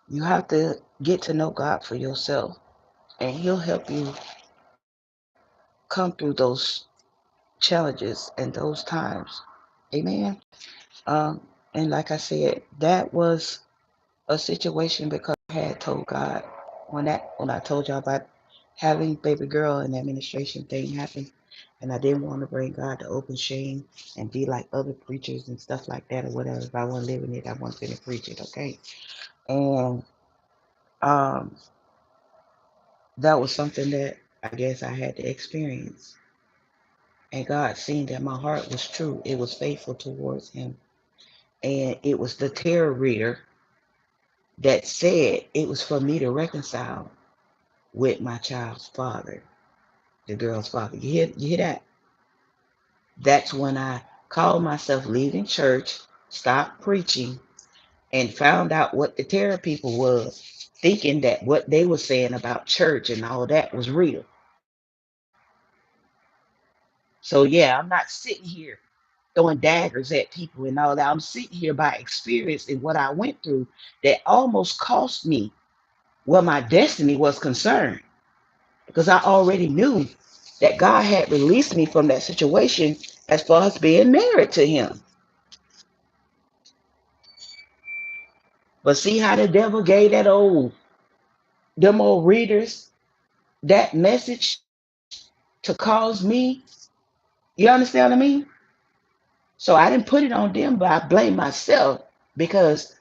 you have to get to know God for yourself and He'll help you come through those challenges and those times. Amen. And like I said, that was a situation because I had told God when I told y'all about having baby girl and administration thing happen, and I didn't want to bring God to open shame and be like other preachers and stuff like that or whatever. If I wasn't living it, I wasn't gonna preach it, okay? And um, that was something that I guess I had to experience. And God seen that my heart was true. It was faithful towards him. And it was the tarot reader that said it was for me to reconcile with my child's father, the girl's father. You hear that? That's when I called myself leaving church, stopped preaching, and found out what the terror people was, thinking that what they were saying about church and all that was real. So yeah, I'm not sitting here throwing daggers at people and all that. I'm sitting here by experience and what I went through that almost cost me where my destiny was concerned. Because I already knew that God had released me from that situation as far as being married to him. But see how the devil gave them old readers that message to cause me. You understand what I mean? So I didn't put it on them, but I blame myself because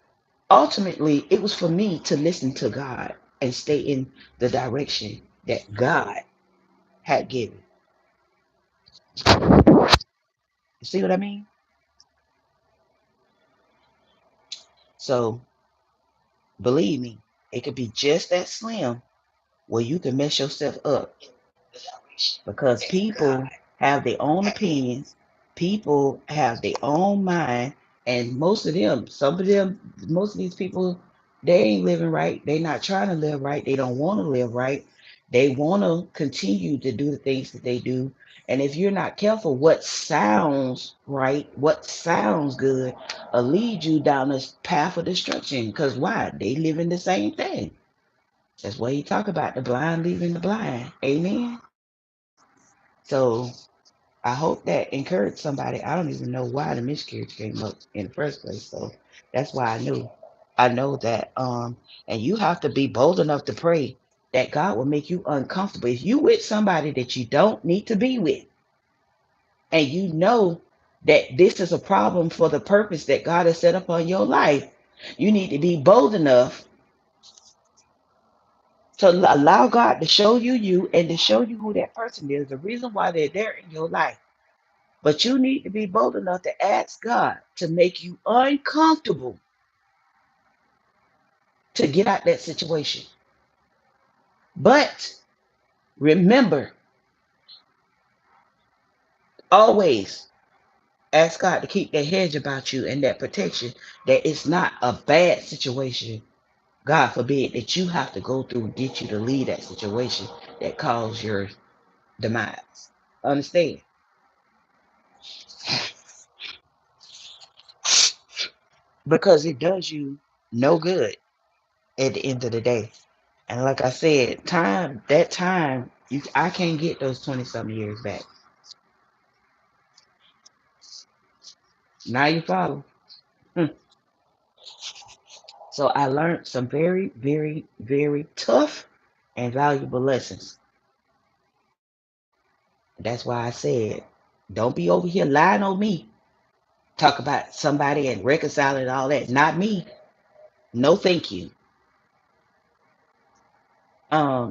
ultimately it was for me to listen to God and stay in the direction that God had given. You see what I mean? So believe me, it could be just that slim where you can mess yourself up because people have their own opinions, people have their own mind, and most of them, some of them, most of these people, they ain't living right. They not trying to live right. They don't want to live right. They want to continue to do the things that they do. And if you're not careful, what sounds right, what sounds good, will lead you down this path of destruction. Because why? They live in the same thing. That's why you talk about the blind leading the blind. Amen. So I hope that encouraged somebody. I don't even know why the miscarriage came up in the first place. So that's why I knew. I know that and you have to be bold enough to pray that God will make you uncomfortable. If you with somebody that you don't need to be with and you know that this is a problem for the purpose that God has set upon your life, you need to be bold enough to allow God to show you and to show you who that person is, the reason why they're there in your life. But you need to be bold enough to ask God to make you uncomfortable to get out that situation. But remember, always ask God to keep that hedge about you and that protection, that it's not a bad situation. God forbid that you have to go through and get you to leave that situation that caused your demise. Understand? Because it does you no good at the end of the day. And like I said, I can't get those 20 something years back. Now you follow. Hmm. So I learned some very, very, very tough and valuable lessons. That's why I said, don't be over here lying on me. Talk about somebody and reconciling all that. Not me. No, thank you.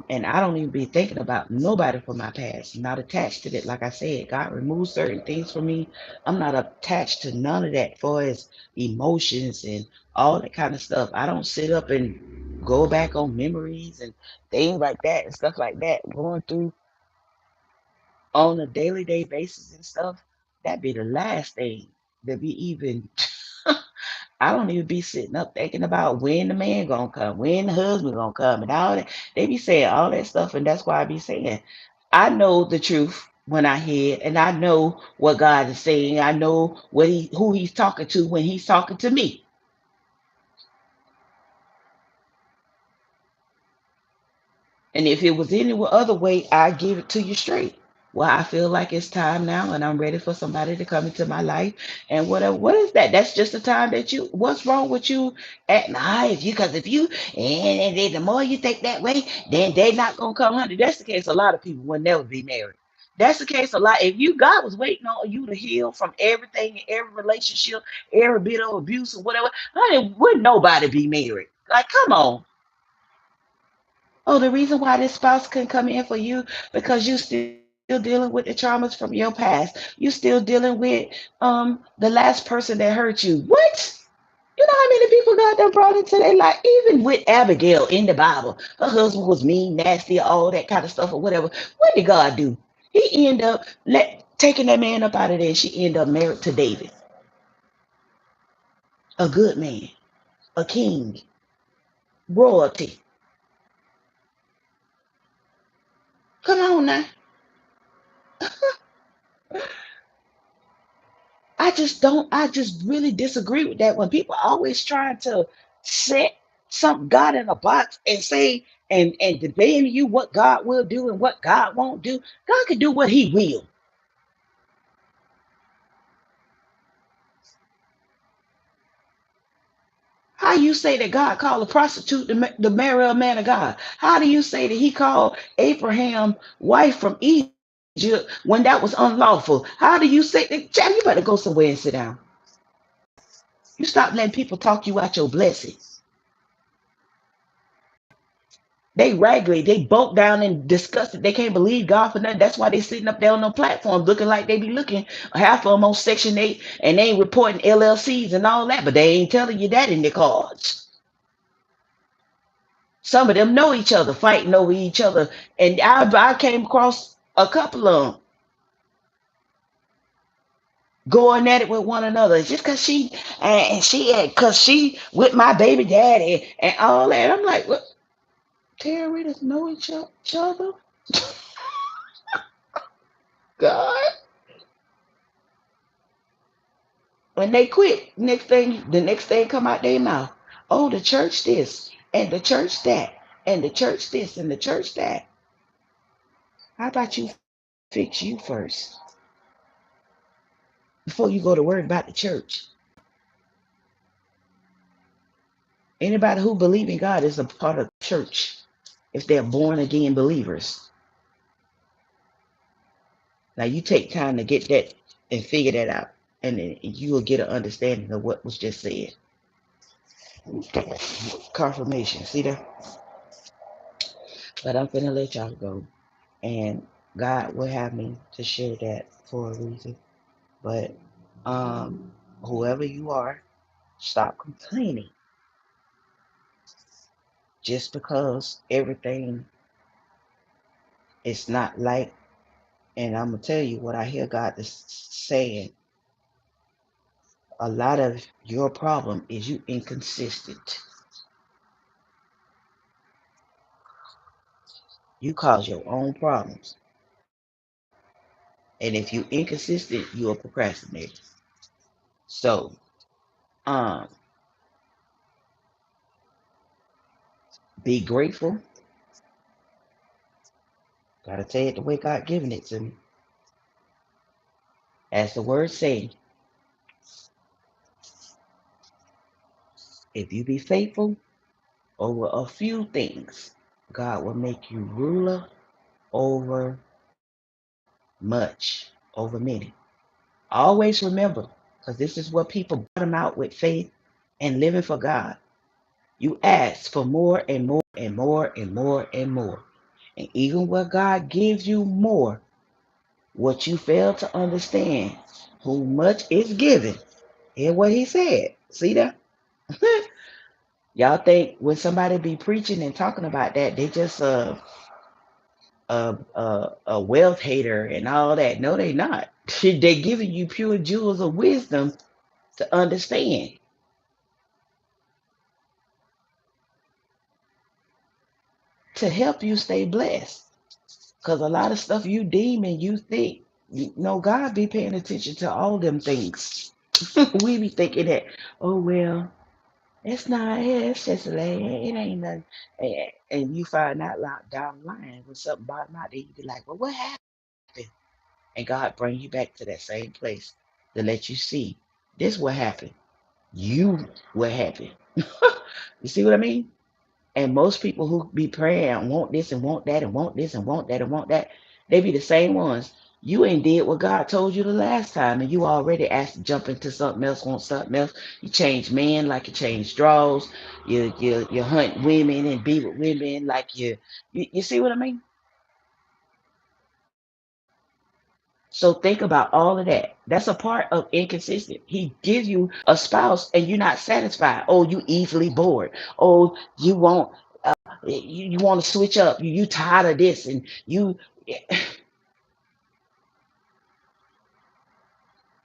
And I don't even be thinking about nobody from my past. I'm not attached to it. Like I said, God removed certain things from me. I'm not attached to none of that for his emotions and all that kind of stuff. I don't sit up and go back on memories and things like that and stuff like that. Going through on a daily day basis and stuff. That'd be the last thing that be even I don't even be sitting up thinking about when the man gonna come, when the husband gonna come, and all that. They be saying all that stuff, and that's why I be saying, I know the truth when I hear it, and I know what God is saying. I know who He's talking to when He's talking to me. And if it was any other way, I give it to you straight. Well, I feel like it's time now, and I'm ready for somebody to come into my life. And whatever, what is that? That's just the time that you. What's wrong with you at night? If you, and then the more you think that way, then they not gonna come, honey. That's the case. A lot of people will never be married. That's the case. A lot. If you God was waiting on you to heal from everything, in every relationship, every bit of abuse or whatever, honey, would nobody be married? Like, come on. Oh, the reason why this spouse couldn't come in for you because you still single. still dealing with the traumas from your past. You still dealing with the last person that hurt you. What? You know how many people God done brought into their life? Even with Abigail in the Bible, her husband was mean, nasty, all that kind of stuff or whatever. What did God do? He ended up taking that man up out of there. She ended up married to David, a good man, a king, royalty. Come on now. I just really disagree with that when people always trying to set some God in a box and say and debating you what God will do and what God won't do. God can do what he will. How you say that God called a prostitute to marry a man of God? How do you say that he called Abraham wife from Egypt when that was unlawful? How do you say that? Chad, you better go somewhere and sit down. You stop letting people talk you out your blessings. They raggedy, they broke down and disgusted. They can't believe God for nothing. That's why they sitting up there on the platform looking like they be looking. Half of them on Section 8 and they ain't reporting LLCs and all that, but they ain't telling you that in the cards. Some of them know each other, fighting over each other. And I came across a couple of them going at it with one another just because because she with my baby daddy and all that. I'm like, what? Terrorists know each other? God. When they quit, the next thing come out their mouth. Oh, the church this and the church that and the church this and the church that. How about you fix you first before you go to worry about the church? Anybody who believes in God is a part of the church if they're born again believers. Now you take time to get that and figure that out, and then you will get an understanding of what was just said. Confirmation. See there? But I'm finna let y'all go. And God will have me to share that for a reason. But um, whoever you are, stop complaining just because everything is not like. And I'm gonna tell you what I hear God is saying. A lot of your problem is you inconsistent. You cause your own problems. And if you inconsistent, you're a procrastinator. So um be grateful. Gotta say it the way God given it to me. As the word say, if you be faithful over a few things, God will make you ruler over much, over many. Always remember, because this is what people bottom out with faith and living for God. You ask for more and more and more and more and more. And even where God gives you more, what you fail to understand, who much is given. Hear what he said. See that? Y'all think when somebody be preaching and talking about that, they just a wealth hater and all that. No, they not. They giving you pure jewels of wisdom to understand to help you stay blessed. Because a lot of stuff you deem and you think, you know, God be paying attention to all them things. We be thinking that, oh well, it's not. Yeah, it's just like it ain't nothing. And you find out down the line when something bottom out there, you be like, well, what happened? And God bring you back to that same place to let you see this what happened. You what happened. You see what I mean? And most people who be praying and want this and want that and want this and want that and want that, they be the same ones. You ain't did what God told you the last time, and you already asked to jump into something else, want something else. You change men like you change draws. You hunt women and be with women like you see what I mean? So think about all of that. That's a part of inconsistent. He gives you a spouse and you're not satisfied. Oh, you easily bored. Oh, you want you want to switch up. You tired of this and you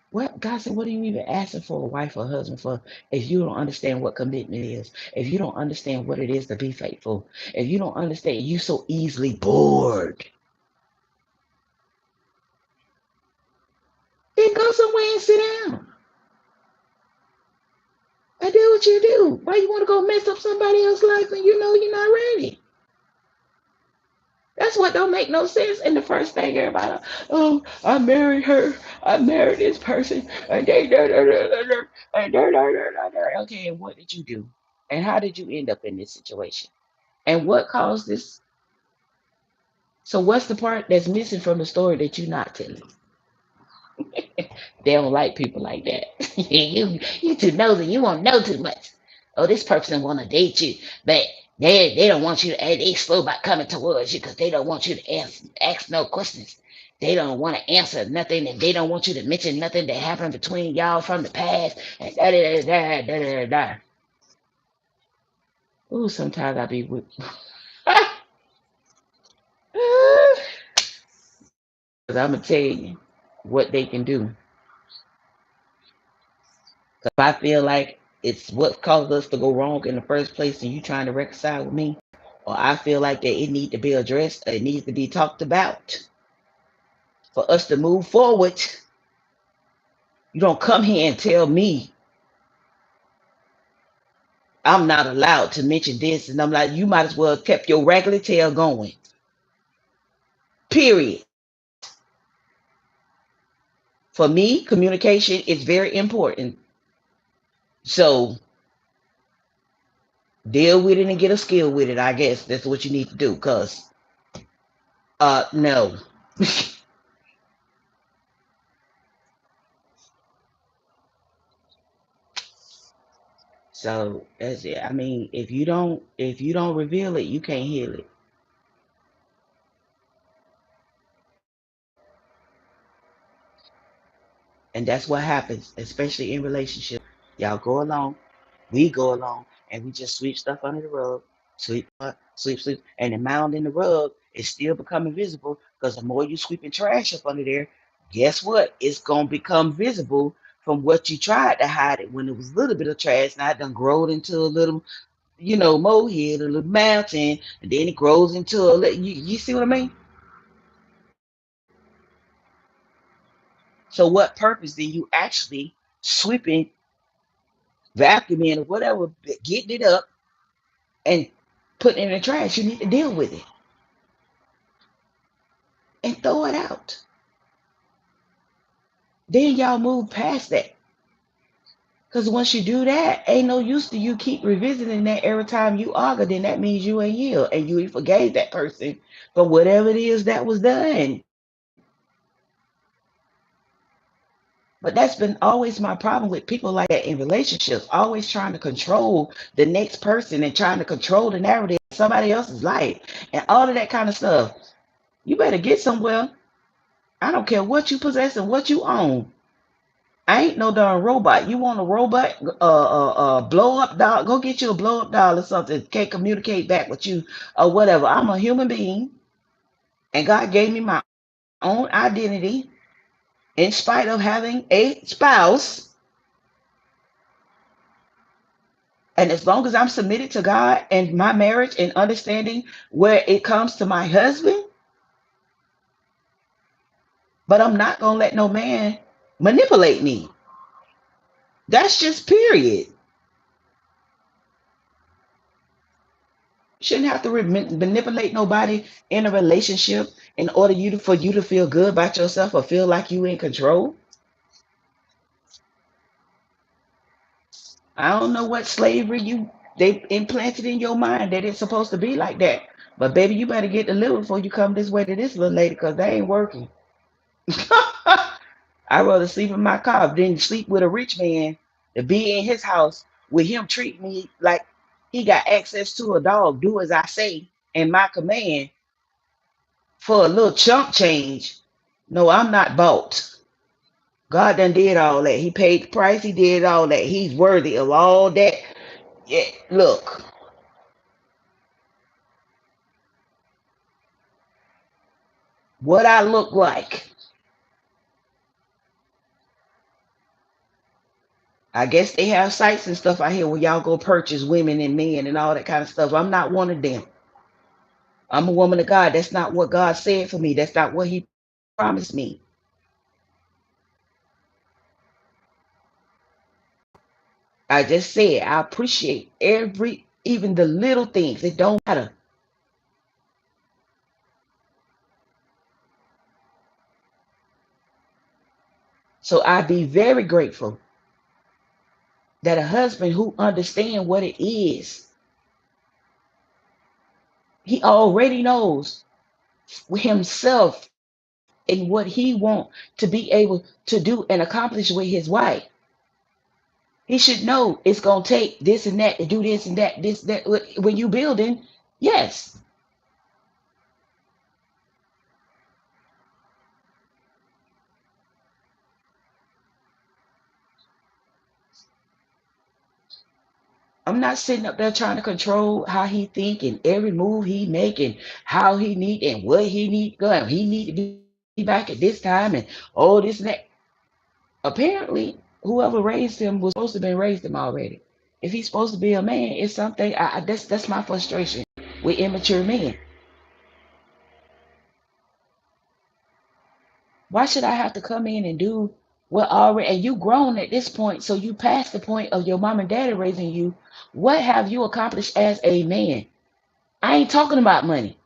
what God said, what are you even asking for a wife or husband for if you don't understand what commitment is? If you don't understand what it is to be faithful, if you don't understand you so easily bored, then go somewhere and sit down and do what you do. Why you want to go mess up somebody else's life and you know you're not ready? That's what don't make no sense. And the first thing everybody, oh, I married her, I married this person, and they da da da da da, and da da da da da. Okay, and what did you do? And how did you end up in this situation? And what caused this? So what's the part that's missing from the story that you're not telling? They don't like people like that. You too nosy. You won't know too much. Oh, this person want to date you, but they don't want you to. They slow about coming towards you because they don't want you to ask no questions. They don't want to answer nothing, and they don't want you to mention nothing that happened between y'all from the past. And da da da da da da da. Ooh, sometimes I be with. Because I'm gonna tell you what they can do. If I feel like it's what caused us to go wrong in the first place and you trying to reconcile with me, or I feel like that it need to be addressed, it needs to be talked about for us to move forward, you don't come here and tell me I'm not allowed to mention this. And I'm like, you might as well kept your regular tail going. Period. For me, communication is very important. So deal with it and get a skill with it. I guess that's what you need to do. Cause no. So that's it. I mean, if you don't reveal it, you can't heal it. And that's what happens, especially in relationships. Y'all go along, we go along, and we just sweep stuff under the rug, sweep, and the mound in the rug is still becoming visible because the more you sweeping trash up under there, guess what? It's gonna become visible from what you tried to hide it when it was a little bit of trash. Now it done growed into a little, molehill, a little mountain, and then it grows into a little, you see what I mean? So what purpose then you actually sweeping, vacuuming, or whatever, getting it up and putting it in the trash? You need to deal with it and throw it out. Then y'all move past that. Because once you do that, ain't no use to you keep revisiting that every time you argue. Then that means you ain't healed and you forgave that person for whatever it is that was done. But that's been always my problem with people like that in relationships, always trying to control the next person and trying to control the narrative of somebody else's life and all of that kind of stuff. You better get somewhere. I don't care what you possess and what you own. I ain't no darn robot. You want a robot? Blow up doll? Go get you a blow up doll or something. Can't communicate back with you or whatever. I'm a human being, and God gave me my own identity in spite of having a spouse. And as long as I'm submitted to God and my marriage and understanding where it comes to my husband, but I'm not gonna let no man manipulate me. That's just period. Shouldn't have to manipulate nobody in a relationship in order for you to feel good about yourself or feel like you in control. I don't know what slavery they implanted in your mind that it's supposed to be like that. But baby, you better get delivered before you come this way to this little lady because they ain't working. I'd rather sleep in my car than sleep with a rich man to be in his house with him treating me like he got access to a dog, do as I say and my command for a little chump change. No, I'm not bought. God done did all that. He paid the price. He did all that. He's worthy of all that. Yeah, look, what I look like. I guess they have sites and stuff out here where y'all go purchase women and men and all that kind of stuff. I'm not one of them. I'm a woman of God. That's not what God said for me. That's not what He promised me. I just said I appreciate even the little things. It don't matter. So I be very grateful that a husband who understands what it is, he already knows himself and what he want to be able to do and accomplish with his wife. He should know it's gonna take this and that to do this and that, this, that. When you building, yes. I'm not sitting up there trying to control how he think and every move he make and how he need and what he need going. He need to be back at this time and all this and that. Apparently, whoever raised him was supposed to have been raised him already. If he's supposed to be a man, it's something. That's my frustration with immature men. Why should I have to come in and do what already? And you grown at this point, so you past the point of your mom and daddy raising you. What have you accomplished as a man? I ain't talking about money.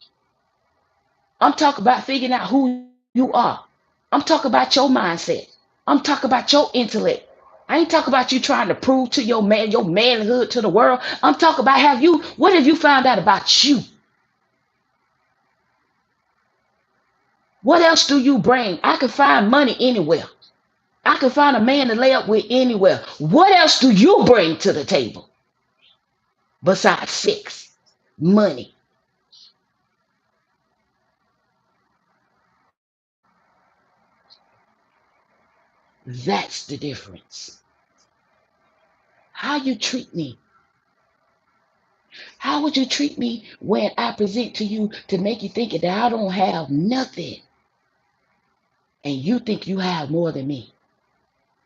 I'm talking about figuring out who you are. I'm talking about your mindset. I'm talking about your intellect. I ain't talking about you trying to prove to your manhood to the world. I'm talking about what have you found out about you? What else do you bring? I can find money anywhere. I can find a man to lay up with anywhere. What else do you bring to the table besides sex, money? That's the difference. How you treat me. How would you treat me when I present to you to make you think that I don't have nothing and you think you have more than me?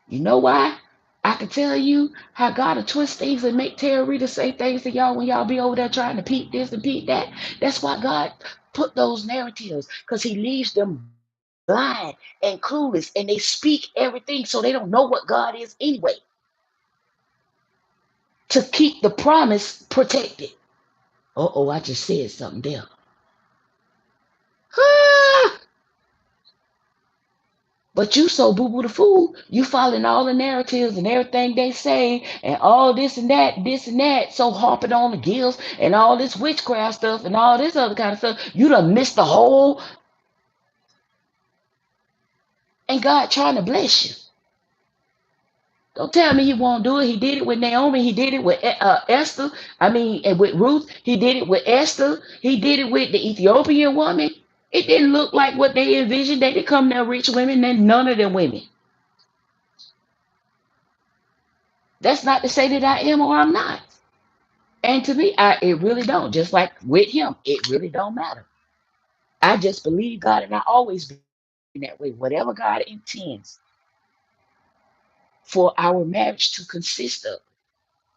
You know why? I can tell you how God will twist things and make Terry Rita say things to y'all when y'all be over there trying to peep this and peep that. That's why God put those narratives, because He leaves them blind and clueless and they speak everything so they don't know what God is anyway, to keep the promise protected. Oh, I just said something there. Ah! But you so boo boo the fool, you following all the narratives and everything they say and all this and that, so harping on the gills and all this witchcraft stuff and all this other kind of stuff. You done missed the whole, and God trying to bless you. Don't tell me He won't do it. He did it with Naomi. He did it with Esther. I mean, and with Ruth. He did it with Esther. He did it with the Ethiopian woman. It didn't look like what they envisioned. They didn't come there rich women, and none of them women. That's not to say that I am or I'm not. And to me, it really don't. Just like with him, it really don't matter. I just believe God, and I always been that way. Whatever God intends for our marriage to consist of,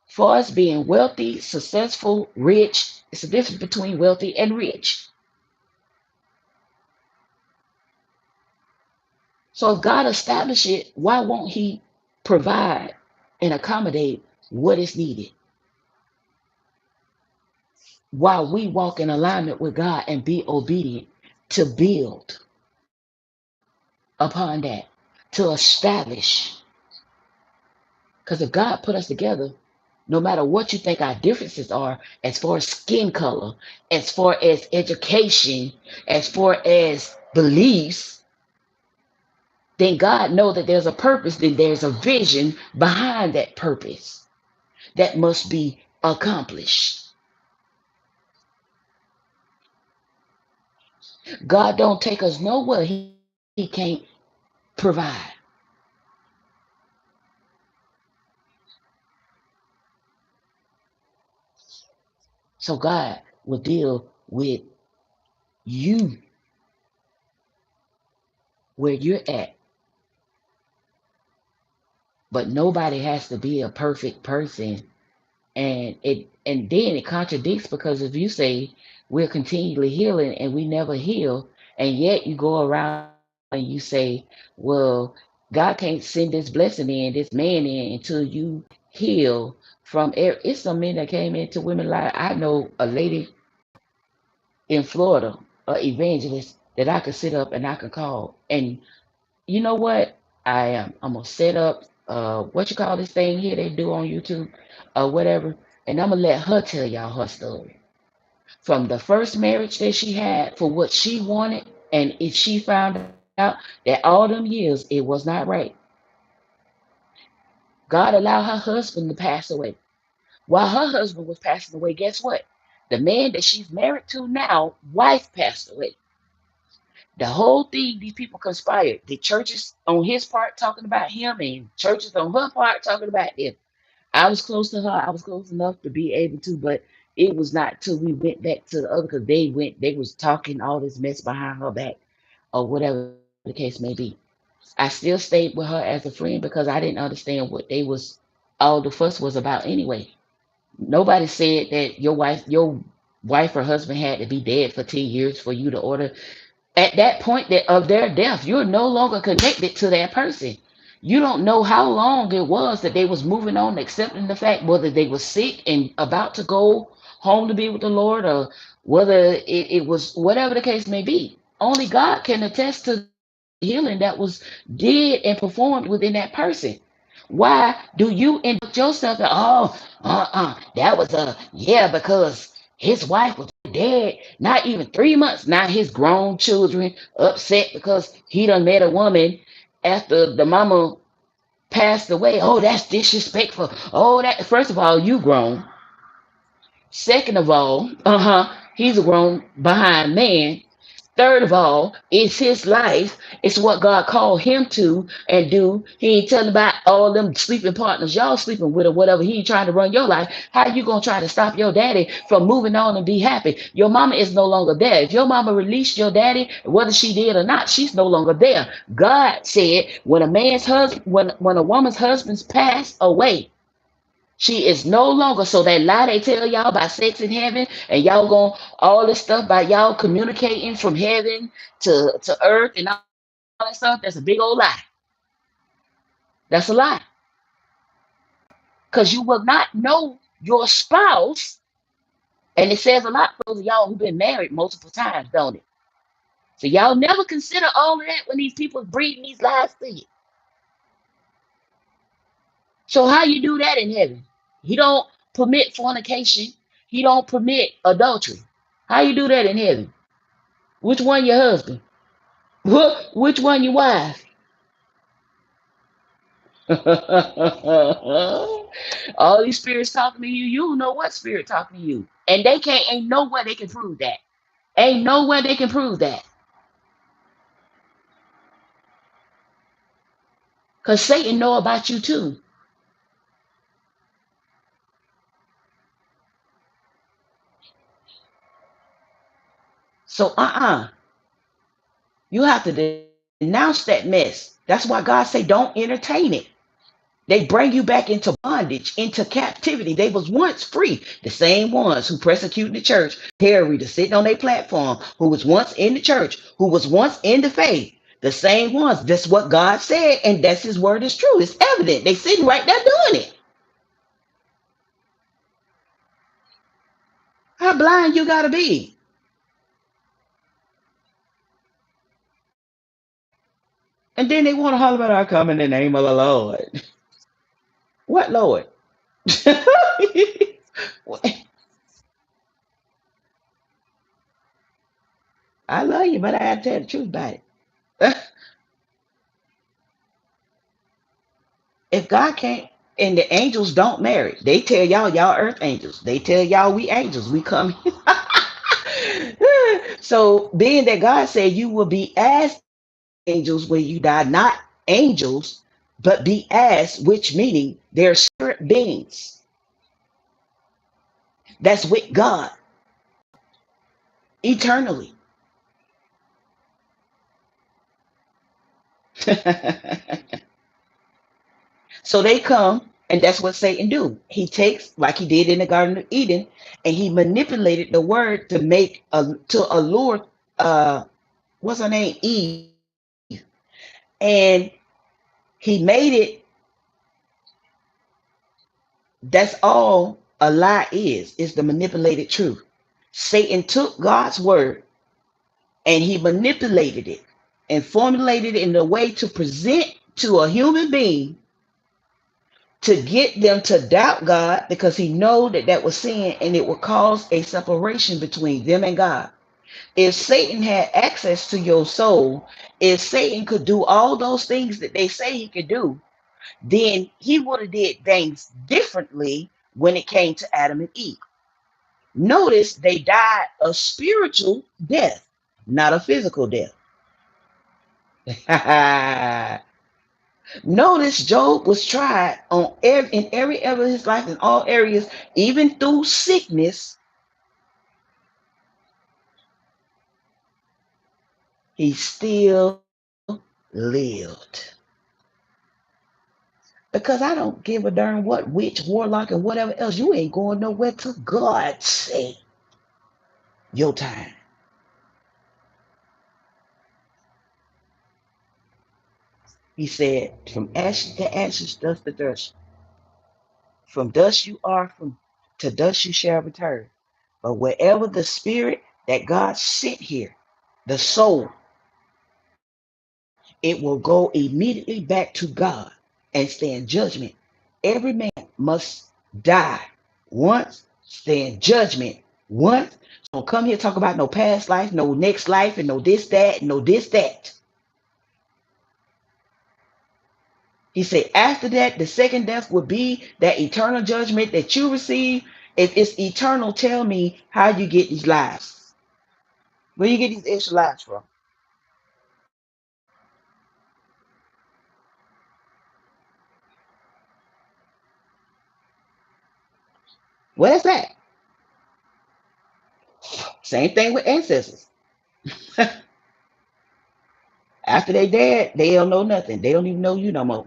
for us being wealthy, successful, rich. It's a difference between wealthy and rich. So if God established it, why won't He provide and accommodate what is needed while we walk in alignment with God and be obedient to build upon that, to establish? Because if God put us together, no matter what you think our differences are, as far as skin color, as far as education, as far as beliefs, then God know that there's a purpose, then there's a vision behind that purpose that must be accomplished. God don't take us nowhere He don't can't provide. So God will deal with you where you're at. But nobody has to be a perfect person. And then it contradicts, because if you say we're continually healing and we never heal, and yet you go around and you say, well, God can't send this blessing in, this man in, until you heal from it's some men that came into women. Like, I know a lady in Florida, a evangelist that I could sit up and I could call. And you know what? I'm gonna set up what you call this thing here they do on YouTube or whatever, and I'm gonna let her tell y'all her story. From the first marriage that she had for what she wanted, and if she found out that all them years it was not right, God allowed her husband to pass away. While her husband was passing away, guess what? The man that she's married to now, wife passed away. The whole thing, these people conspired. The churches on his part talking about him, and churches on her part talking about them. I was close to her. I was close enough to be able to, but it was not till we went back to the other, because they was talking all this mess behind her back or whatever the case may be. I still stayed with her as a friend because I didn't understand what they was all the fuss was about anyway. Nobody said that your wife or husband had to be dead for 10 years for you to order. At that point of their death, you're no longer connected to that person. You don't know how long it was that they was moving on, accepting the fact whether they were sick and about to go home to be with the Lord, or whether it was whatever the case may be. Only God can attest to the healing that was did and performed within that person. Why do you indulge yourself in, that was yeah, because his wife was dead not even 3 months. Now his grown children upset because he done met a woman after the mama passed away. Oh, that's disrespectful. Oh, that, first of all, you grown. Second of all, he's a grown behind man. Third of all, it's his life. It's what God called him to and do. He ain't telling about all them sleeping partners y'all sleeping with or whatever. He ain't trying to run your life. How you gonna try to stop your daddy from moving on and be happy? Your mama is no longer there. If your mama released your daddy, whether she did or not, she's no longer there. God said when a man's husband, when a woman's husband's passed away, she is no longer. So that lie they tell y'all about sex in heaven, and y'all going all this stuff about y'all communicating from heaven to earth and all that stuff, that's a big old lie. That's a lie. Because you will not know your spouse. And it says a lot for those of y'all who've been married multiple times, don't it? So y'all never consider all of that when these people breathing these lies to you. So how you do that in heaven? He don't permit fornication. He don't permit adultery. How you do that in heaven? Which one your husband? Which one your wife? All these spirits talking to you. You don't know what spirit talking to you. And they can't, ain't nowhere they can prove that. Ain't nowhere they can prove that. Because Satan know about you too. So you have to denounce that mess. That's why God say don't entertain it. They bring you back into bondage, into captivity. They was once free. The same ones who persecuted the church, Terry readers sitting on their platform, who was once in the church, who was once in the faith. The same ones. That's what God said, and that's His word is true. It's evident. They sitting right there doing it. How blind you gotta be? And then they want to holler about I come in the name of the Lord. What Lord? I love you, but I had to tell the truth about it. If God can't, and the angels don't marry, they tell y'all earth angels. They tell y'all we angels. We come. So being that God said you will be as angels, angels when you die, not angels, but be as, which meaning they're spirit beings that's with God eternally. So they come, and that's what Satan do. He takes, like he did in the Garden of Eden, and he manipulated the word to make to allure what's her name, Eve, and he made it. That's all a lie is the manipulated truth. Satan took God's word and he manipulated it and formulated it in a way to present to a human being to get them to doubt God because he knew that that was sin and it would cause a separation between them and God. If Satan had access to your soul, if Satan could do all those things that they say he could do, then he would have did things differently when it came to Adam and Eve. Notice they died a spiritual death, not a physical death. Notice Job was tried in every area of his life, in all areas, even through sickness, he still lived. Because I don't give a darn what witch, warlock, and whatever else. You ain't going nowhere till God say your time. He said, from ashes to ashes, dust to dust. From dust you are, from to dust you shall return. But wherever the spirit that God sent here, the soul, it will go immediately back to God and stand judgment. Every man must die once, stand judgment once. So don't come here talk about no past life, no next life, and no this, that, no this, that. He said, after that, the second death would be that eternal judgment that you receive. If it's eternal, tell me how you get these lives. Where you get these extra lives from? Where's that? Same thing with ancestors. After they dead, they don't know nothing. They don't even know you no more.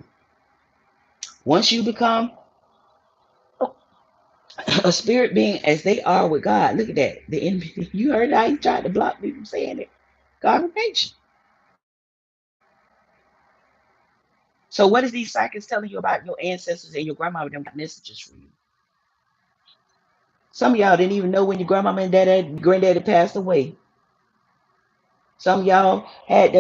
Once you become a spirit being as they are with God, look at that. The enemy, you heard how he tried to block me from saying it. Confirmation. So what is these psychics telling you about your ancestors and your grandmama? Them got messages for you. Some of y'all didn't even know when your grandmama and granddaddy passed away. Some of y'all had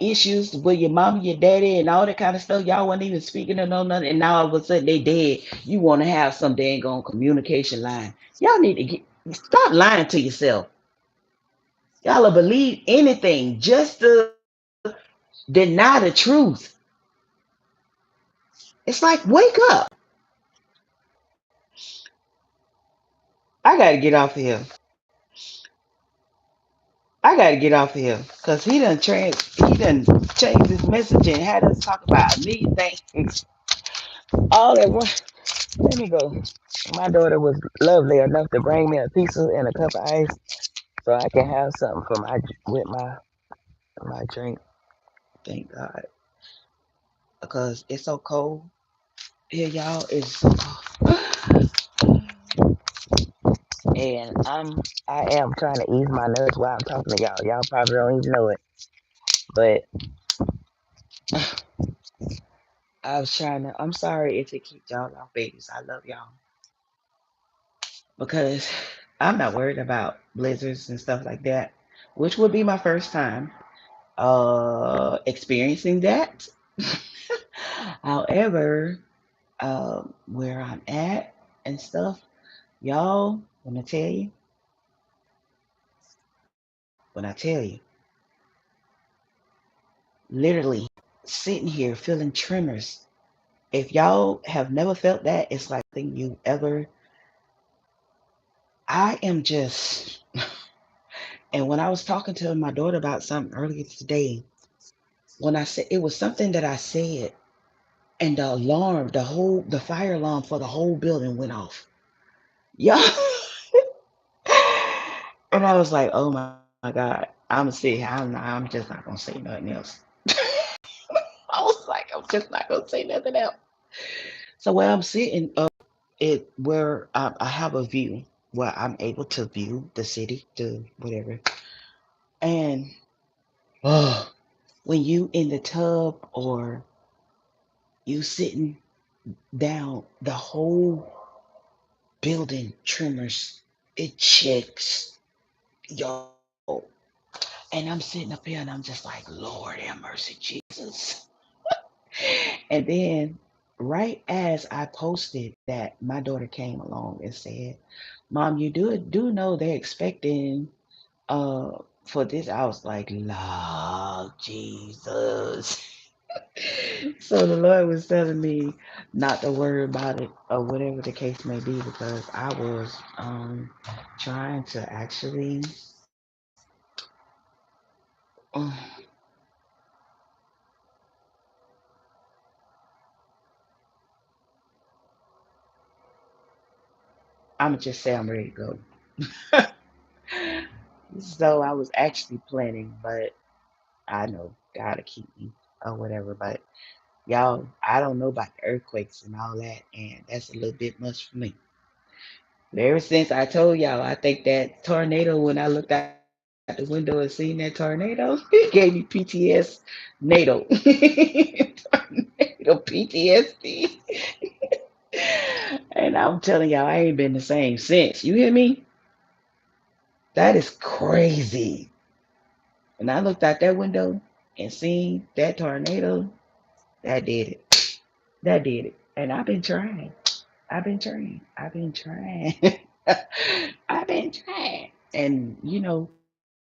issues with your mama, your daddy, and all that kind of stuff. Y'all wasn't even speaking to no nothing, and now all of a sudden they dead. You want to have some dang on communication line. Y'all need to stop lying to yourself. Y'all will believe anything just to deny the truth. It's like wake up. I gotta get off of here. I gotta get off of here because he done changed his message and had us talk about a million things all at once. Let me go. My daughter was lovely enough to bring me a pizza and a cup of ice so I can have something for my with my drink. Thank God, because it's so cold here, y'all. It's so cold. And I am trying to ease my nerves while I'm talking to y'all. Y'all probably don't even know it, but I was trying to. I'm sorry if it kicked y'all off, babies. I love y'all because I'm not worried about blizzards and stuff like that, which would be my first time experiencing that. However, where I'm at and stuff, y'all, when I tell you, literally sitting here feeling tremors. If y'all have never felt that, it's like nothing you ever. I am just, and when I was talking to my daughter about something earlier today, when I said it was something that I said, and the alarm, the fire alarm for the whole building went off. Yeah. And I was like, oh my God, I'm gonna sit here. I'm just not gonna say nothing else. I was like, I'm just not gonna say nothing else. So where I'm sitting where I have a view where I'm able to view the city, the whatever. And oh, when you in the tub or you sitting down, the whole building tremors. It shakes, yo. And I'm sitting up here and I'm just like, Lord have mercy, Jesus. And then right as I posted that, my daughter came along and said, Mom, you do know they're expecting for this. I was like, Lord Jesus. So the Lord was telling me not to worry about it or whatever the case may be because I was trying to actually uh, I'ma just say I'm ready to go. So I was actually planning, but I know gotta keep me or whatever. But y'all, I don't know about the earthquakes and all that, and that's a little bit much for me. But ever since I told y'all, I think that tornado, when I looked out the window and seen that tornado, it gave me PTS NATO. Tornado PTSD. And I'm telling y'all, I ain't been the same since. You hear me? That is crazy. And I looked out that window and seen that tornado. That did it. That did it. And I've been trying. I've been trying. I've been trying. I've been trying. And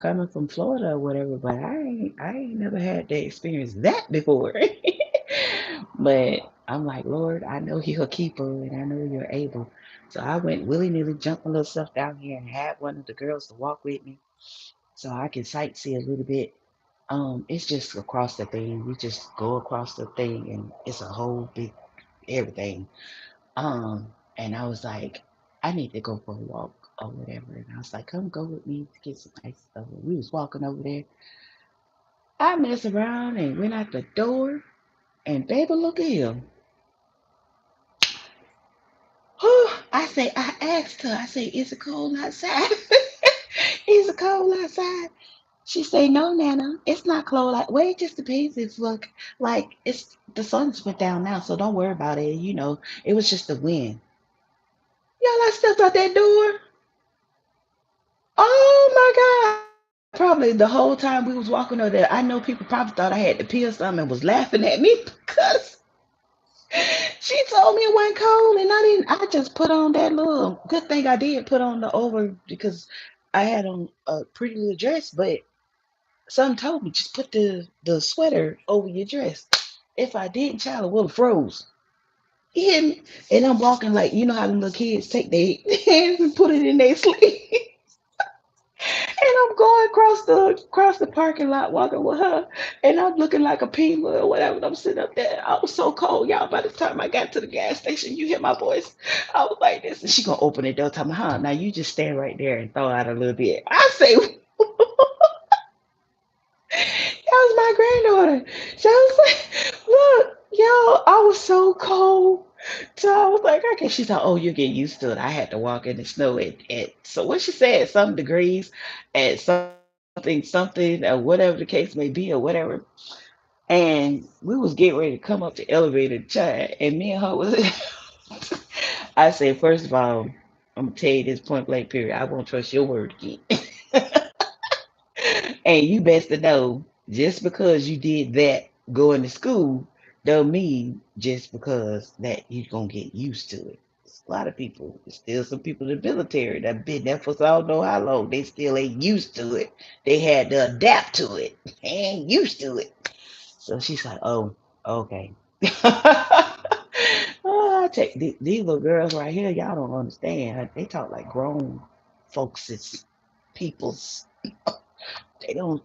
coming from Florida or whatever, but I ain't never had to experience that before. But I'm like, Lord, I know you're a keeper and I know you're able. So I went willy nilly, jumped my little stuff down here and had one of the girls to walk with me so I can sightsee a little bit. It's just across the thing. We just go across the thing and it's a whole big everything. And I was like, I need to go for a walk or whatever. And I was like, come go with me to get some ice stuff. And we was walking over there. I messed around and went out the door and baby, look at him. I asked her, I say, is it cold outside? Is it cold outside? She say, no, Nana, it's not cold. Like, well, it just depends. It's like it's the sun's went down now, so don't worry about it. It was just the wind. Y'all, I stepped out that door. Oh my God. Probably the whole time we was walking over there, I know people probably thought I had to pee or something and was laughing at me because she told me it wasn't cold and I didn't. I just put on that little good thing I did put on the over because I had on a pretty little dress, but some told me just put the sweater over your dress. If I didn't, child, it would have froze. You hear me? And I'm walking like how them little kids take their hands and put it in their sleeve. And I'm going across the parking lot walking with her, and I'm looking like a pima or whatever. And I'm sitting up there. I was so cold, y'all. By the time I got to the gas station, you hear my voice. I was like this, and she gonna open the door. Tell me, huh? Now you just stand right there and throw out a little bit. I say, that was my granddaughter. So I was like, look, yo, I was so cold. So I was like, okay. She's like, oh, you get used to it. I had to walk in the snow at so what she said, some degrees at something, or whatever the case may be, or whatever. And we was getting ready to come up the elevator to chat, and me and her was I said, first of all, I'm gonna tell you this point blank period. I won't trust your word again. And you best to know, just because you did that going to school, don't mean just because that you're gonna get used to it. A lot of people, there's still some people in the military that been there for so I don't know how long. They still ain't used to it. They had to adapt to it. They ain't used to it. So she's like, oh, okay. Oh, I take these little girls right here. Y'all don't understand. They talk like grown folks. It's people's. They don't.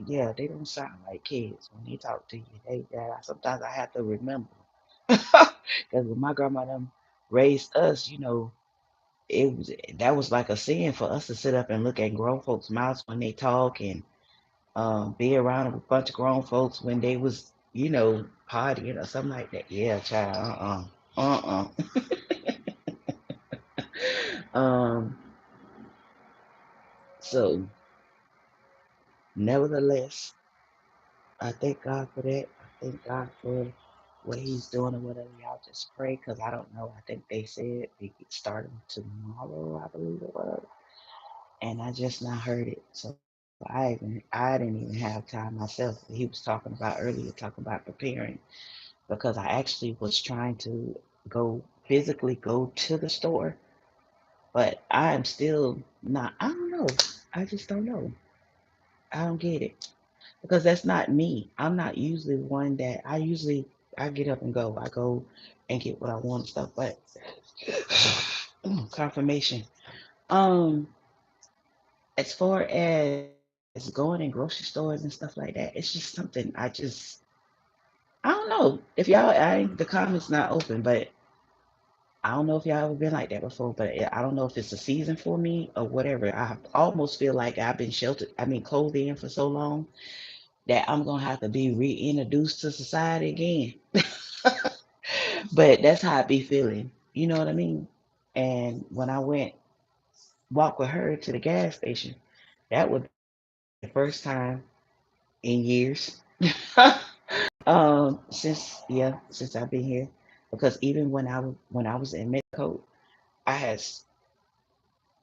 Yeah, they don't sound like kids when they talk to you. Sometimes I have to remember because when my grandma raised us, it was that was like a sin for us to sit up and look at grown folks' mouths when they talk and be around a bunch of grown folks when they was partying or something like that. Yeah, child. Um. So, nevertheless, I thank God for that. I thank God for what He's doing or whatever. Y'all just pray because I don't know. I think they said they get started tomorrow, I believe it was. And I just not heard it. So I didn't even have time myself. He was talking about earlier, talking about preparing because I actually was trying to go physically go to the store, but I am still not. I don't know. I just don't know. I don't get it because that's not me. I'm not usually one that I get up and go. I go and get what I want and stuff. But confirmation. Um, as far as going in grocery stores and stuff like that, it's just something I don't know. If y'all, the comments not open, but I don't know if y'all ever been like that before. But I don't know if it's a season for me or whatever. I almost feel like I've been clothed in for so long that I'm gonna have to be reintroduced to society again. But that's how I be feeling. You know what I mean? And when I went walk with her to the gas station, that would be the first time in years. Since I've been here, because even when I was in Mexico, I had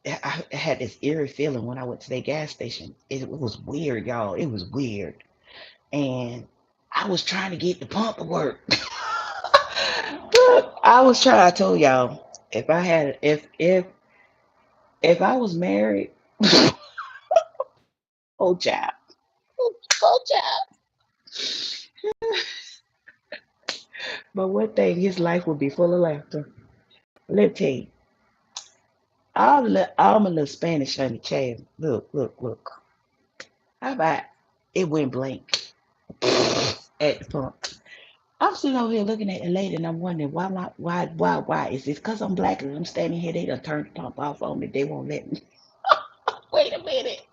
I had this eerie feeling when I went to the gas station. It was weird, y'all. It was weird, and I was trying to get the pump to work. Look, I was trying. I told y'all if I had if I was married, oh child, oh child. But one thing, his life would be full of laughter. Let me tell you, all my little Spanish on the chair. Look, look, look. How about it went blank at the pump? I'm sitting over here looking at the lady and I'm wondering why? Is this because I'm black and I'm standing here? They done turned the pump off on me. They won't let me. Wait a minute.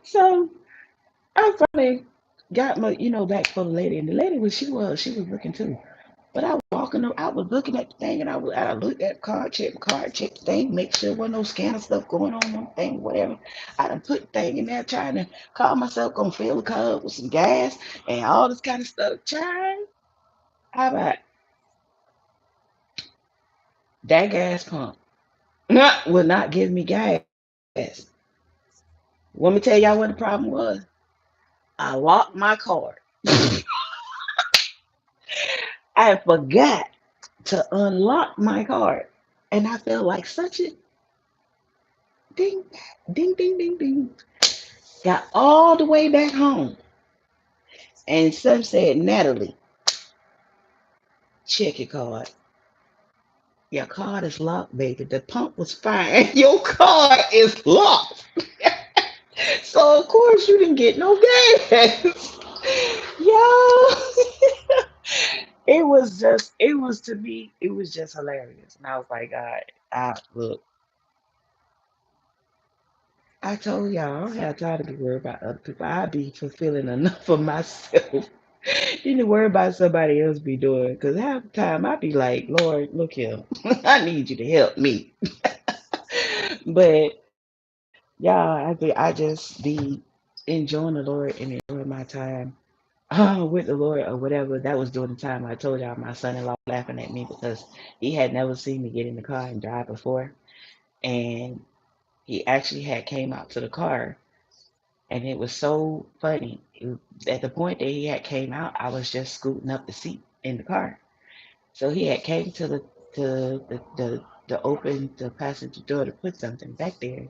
So I finally got my, back for the lady, and the lady she was looking too. But I was walking, I was looking at the thing, and I looked at the card, check the card, check the thing, make sure there wasn't no scanner stuff going on the thing, whatever. I done put the thing in there trying to call myself gonna fill the car up with some gas and all this kind of stuff. Child, how about that gas pump? Will not give me gas. Want me to tell y'all what the problem was? I locked my card. I forgot to unlock my card. And I felt like such a ding, ding, ding, ding, ding. Got all the way back home. And some said, Natalie, check your card. Your card is locked, baby. The pump was fine. Your card is locked. So of course you didn't get no gas. Yo. It was to me, it was just hilarious. And I was like, God, look, I told y'all, I don't have time to be worried about other people. I be fulfilling enough for myself. You need to worry about somebody else be doing. Because half the time I be like, Lord, look here. I need you to help me. But yeah, I just be enjoying the Lord and enjoying my time with the Lord or whatever. That was during the time I told y'all my son-in-law laughing at me because he had never seen me get in the car and drive before. And he actually had came out to the car, and it was so funny. At the point that he had came out, I was just scooting up the seat in the car. So he had came to the open the passenger door to put something back there,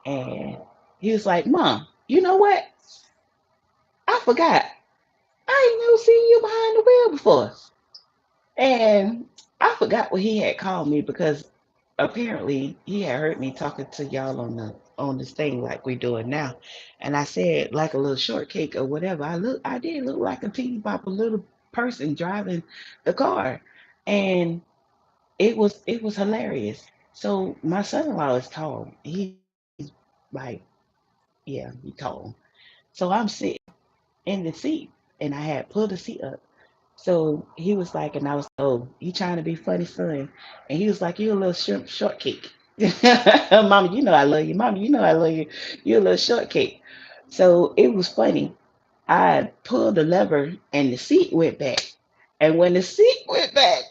and he was like, "Mom, you know what? I forgot. I ain't never seen you behind the wheel before." And I forgot what he had called me because apparently he had heard me talking to y'all on this thing like we're doing now. And I said like a little shortcake or whatever. I did look like a teeny bopper little person driving the car. And it was hilarious. So my son-in-law is tall. He's like, yeah, he tall. So I'm sitting in the seat and I had pulled the seat up. So he was like, and I was, oh, you trying to be funny, son? And he was like, you a little shortcake. Mama, you know I love you. Mama, you know I love you. You a little shortcake. So it was funny. I pulled the lever and the seat went back. And when the seat went back,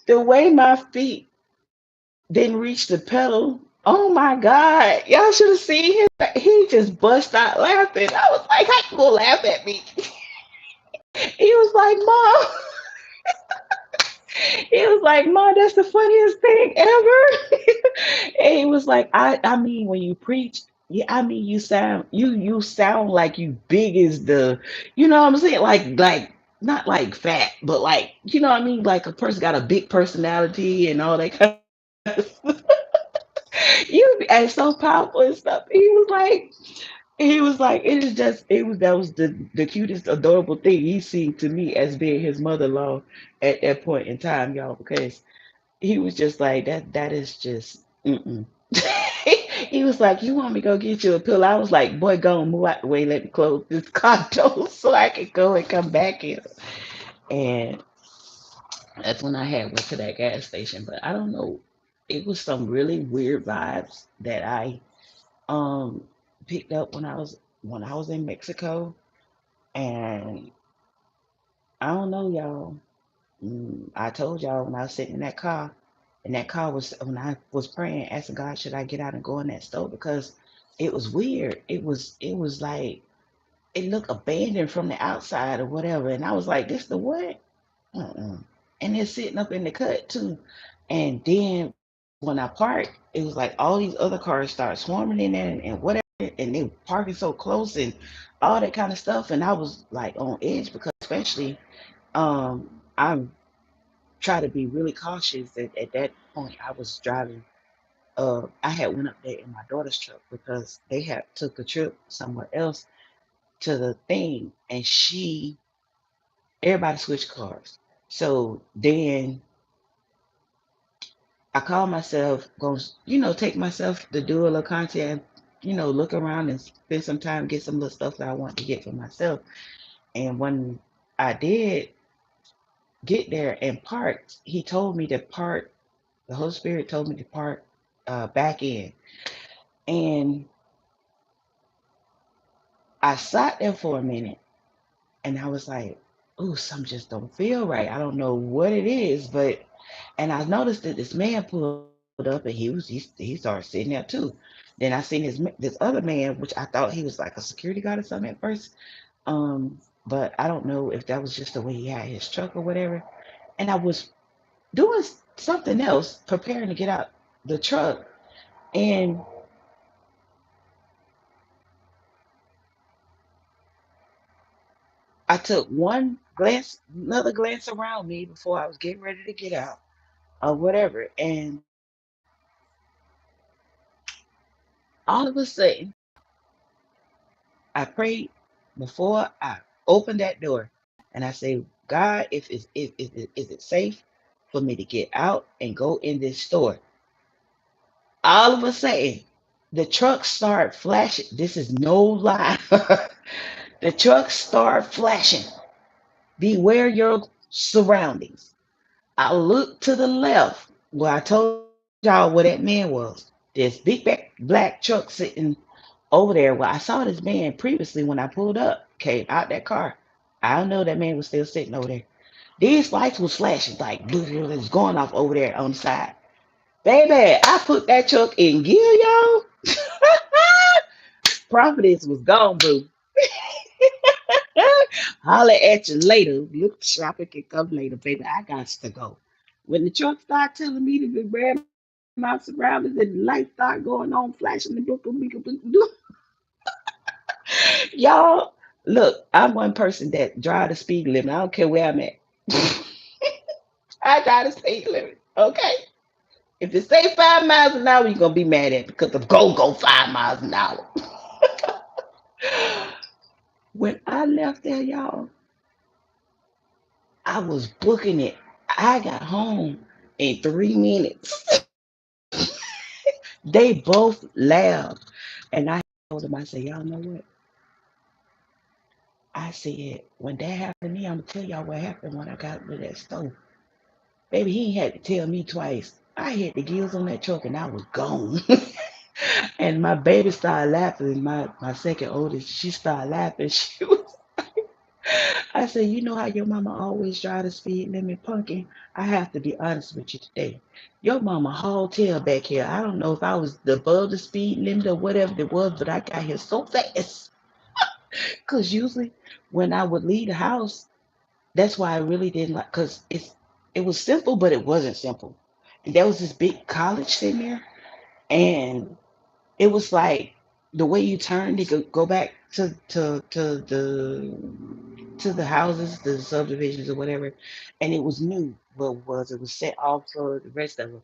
the way my feet didn't reach the pedal, oh my God. Y'all should have seen him. He just bust out laughing. I was like, how you gonna laugh at me? He was like, Mom. He was like, Mom, that's the funniest thing ever. And he was like, I mean, when you preach, yeah, I mean, you sound like you big as the, you know what I'm saying? Like not like fat, but like, you know what I mean? Like a person got a big personality and all that kind of you and so powerful and stuff. He was like, it is just it was that was the cutest, adorable thing he seen to me as being his mother-in-law at that point in time, y'all, because he was just like that is just mm-mm. He was like, you want me to go get you a pill? I was like, boy, go and move out the way, let me close this condo so I can go and come back in. And that's when I had went to that gas station. But I don't know. It was some really weird vibes that I um picked up when I was in Mexico. And I don't know, y'all. I told y'all when I was sitting in that car, and that car was when I was praying, asking God, should I get out and go in that store because it was weird. It was like it looked abandoned from the outside or whatever, and I was like, this the what? Mm-mm. And it's sitting up in the cut too. And then when I parked, it was like all these other cars start swarming in there and whatever, and they parking so close and all that kind of stuff. And I was like on edge because especially I'm try to be really cautious. At that point, I was driving. I had went up there in my daughter's truck because they had took a trip somewhere else to the thing, and everybody switched cars. So then I called myself going, take myself to do a little content, look around and spend some time, get some little stuff that I want to get for myself. And when I did get there and parked, he told me to park. The Holy Spirit told me to park back in. And I sat there for a minute and I was like, oh, something just don't feel right. I don't know what it is, but and I noticed that this man pulled up and he started sitting there too. Then I seen this other man, which I thought he was like a security guard or something at first. But I don't know if that was just the way he had his truck or whatever. And I was doing something else, preparing to get out the truck, and I took another glance around me before I was getting ready to get out or whatever. And all of a sudden, I prayed before I opened that door. And I say, God, is it safe for me to get out and go in this store? All of a sudden, the trucks start flashing. This is no lie. The trucks start flashing. Beware your surroundings. I looked to the left where I told y'all where that man was. This big black truck sitting over there. Well, I saw this man previously when I pulled up, came out that car. I don't know that man was still sitting over there. These lights was flashing like it was going off over there on the side. Baby, I put that truck in gear, y'all. Prophetess was gone, boo. Holler at you later. Look, shopping can come later, baby. I got to go. When the truck start telling me to grab my surroundings and the lights start going on, flashing the book, y'all. Look, I'm one person that drive the speed limit. I don't care where I'm at. I drive the speed limit. Okay. If it say 5 miles an hour, you're gonna be mad at it because the go 5 miles an hour. When I left there, y'all, I was booking it. I got home in 3 minutes. They both laughed. And I told them, I said, y'all know what? I said, when that happened to me, I'm gonna tell y'all what happened when I got to that stove. Baby, he ain't had to tell me twice. I hit the gills on that truck and I was gone. And my baby started laughing. My second oldest, she started laughing. She was I said, you know how your mama always drive the speed limit punking? I have to be honest with you today. Your mama hauled tail back here. I don't know if I was above the speed limit or whatever it was, but I got here so fast. Cause usually when I would leave the house, that's why I really didn't like. Cause it was simple, but it wasn't simple. And there was this big college sitting there, and it was like the way you turned, you could go back to the houses, the subdivisions or whatever, and it was new. What was it was set off for the rest of them.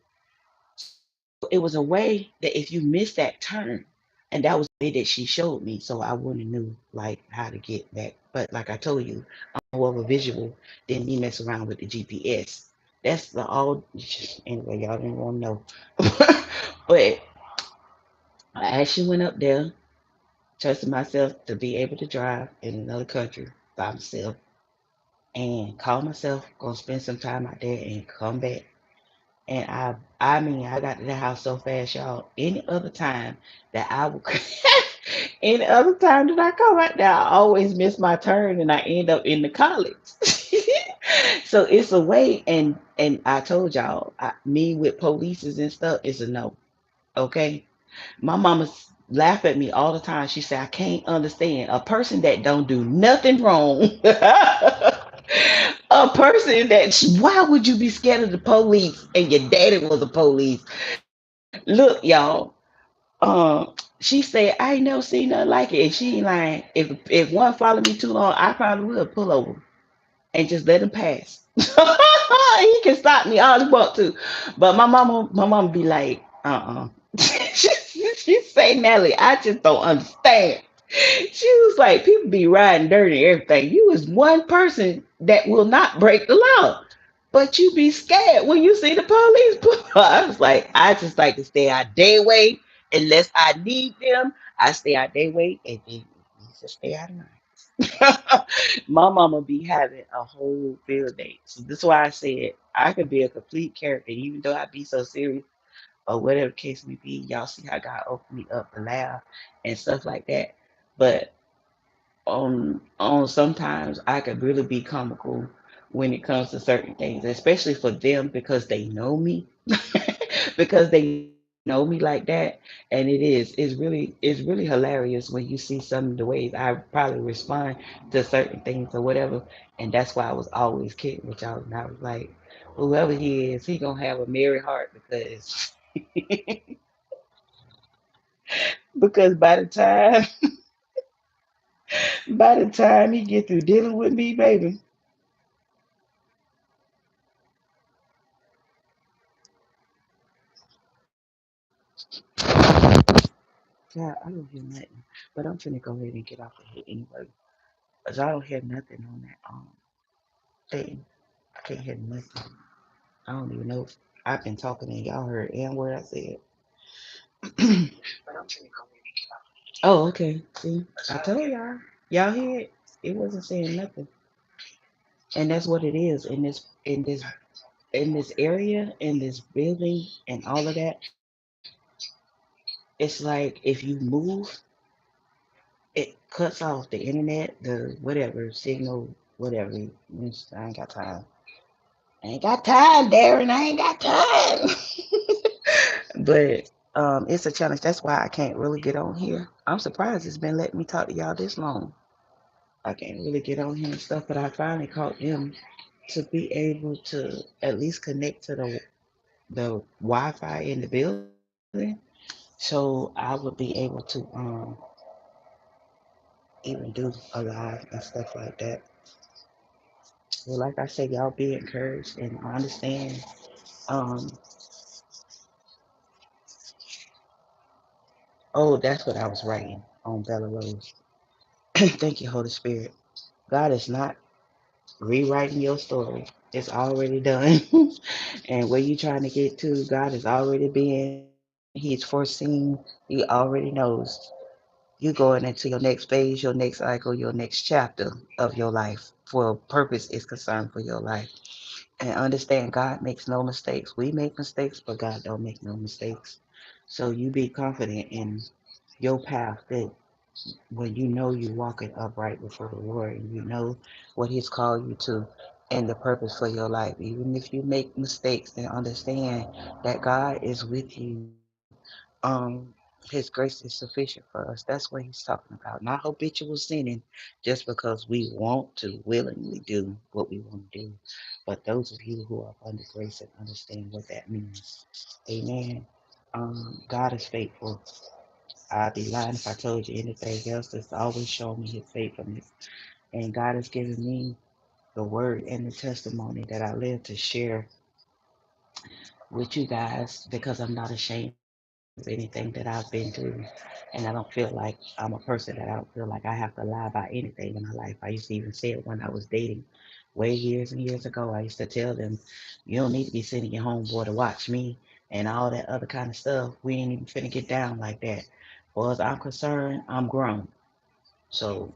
So it was a way that if you missed that turn, and that was the way that she showed me, so I wouldn't have knew like how to get back. But like I told you, I'm more of a visual than me mess around with the GPS. That's the all anyway. Y'all didn't want to know, but I actually went up there, trusted myself to be able to drive in another country by myself and call myself gonna spend some time out there and come back. And I mean I got to the house so fast, y'all. Any other time that I would any other time that I come out there, I always miss my turn and I end up in the college. So it's a way and I told y'all, me with polices and stuff is a no. Okay. My mama laugh at me all the time. She said, I can't understand a person that don't do nothing wrong. A person that, why would you be scared of the police and your daddy was a police? Look, y'all, she said, I ain't never seen nothing like it. And she ain't lying. If one followed me too long, I probably would pull over and just let him pass. He can stop me all he want to. But my mama be like, she say, Nelly, I just don't understand. She was like, people be riding dirty and everything. You is one person that will not break the law. But you be scared when you see the police pull up. I was like, I just like to stay out their way unless I need them. I stay out their way and then you just stay out of mine. My mama be having a whole field day. So this is why I said I could be a complete character, even though I be so serious or whatever the case may be. Y'all see how God opened me up to laugh and stuff like that. But on sometimes I could really be comical when it comes to certain things, especially for them because they know me. Because they know me like that. And it's really hilarious when you see some of the ways I probably respond to certain things or whatever. And that's why I was always kidding with y'all. And I was like, whoever he is, he gonna have a merry heart because because by the time he get through dealing with me, baby. God, I don't hear nothing. But I'm finna go ahead and get off of here anyway. Cause I don't hear nothing on that thing. I can't hear nothing. I don't even know if I've been talking and y'all heard and word I said. Oh, okay. See, I told y'all. Y'all hear it? It wasn't saying nothing. And that's what it is in this area, in this building and all of that. It's like if you move, it cuts off the internet, the whatever, signal, whatever. I ain't got time. I ain't got time, Darren. I ain't got time. But it's a challenge. That's why I can't really get on here. I'm surprised it's been letting me talk to y'all this long. I can't really get on here and stuff, but I finally caught them to be able to at least connect to the Wi-Fi in the building, so I would be able to even do a live and stuff like that. Well, like I said, y'all be encouraged and I understand. Um, Oh, that's what I was writing on Bella Rose. Thank you, Holy Spirit. God is not rewriting your story. It's already done. And where you trying to get to, God has already been. He's foreseen. He already knows. You going into your next phase, your next cycle, your next chapter of your life. For purpose is concerned for your life. And understand God makes no mistakes. We make mistakes, but God don't make no mistakes. So you be confident in your path that when you know you're walking upright before the Lord and you know what He's called you to and the purpose for your life. Even if you make mistakes, then understand that God is with you. His grace is sufficient for us. That's what He's talking about. Not habitual sinning just because we want to willingly do what we want to do. But those of you who are under grace and understand what that means. Amen. God is faithful. I'd be lying if I told you anything else. It's always shown me His faithfulness. And God has given me the word and the testimony that I live to share with you guys because I'm not ashamed of anything that I've been through. And I don't feel like I'm a person that I don't feel like I have to lie about anything in my life. I used to even say it when I was dating way years and years ago. I used to tell them, you don't need to be sending your homeboy to watch me and all that other kind of stuff. We ain't even finna get down like that. As far as I'm concerned, I'm grown. So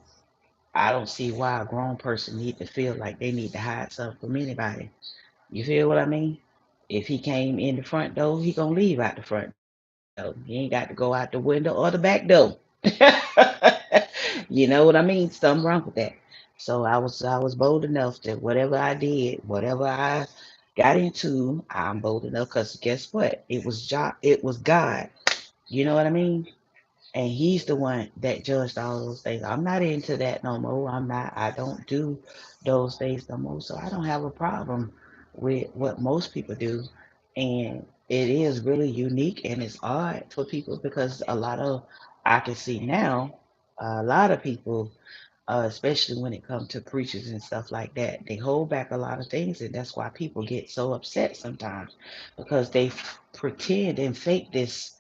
I don't see why a grown person need to feel like they need to hide something from anybody. You feel what I mean? If he came in the front door, he gonna leave out the front door. He ain't got to go out the window or the back door. You know what I mean? Something wrong with that. So I was bold enough that whatever I did, whatever I got into, I'm bold enough because guess what? It was God. You know what I mean? And he's the one that judged all those things. I'm not into that no more. I don't do those things no more. So I don't have a problem with what most people do. And it is really unique and it's odd for people because I can see now, a lot of people, especially when it comes to preachers and stuff like that, they hold back a lot of things. And that's why people get so upset sometimes because they pretend and fake this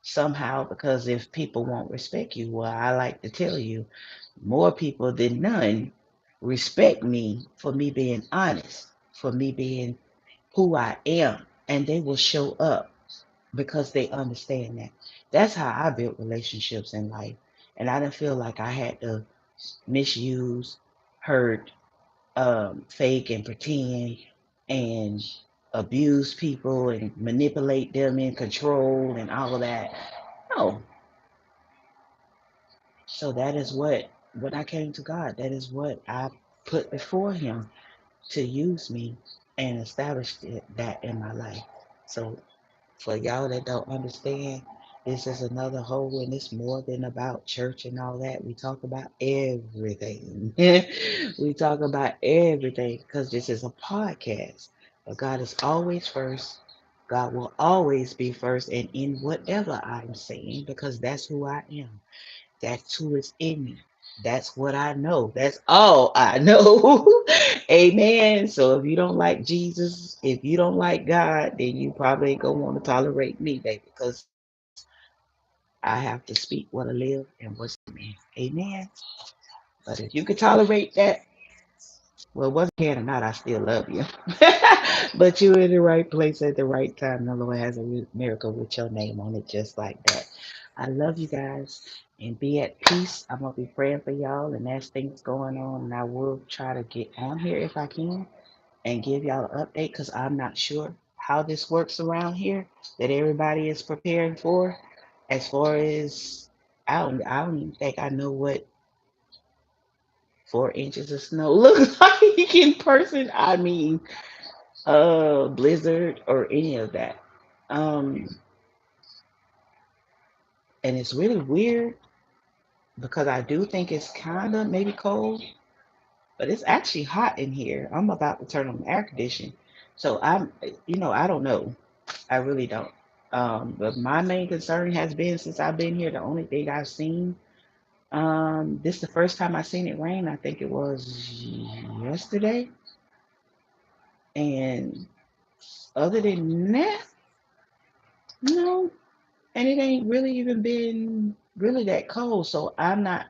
somehow because if people won't respect you, well, I like to tell you, more people than none respect me for me being honest, for me being who I am, and they will show up because they understand that. That's how I built relationships in life, and I didn't feel like I had to misuse, hurt, fake, and pretend, and abuse people and manipulate them and control and all of that. No, so that is what, when I came to God, that is what I put before Him to use me and establish that in my life. So for y'all that don't understand, this is another whole, and it's more than about church and all that. We talk about everything. We talk about everything because this is a podcast. But God is always first. God will always be first, and in whatever I'm saying, because that's who I am. That's who is in me. That's what I know. That's all I know. Amen. So if you don't like Jesus, if you don't like God, then you probably ain't gonna want to tolerate me, baby, because I have to speak what I live and what's in me. Amen. But if you could tolerate that, well, whether you can or not, I still love you. But you're in the right place at the right time. The Lord has a miracle with your name on it, just like that. I love you guys and be at peace. I'm going to be praying for y'all, and as things going on, and I will try to get on here if I can and give y'all an update because I'm not sure how this works around here that everybody is preparing for. As far as I don't even think I know what 4 inches of snow looks like in person. I mean, blizzard or any of that. Um, and it's really weird because I do think it's kind of maybe cold, but it's actually hot in here. I'm about to turn on the air conditioning. So I don't know. I really don't. But my main concern has been since I've been here, the only thing I've seen, this is the first time I seen it rain. I think it was yesterday. And other than that, no. and it ain't really even been really that cold. So I'm not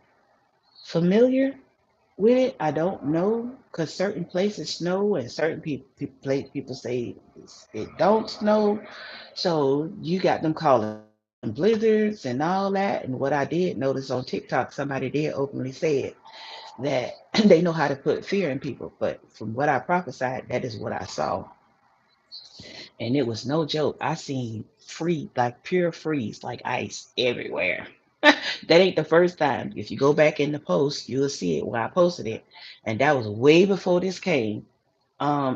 familiar with it. I don't know because certain places snow and certain people say it don't snow. So you got them calling blizzards and all that. And what I did notice on TikTok, somebody did openly say that they know how to put fear in people. But from what I prophesied, that is what I saw. And it was no joke. I seen free, like pure freeze, like ice everywhere. That ain't the first time. If you go back in the post, you'll see it where I posted it. And that was way before this came.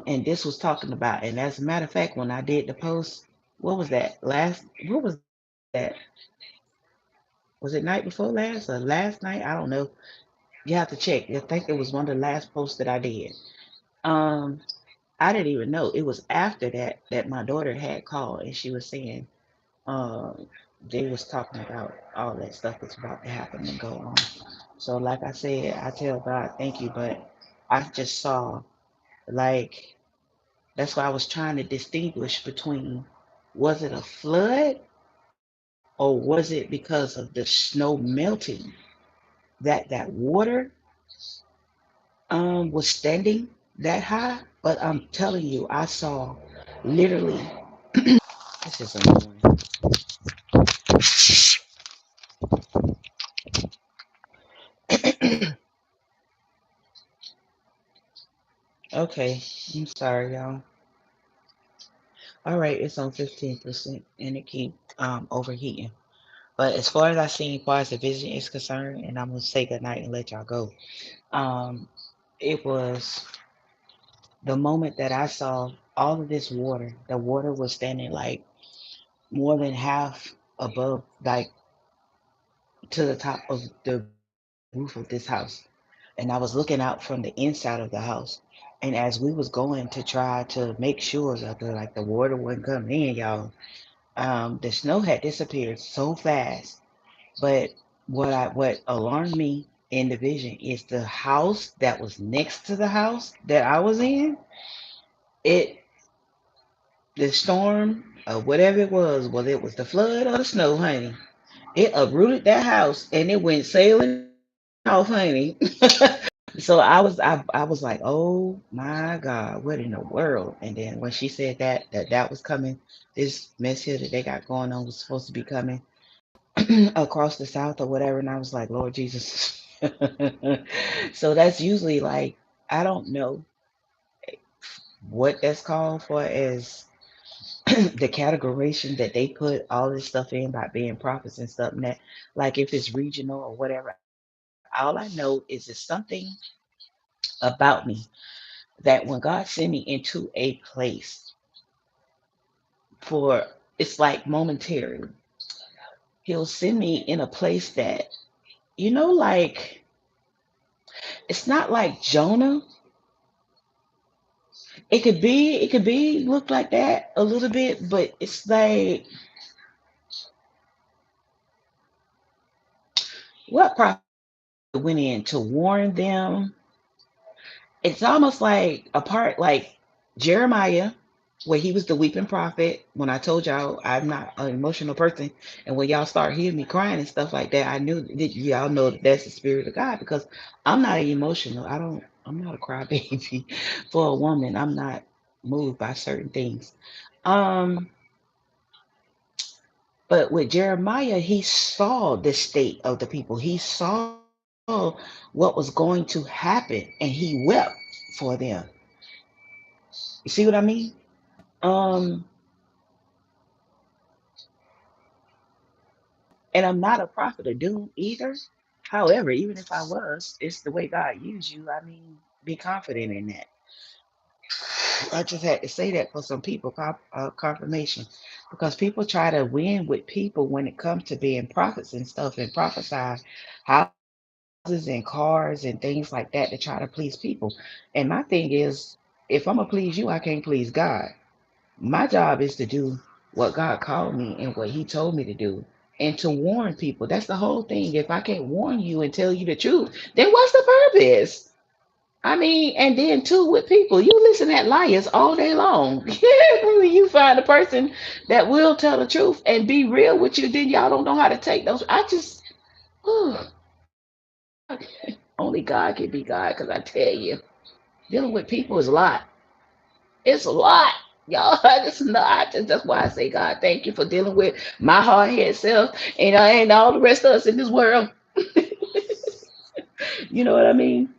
And this was talking about, and as a matter of fact, when I did the post, what was that? What was that? Was it night before last or last night? I don't know. You have to check. I think it was one of the last posts that I did. Um, I didn't even know. It was after that my daughter had called and she was saying, um, they was talking about all that stuff that's about to happen and go on. So like I said, I tell God thank you, but I just saw like that's why I was trying to distinguish between was it a flood or was it because of the snow melting that water was standing that high? But I'm telling you, I saw literally. This is annoying. Okay, I'm sorry, y'all. All right, it's on 15% and it keep overheating. But as far as I seen, as far as the vision is concerned, and I'm gonna say good night and let y'all go. Um, it was the moment that I saw all of this water. The water was standing like more than half above, like to the top of the roof of this house. And I was looking out from the inside of the house. And as we was going to try to make sure that the water wasn't coming in, y'all, the snow had disappeared so fast. But what alarmed me in the vision is the house that was next to the house that I was in. It the storm or whatever it was, whether it was the flood or the snow, honey, it uprooted that house and it went sailing off, honey. So I was like, oh my God, what in the world? And then when she said that was coming, this mess here that they got going on was supposed to be coming across the south or whatever, and I was like, Lord Jesus. So that's usually like I don't know what that's called for as the categorization that they put all this stuff in by being prophets and stuff and that like if it's regional or whatever. All I know is it's something about me that when God send me into a place for it's like momentarily, he'll send me in a place that like it's not like Jonah. It could be look like that a little bit, but it's like what prophet went in to warn them. It's almost like a part like Jeremiah, where he was the weeping prophet. When I told y'all I'm not an emotional person, and when y'all start hearing me crying and stuff like that, I knew that y'all know that that's the spirit of God because I'm not emotional. I'm not a crybaby for a woman. I'm not moved by certain things. Um, but with Jeremiah, he saw the state of the people. He saw what was going to happen, and he wept for them. You see what I mean? Um, and I'm not a prophet of doom either. However, even if I was, it's the way God used you. I mean, be confident in that. I just had to say that for some people, confirmation, because people try to win with people when it comes to being prophets and stuff and prophesy houses and cars and things like that to try to please people. And my thing is, if I'm gonna please you, I can't please God. My job is to do what God called me and what He told me to do and to warn people. That's the whole thing. If I can't warn you and tell you the truth, then what's the purpose? I mean, and then too with people, you listen at liars all day long. When you find a person that will tell the truth and be real with you, then y'all don't know how to take those. I just, whew, God, only God can be God. Because I tell you, dealing with people is a lot. It's a lot. Y'all, it's not. That's why I say, God, thank you for dealing with my hard head self and all the rest of us in this world. You know what I mean?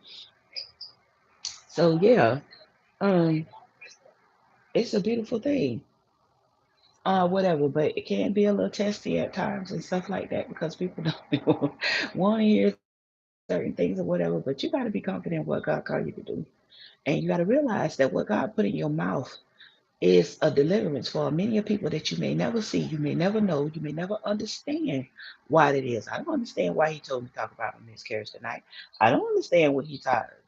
So yeah, um, it's a beautiful thing. Whatever, but it can be a little testy at times and stuff like that because people don't want to hear certain things or whatever. But you got to be confident in what God called you to do, and you got to realize that what God put in your mouth is a deliverance for many of people that you may never see, you may never know, you may never understand why it is. I don't understand why He told me to talk about a miscarriage tonight. I don't understand what He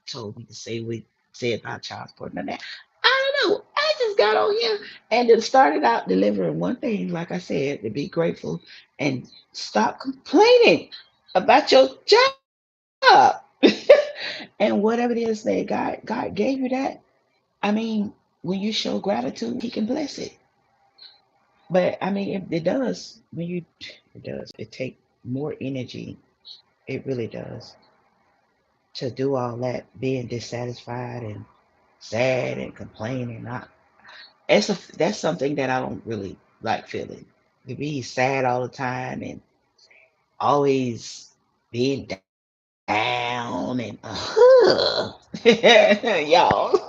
told me to say. We said about child support and that. I don't know. I just got on here and it started out delivering one thing, like I said, to be grateful and stop complaining about your job. And whatever it is that God gave you that, I mean, when you show gratitude, He can bless it. But I mean, it does when you it does. It take more energy. It really does to do all that, being dissatisfied and sad and complaining. That's something that I don't really like feeling. To be sad all the time and always being down and y'all.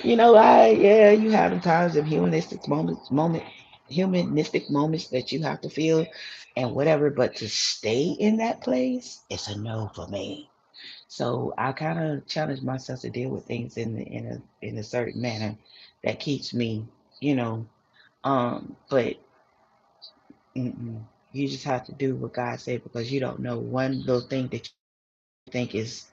Yeah, you having times of humanistic moments that you have to feel and whatever, but to stay in that place, it's a no for me. So I kind of challenge myself to deal with things in a certain manner that keeps me, you know. But mm-mm, you just have to do what God said because you don't know one little thing that you think is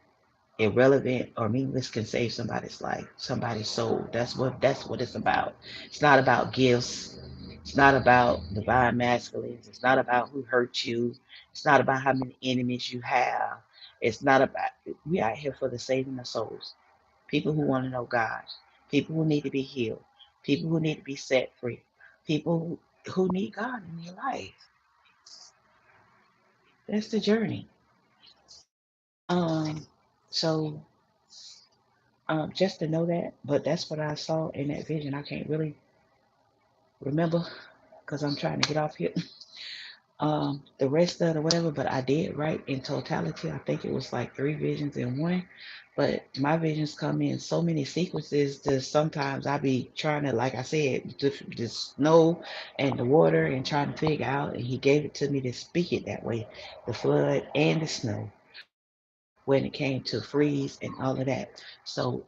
irrelevant or meaningless can save somebody's life, somebody's soul. That's what it's about. It's not about gifts. It's not about divine masculines. It's not about who hurt you. It's not about how many enemies you have. It's not about we out here for the saving of souls. People who want to know God. People who need to be healed. People who need to be set free. People who need God in their life. That's the journey. So just to know that, but that's what I saw in that vision. I can't really remember because I'm trying to get off here. The rest of the whatever, but I did write in totality. I think it was like three visions in one. But my visions come in so many sequences that sometimes I be trying to, like I said, the snow and the water and trying to figure out. And he gave it to me to speak it that way, the flood and the snow when it came to freeze and all of that. So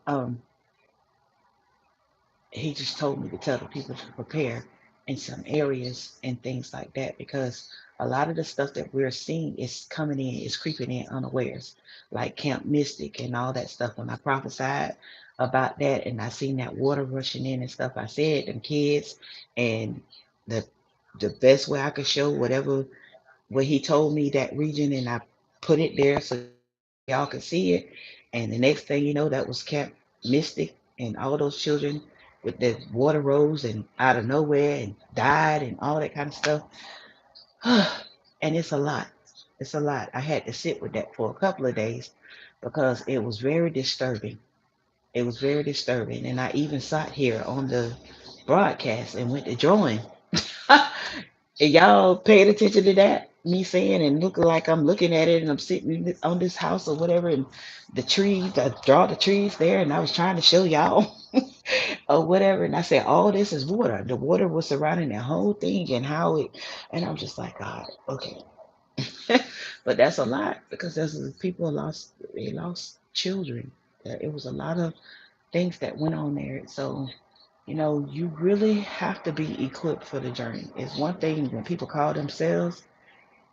he just told me to tell the people to prepare in some areas and things like that because a lot of the stuff that we're seeing is coming in, is creeping in unawares, like Camp Mystic and all that stuff. When I prophesied about that and I seen that water rushing in and stuff, I said them kids and the the best way I could show whatever what he told me that region and I put it there so y'all could see it. And the next thing you know, that was Camp Mystic and all those children with the water rose and out of nowhere and died and all that kind of stuff. And it's a lot. It's a lot. I had to sit with that for a couple of days because it was very disturbing. It was very disturbing. And I even sat here on the broadcast and went to drawing. And y'all paid attention to that? Me saying and looking like I'm looking at it and I'm sitting on this house or whatever and the trees, I draw the trees there and I was trying to show y'all or whatever. And I said, all this is water. The water was surrounding the whole thing and how it, and I'm just like, God, okay. But that's a lot because there's people they lost children. It was a lot of things that went on there. So you really have to be equipped for the journey. It's one thing when people call themselves,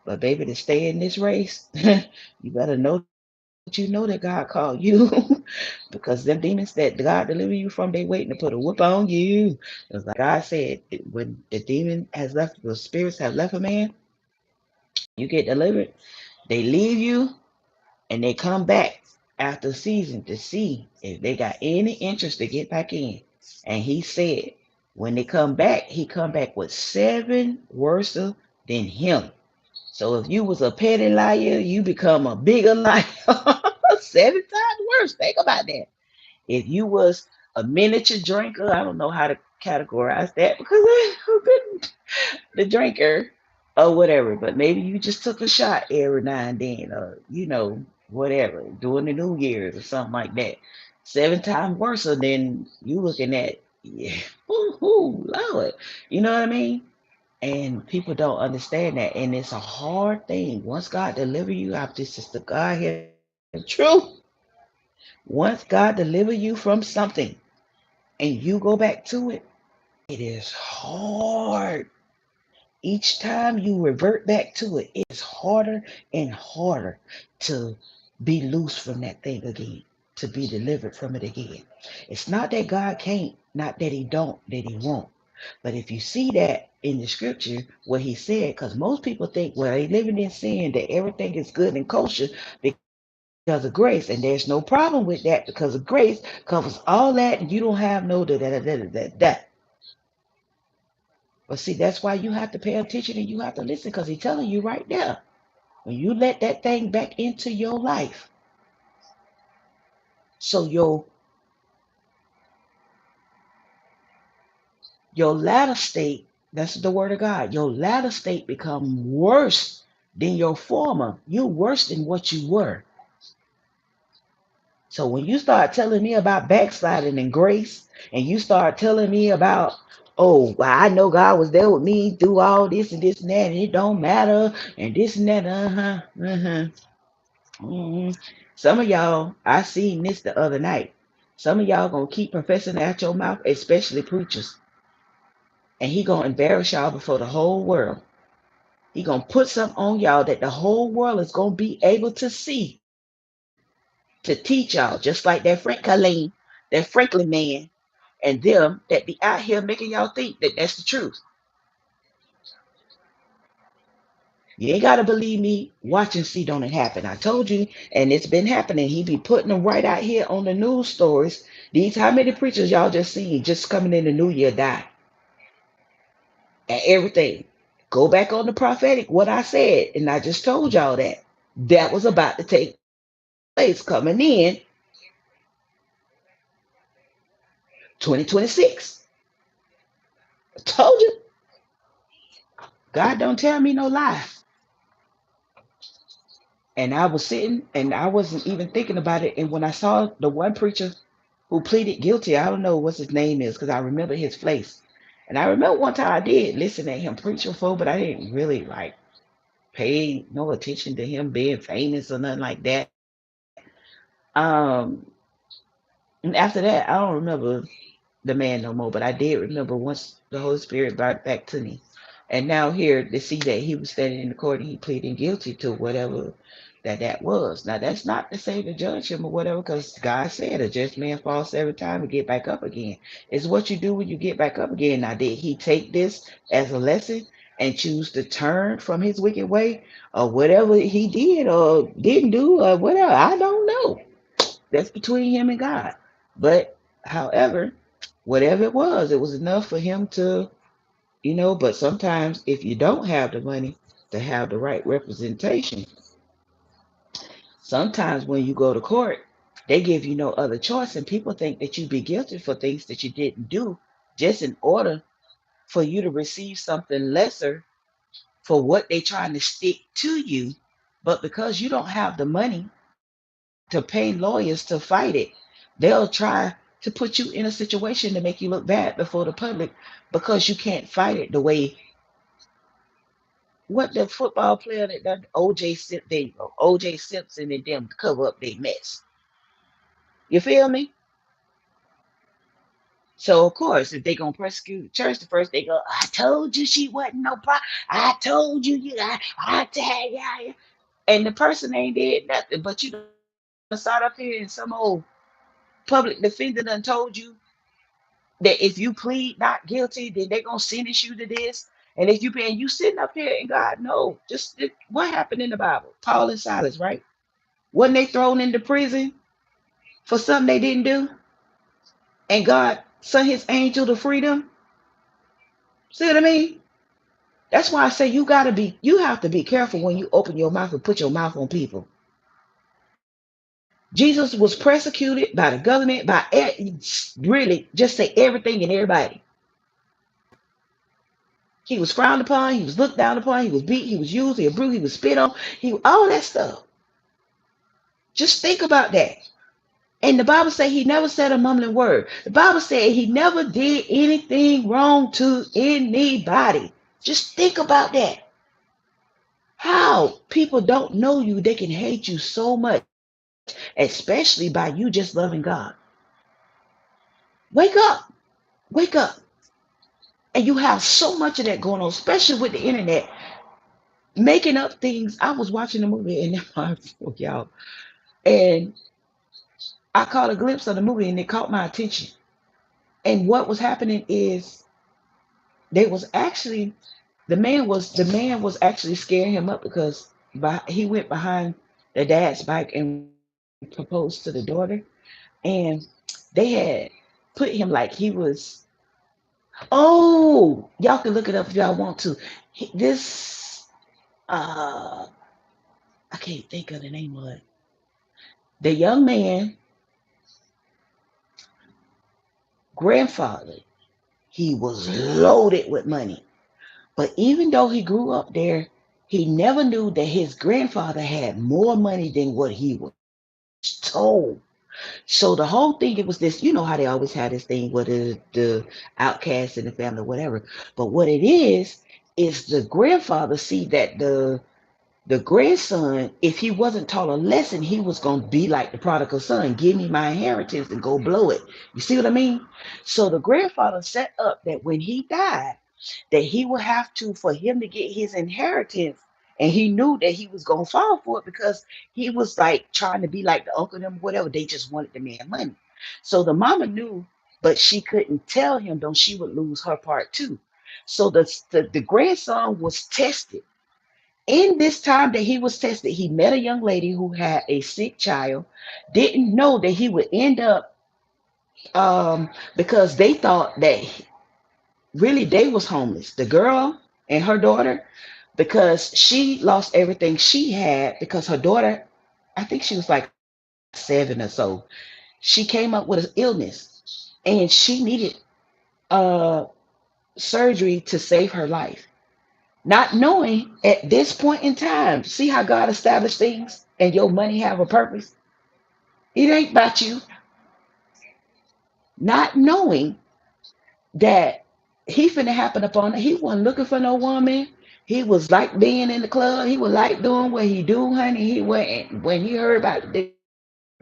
but baby, to stay in this race, you better know that you know that God called you. Because them demons that God deliver you from, they waiting to put a whoop on you. It's like God said, when the demon has left, the spirits have left a man, you get delivered, they leave you and they come back after a season to see if they got any interest to get back in. And he said, when they come back, he come back with seven worse than him. So if you was a petty liar, you become a bigger liar. Seven times worse. Think about that. If you was a miniature drinker, I don't know how to categorize that because I've been the drinker or whatever, but maybe you just took a shot every now and then, or whatever, during the New Year's or something like that. Seven times worse than you looking at, yeah, ooh, Lord, you know what I mean? And people don't understand that, and it's a hard thing. Once God deliver you out, this is the God here truth. Once God deliver you from something and you go back to it, it is hard. Each time you revert back to it, it's harder and harder to be loose from that thing again, to be delivered from it again. It's not that God can't, not that He don't, that He won't. But if you see that in the scripture, what He said, because most people think, well, they living in sin, that everything is good and kosher because of grace. And there's no problem with that because of grace covers all that, and you don't have no da da da da da da. Da. But see, that's why you have to pay attention and you have to listen because He's telling you right there. When you let that thing back into your life, so your latter state, that's the word of God, your latter state become worse than your former. You're worse than what you were. So when you start telling me about backsliding and grace, and you start telling me about, oh, well, I know God was there with me through all this and this and that, and it don't matter, and this and that, hmm. Some of y'all, I seen this the other night. Some of y'all gonna keep professing out your mouth, especially preachers, and he gonna embarrass y'all before the whole world. He gonna put something on y'all that the whole world is gonna be able to see to teach y'all, just like that that Franklin man, and them that be out here making y'all think that that's the truth. You ain't gotta believe me. Watch and see, don't it happen? I told you, and it's been happening. He be putting them right out here on the news stories. These how many preachers y'all just seen just coming in the new year die and everything. Go back on the prophetic, what I said, and I just told y'all that that was about to take place coming in 2026. I told you, God don't tell me no lie. And I was sitting and I wasn't even thinking about it. And when I saw the one preacher who pleaded guilty, I don't know what his name is because I remember his face. And I remember one time I did listen to him preach before, but I didn't really like pay no attention to him being famous or nothing like that. Um, and after that, I don't remember the man no more, but I did remember once the Holy Spirit brought it back to me. And now here to see that he was standing in the court and he pleading guilty to whatever that was. Now that's not to say to judge him or whatever, because God said a just man falls every time and get back up again. It's what you do when you get back up again. Now did he take this as a lesson and choose to turn from his wicked way or whatever he did or didn't do or whatever? I don't know. That's between him and God. But however, whatever it was enough for him to, but sometimes if you don't have the money to have the right representation, sometimes when you go to court, they give you no other choice, and people think that you be guilty for things that you didn't do just in order for you to receive something lesser for what they trying to stick to you. But because you don't have the money to pay lawyers to fight it, they'll try to put you in a situation to make you look bad before the public because you can't fight it the way what the football player that done OJ Simpson and them cover up their mess. You feel me? So of course, if they gonna persecute the church, the first they go, I told you she wasn't no problem. I told you I tag you. And the person ain't did nothing, but you done sat up here and some old public defender done told you that if you plead not guilty, then they gonna sentence you to this. And if you sitting up here and God no, just what happened in the Bible? Paul and Silas, right? Wasn't they thrown into prison? for something they didn't do, and God sent his angel to free them. See what I mean? That's why I say you have to be careful when you open your mouth and put your mouth on people. Jesus was persecuted by the government, really just say everything and everybody. He was frowned upon, he was looked down upon, he was beat, he was used, he was bruised, he was spit on, he all that stuff. Just think about that. And the Bible said he never said a mumbling word. The Bible said he never did anything wrong to anybody. Just think about that. How people don't know you, they can hate you so much, especially by you just loving God. Wake up, wake up. And you have so much of that going on, especially with the internet, making up things. I was watching a movie and y'all, and I caught a glimpse of the movie and it caught my attention. And what was happening is they was actually the man was actually scaring him up because he went behind the dad's bike and proposed to the daughter, and they had put him like he was. Oh, y'all can look it up if y'all want to. This I can't think of the name of it. The young man grandfather, he was loaded with money. But even though he grew up there, he never knew that his grandfather had more money than what he was told. So the whole thing, it was this, you know how they always have this thing where the outcast in the family, whatever. But what it is the grandfather see that the grandson, if he wasn't taught a lesson, he was going to be like the prodigal son. Give me my inheritance and go blow it. You see what I mean? So the grandfather set up that when he died, that he would have to, for him to get his inheritance, and he knew that he was going to fall for it because he was like trying to be like the uncle and them, whatever. They just wanted the man money. So the mama knew, but she couldn't tell him, though she would lose her part too. So the grandson was tested. In this time that he was tested, he met a young lady who had a sick child, didn't know that he would end up, because they thought that really they was homeless, the girl and her daughter, because she lost everything she had because her daughter, I think she was like 7 or so, she came up with an illness and she needed uh surgery to save her life, not knowing at this point in time. See how God established things and your money have a purpose. It ain't about you. Not knowing that he finna happen upon it. He wasn't looking for no woman. He was like being in the club. He was like doing what he do, honey. He went when he heard about the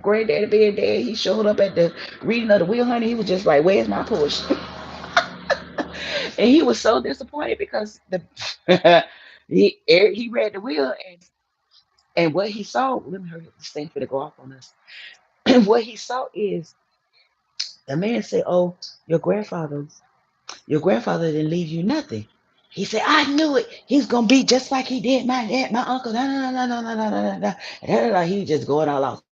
granddaddy being dead. He showed up at the reading of the will, honey. He was just like, "Where's my push?" And he was so disappointed because the he read the will, and what he saw. Let me hurry up. This thing finna go off on us. And what he saw is the man said, "Oh, your grandfather Your grandfather didn't leave you nothing." He said, "I knew it. He's gonna be just like he did my dad, my uncle." No, no, no, no, no, no, no, no, no, no. He was just going all out.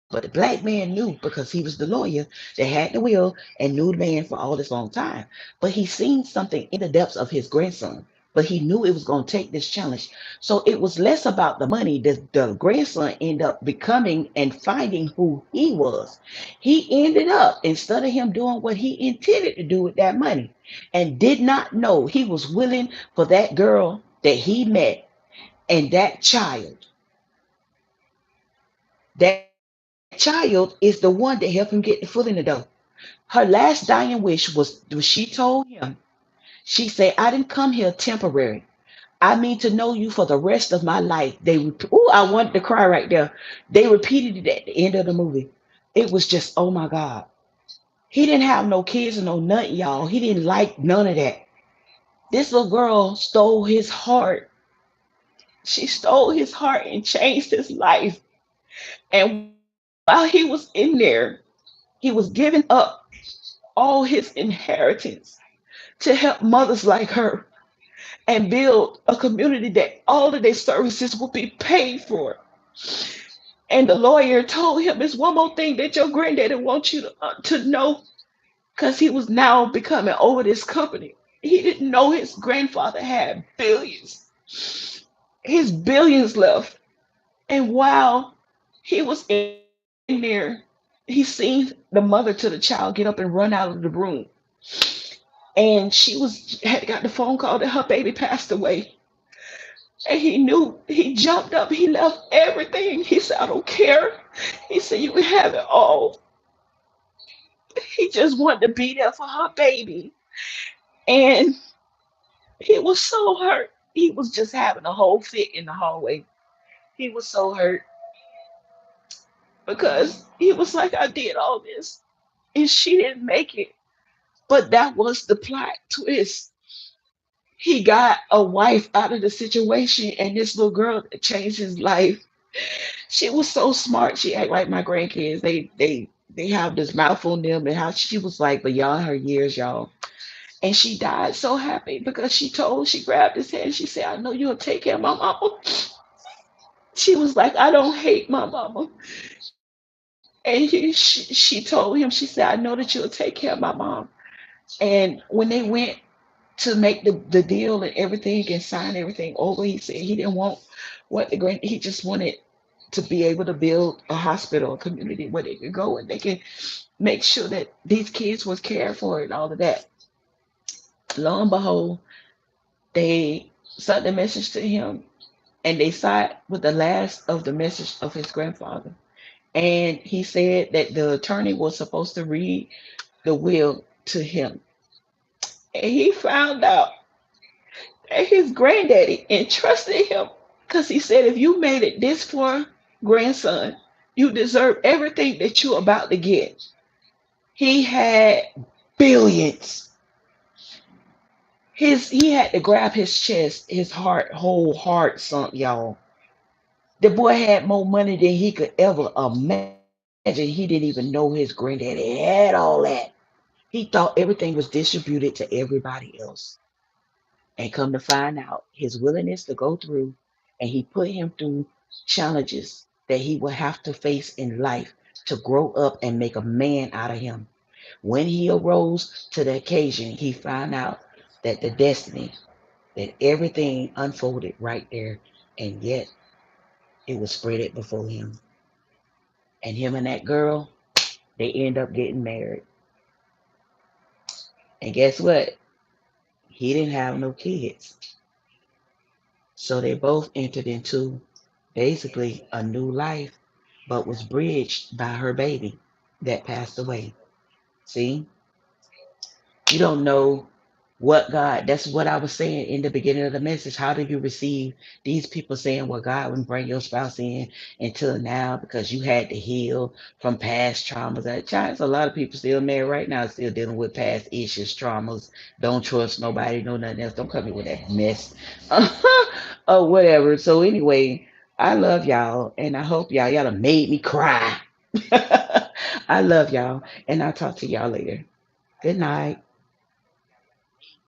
But the black man knew because he was the lawyer that had the will and knew the man for all this long time. But he seen something in the depths of his grandson. But he knew it was going to take this challenge. So it was less about the money. The grandson ended up becoming and finding who he was. He ended up, instead of him doing what he intended to do with that money, and did not know, he was willing for that girl that he met and that child. That child is the one that helped him get the foot in the door. Her last dying wish was she told him, she said, "I didn't come here temporary. I mean to know you for the rest of my life." Oh, I wanted to cry right there. They repeated it at the end of the movie. It was just, oh my God. He didn't have no kids or no nothing, y'all. He didn't like none of that. This little girl stole his heart. She stole his heart and changed his life. And while he was in there, he was giving up all his inheritance to help mothers like her and build a community that all of their services will be paid for. And the lawyer told him, "It's one more thing that your granddaddy wants you to know," because he was now becoming over this company. He didn't know his grandfather had billions, his billions left. And while he was in there, he seen the mother to the child get up and run out of the room. And she had got the phone call that her baby passed away. And he knew, he jumped up, he left everything. He said, "I don't care." He said, "You can have it all." He just wanted to be there for her baby. And he was so hurt. He was just having a whole fit in the hallway. He was so hurt because he was like, "I did all this and she didn't make it." But that was the plot twist. He got a wife out of the situation, and this little girl that changed his life. She was so smart. She act like my grandkids. They have this mouth on them, and how she was like beyond her years, y'all. And she died so happy because she grabbed his hand. She said, "I know you'll take care of my mama." She was like, "I don't hate my mama." And she told him, she said, "I know that you'll take care of my mom." And when they went to make the deal and everything and sign everything over, he said he didn't want he just wanted to be able to build a hospital, a community where they could go and they can make sure that these kids was cared for and all of that. Lo and behold, they sent the message to him and they side with the last of the message of his grandfather. And he said that the attorney was supposed to read the will to him. And he found out that his granddaddy entrusted him because he said, "If you made it this far, grandson, you deserve everything that you're about to get." He had billions. He had to grab his chest, his whole heart sunk, y'all. The boy had more money than he could ever imagine. He didn't even know his granddaddy had all that. He thought everything was distributed to everybody else. And come to find out, his willingness to go through, and he put him through challenges that he would have to face in life to grow up and make a man out of him. When he arose to the occasion, he found out that the destiny, that everything unfolded right there, and yet it was spread before him. And him and that girl, they end up getting married. And guess what? He didn't have no kids. So they both entered into basically a new life, but was bridged by her baby that passed away. See, you don't know what God, that's what I was saying in the beginning of the message. How do you receive these people saying, "Well, God wouldn't bring your spouse in until now because you had to heal from past traumas"? At times, a lot of people still married right now, still dealing with past issues, traumas, don't trust nobody, no nothing else. Don't come here with that mess or whatever. So, anyway, I love y'all and I hope y'all have made me cry. I love y'all and I'll talk to y'all later. Good night.